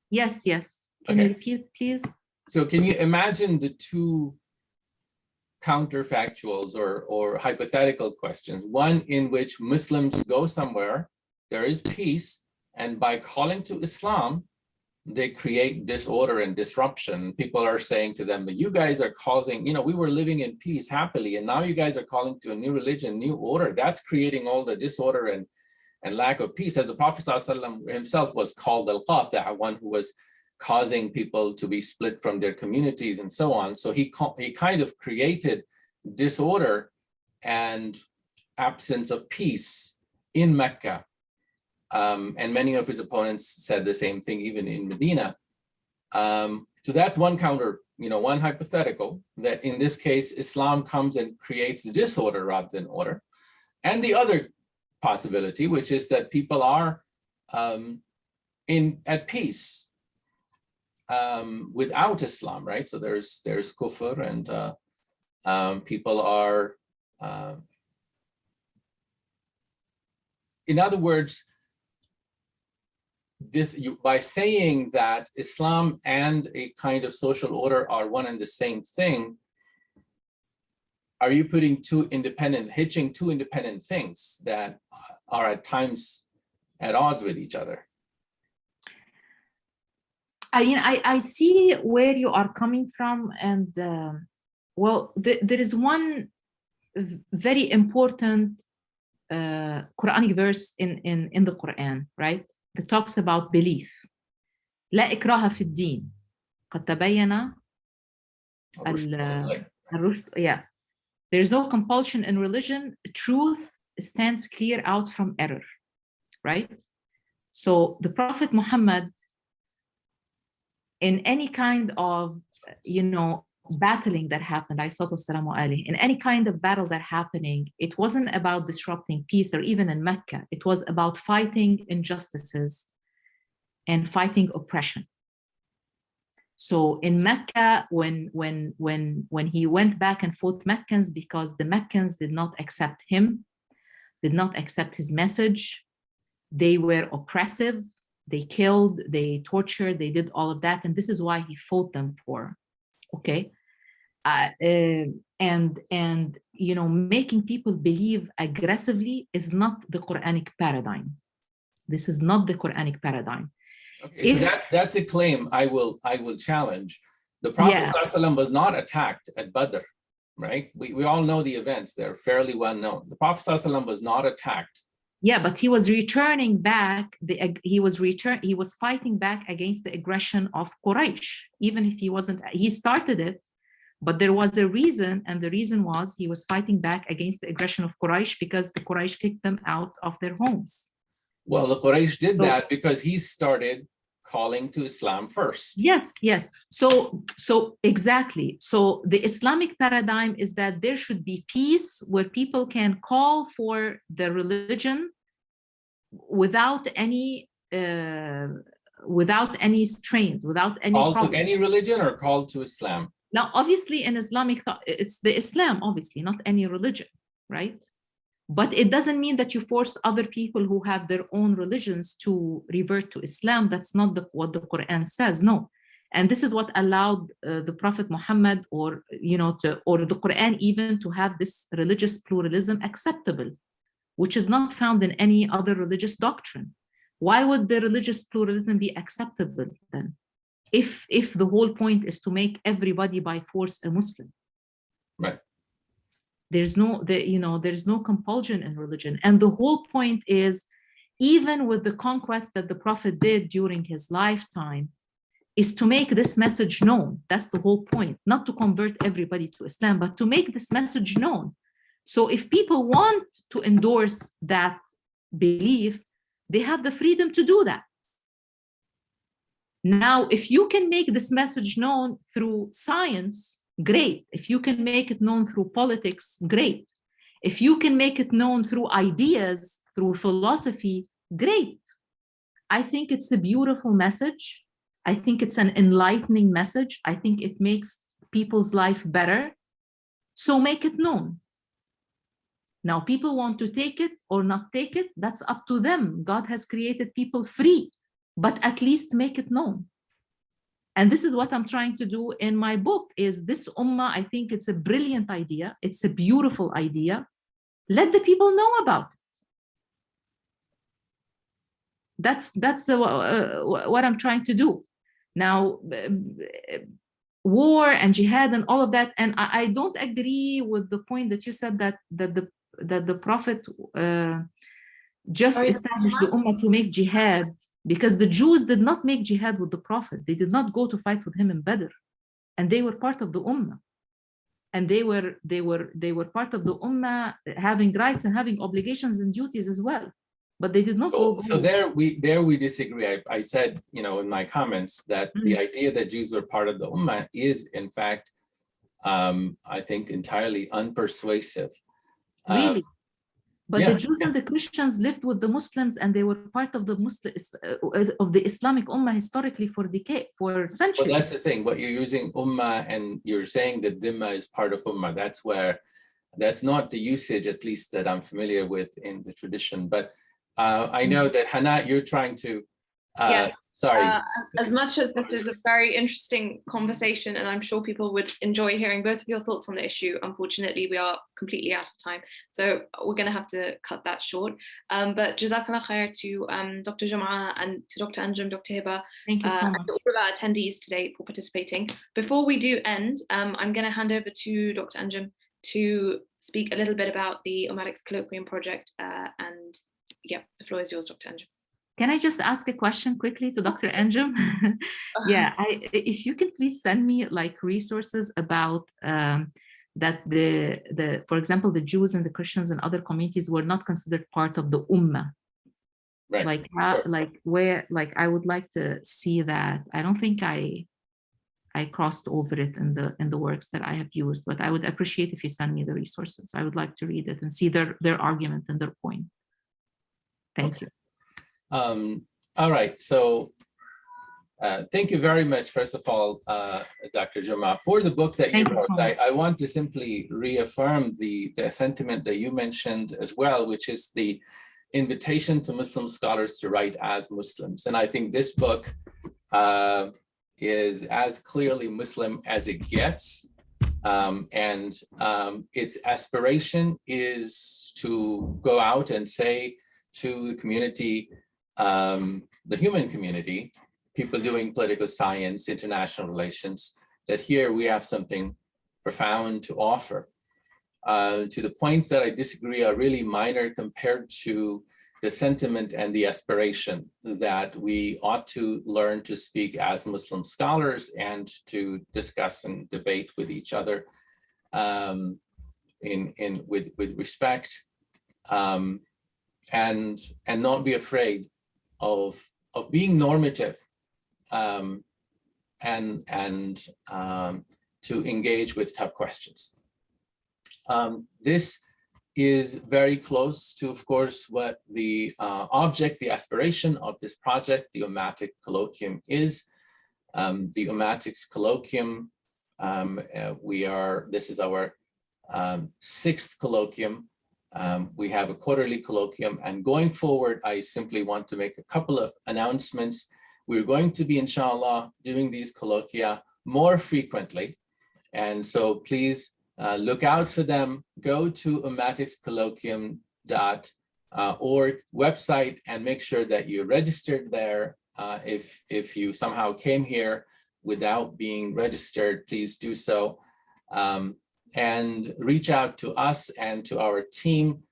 Yes, yes. Can you repeat, please? So can you imagine the two counterfactuals or hypothetical questions? One in which Muslims go somewhere, there is peace, and by calling to Islam, they create disorder and disruption. People are saying to them, but you guys are causing, we were living in peace happily, and now you guys are calling to a new religion, new order. That's creating all the disorder and lack of peace. As the Prophet ﷺ himself was called al-Qati', one who was causing people to be split from their communities and so on. So he kind of created disorder and absence of peace in Mecca. And many of his opponents said the same thing, even in Medina. So that's one one hypothetical, that in this case, Islam comes and creates disorder rather than order. And the other possibility, which is that people are at peace without Islam, right? So there's kufr, and people are, in other words, by saying that Islam and a kind of social order are one and the same thing, are you hitching two independent things that are at times at odds with each other? I see where you are coming from, and there is one very important Quranic verse in the Quran, right? That talks about belief. لا إكراه في الدين قد تبين الرشد. Yeah, there is no compulsion in religion. Truth stands clear out from error, right? So the Prophet Muhammad, in any kind of battling that happened, in any kind of battle that happening, it wasn't about disrupting peace, or even in Mecca, it was about fighting injustices and fighting oppression. So in Mecca, when he went back and fought Meccans, because the Meccans did not accept him, did not accept his message, they were oppressive, they killed, they tortured, they did all of that, and this is why he fought them for. Okay. And making people believe aggressively is not the Quranic paradigm. This is not the Quranic paradigm. Okay, so that's a claim I will challenge. The Prophet ﷺ was not attacked at Badr, right? We all know the events; they're fairly well known. The Prophet ﷺ was not attacked. Yeah, but he was returning back. He was fighting back against the aggression of Quraysh, even if he wasn't. He started it, but there was a reason, and the reason was he was fighting back against the aggression of Quraysh because the Quraysh kicked them out of their homes. Well, the Quraysh did that because he started calling to Islam first. Yes. So exactly. So the Islamic paradigm is that there should be peace where people can call for the religion without any strains, without any call problem. To any religion or call to Islam? Now, obviously, in Islamic thought, it's the Islam, obviously, not any religion, right? But it doesn't mean that you force other people who have their own religions to revert to Islam. That's not what the Quran says. No, And this is what allowed the Prophet Muhammad, or or the Quran even, to have this religious pluralism acceptable, which is not found in any other religious doctrine. Why would the religious pluralism be acceptable then, if the whole point is to make everybody by force a Muslim? Right. There's no compulsion in religion, and the whole point is, even with the conquest that the Prophet did during his lifetime, is to make this message known. That's the whole point, not to convert everybody to Islam, but to make this message known. So if people want to endorse that belief, they have the freedom to do that. Now, if you can make this message known through science, great. If you can make it known through politics, great. If you can make it known through ideas, through philosophy, great. I think it's a beautiful message. I think it's an enlightening message. I think it makes people's life better. So make it known. Now, people want to take it or not take it, that's up to them. God has created people free, but at least make it known. And this is what I'm trying to do in my book, is this Ummah. I think it's a brilliant idea. It's a beautiful idea. Let the people know about it. That's what I'm trying to do. Now, war and jihad and all of that, and I don't agree with the point that you said that the Prophet just established the Ummah to make jihad, because the Jews did not make jihad with the Prophet. They did not go to fight with him in Badr, and they were part of the Ummah, and they were part of the Ummah, having rights and having obligations and duties as well. But they did not go. So there we disagree. I said, in my comments that the idea that Jews were part of the Ummah is, in fact, I think entirely unpersuasive. Really? But the Jews and the Christians lived with the Muslims, and they were part of the Islamic Ummah historically for centuries. Well, that's the thing. What you're using Ummah, and you're saying that Dhimma is part of Ummah. That's not the usage, at least that I'm familiar with in the tradition. But I know that Hannah, you're trying to. Yes. Sorry. As much as this is a very interesting conversation, and I'm sure people would enjoy hearing both of your thoughts on the issue, unfortunately, we are completely out of time. So we're going to have to cut that short. But Jazakallah khair to Dr. Jomaa and to Dr. Anjum, Dr. Hiba, Thank you so much. and to all of our attendees today for participating. Before we do end, I'm going to hand over to Dr. Anjum to speak a little bit about the Ummatics Colloquium project. And yeah, the floor is yours, Dr. Anjum. Can I just ask a question quickly to Dr. Anjum? Yeah, if you can please send me like resources about that for example, the Jews and the Christians and other communities were not considered part of the Ummah. Right. Like I would like to see that. I don't think I crossed over it in the works that I have used, but I would appreciate if you send me the resources. I would like to read it and see their argument and their point. Thank you. All right, so thank you very much, first of all, Dr. Jomaa, for the book that you wrote. So I want to simply reaffirm the sentiment that you mentioned as well, which is the invitation to Muslim scholars to write as Muslims. And I think this book is as clearly Muslim as it gets. And its aspiration is to go out and say to the community, the human community, people doing political science, international relations, that here we have something profound to offer. To the points that I disagree are really minor compared to the sentiment and the aspiration that we ought to learn to speak as Muslim scholars and to discuss and debate with each other with respect, and not be afraid of being normative, and to engage with tough questions. This is very close to, of course, what the object, the aspiration of this project, the Ummatics Colloquium, is. The Ummatics Colloquium, this is our 6th colloquium. We have a quarterly colloquium, and going forward, I simply want to make a couple of announcements. we're going to be, inshallah, doing these colloquia more frequently. And so please look out for them. Go to ummaticscolloquium.org website and make sure that you're registered there. If you somehow came here without being registered, please do so. And reach out to us and to our team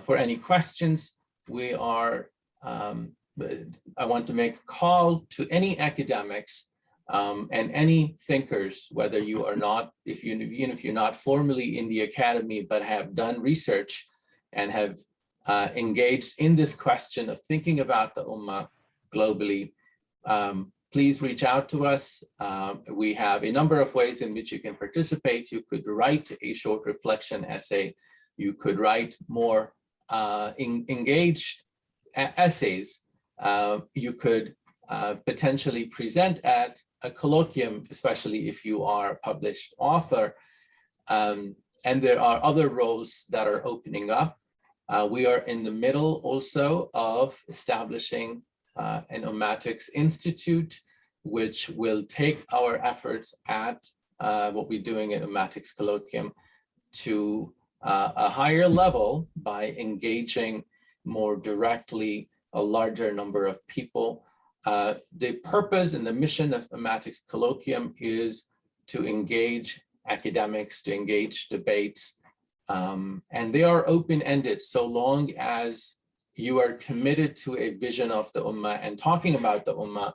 for any questions. We are, I want to make a call to any academics and any thinkers, whether you are not, even if you're not formally in the academy, but have done research and have engaged in this question of thinking about the Ummah globally, please reach out to us. We have a number of ways in which you can participate. You could write a short reflection essay. You could write more engaged essays. You could potentially present at a colloquium, especially if you are a published author. And there are other roles that are opening up. We are in the middle also of establishing an Ummatics Institute, which will take our efforts at what we're doing at Ummatics Colloquium to a higher level by engaging more directly a larger number of people. The purpose and the mission of Ummatics Colloquium is to engage academics, to engage debates, and they are open-ended so long as you are committed to a vision of the Ummah and talking about the Ummah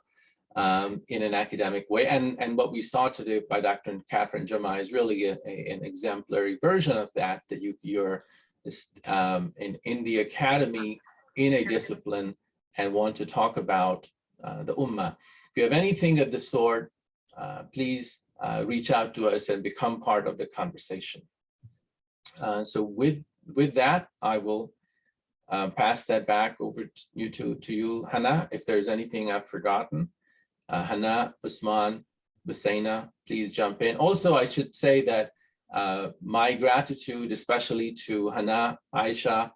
in an academic way. And what we saw today by Dr. Katrin Jomaa is really an exemplary version of that, that you're in the academy, in a discipline, and want to talk about the Ummah. If you have anything of the sort, please reach out to us and become part of the conversation. So with that, I will pass that back over to you, Hannah, if there's anything I've forgotten. Hannah, Usman, Buthaina, please jump in. Also, I should say that my gratitude, especially to Hannah, Aisha,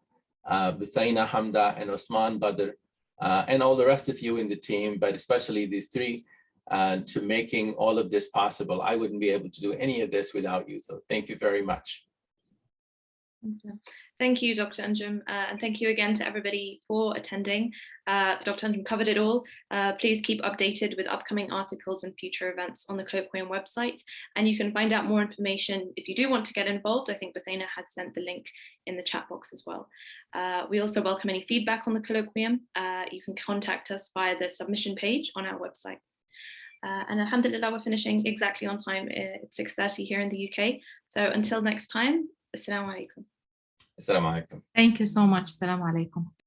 Buthaina, Hamda, and Usman Badr, and all the rest of you in the team, but especially these three, to making all of this possible. I wouldn't be able to do any of this without you, so thank you very much. Thank you, Dr. Anjum, and thank you again to everybody for attending. Dr. Anjum covered it all. Please keep updated with upcoming articles and future events on the Colloquium website, and you can find out more information if you do want to get involved. I think Buthaina has sent the link in the chat box as well. We also welcome any feedback on the Colloquium. You can contact us via the submission page on our website. And alhamdulillah, we're finishing exactly on time at 6:30 here in the UK. So until next time, Assalamu alaikum. Assalamu alaikum. Thank you so much. Assalamu alaikum.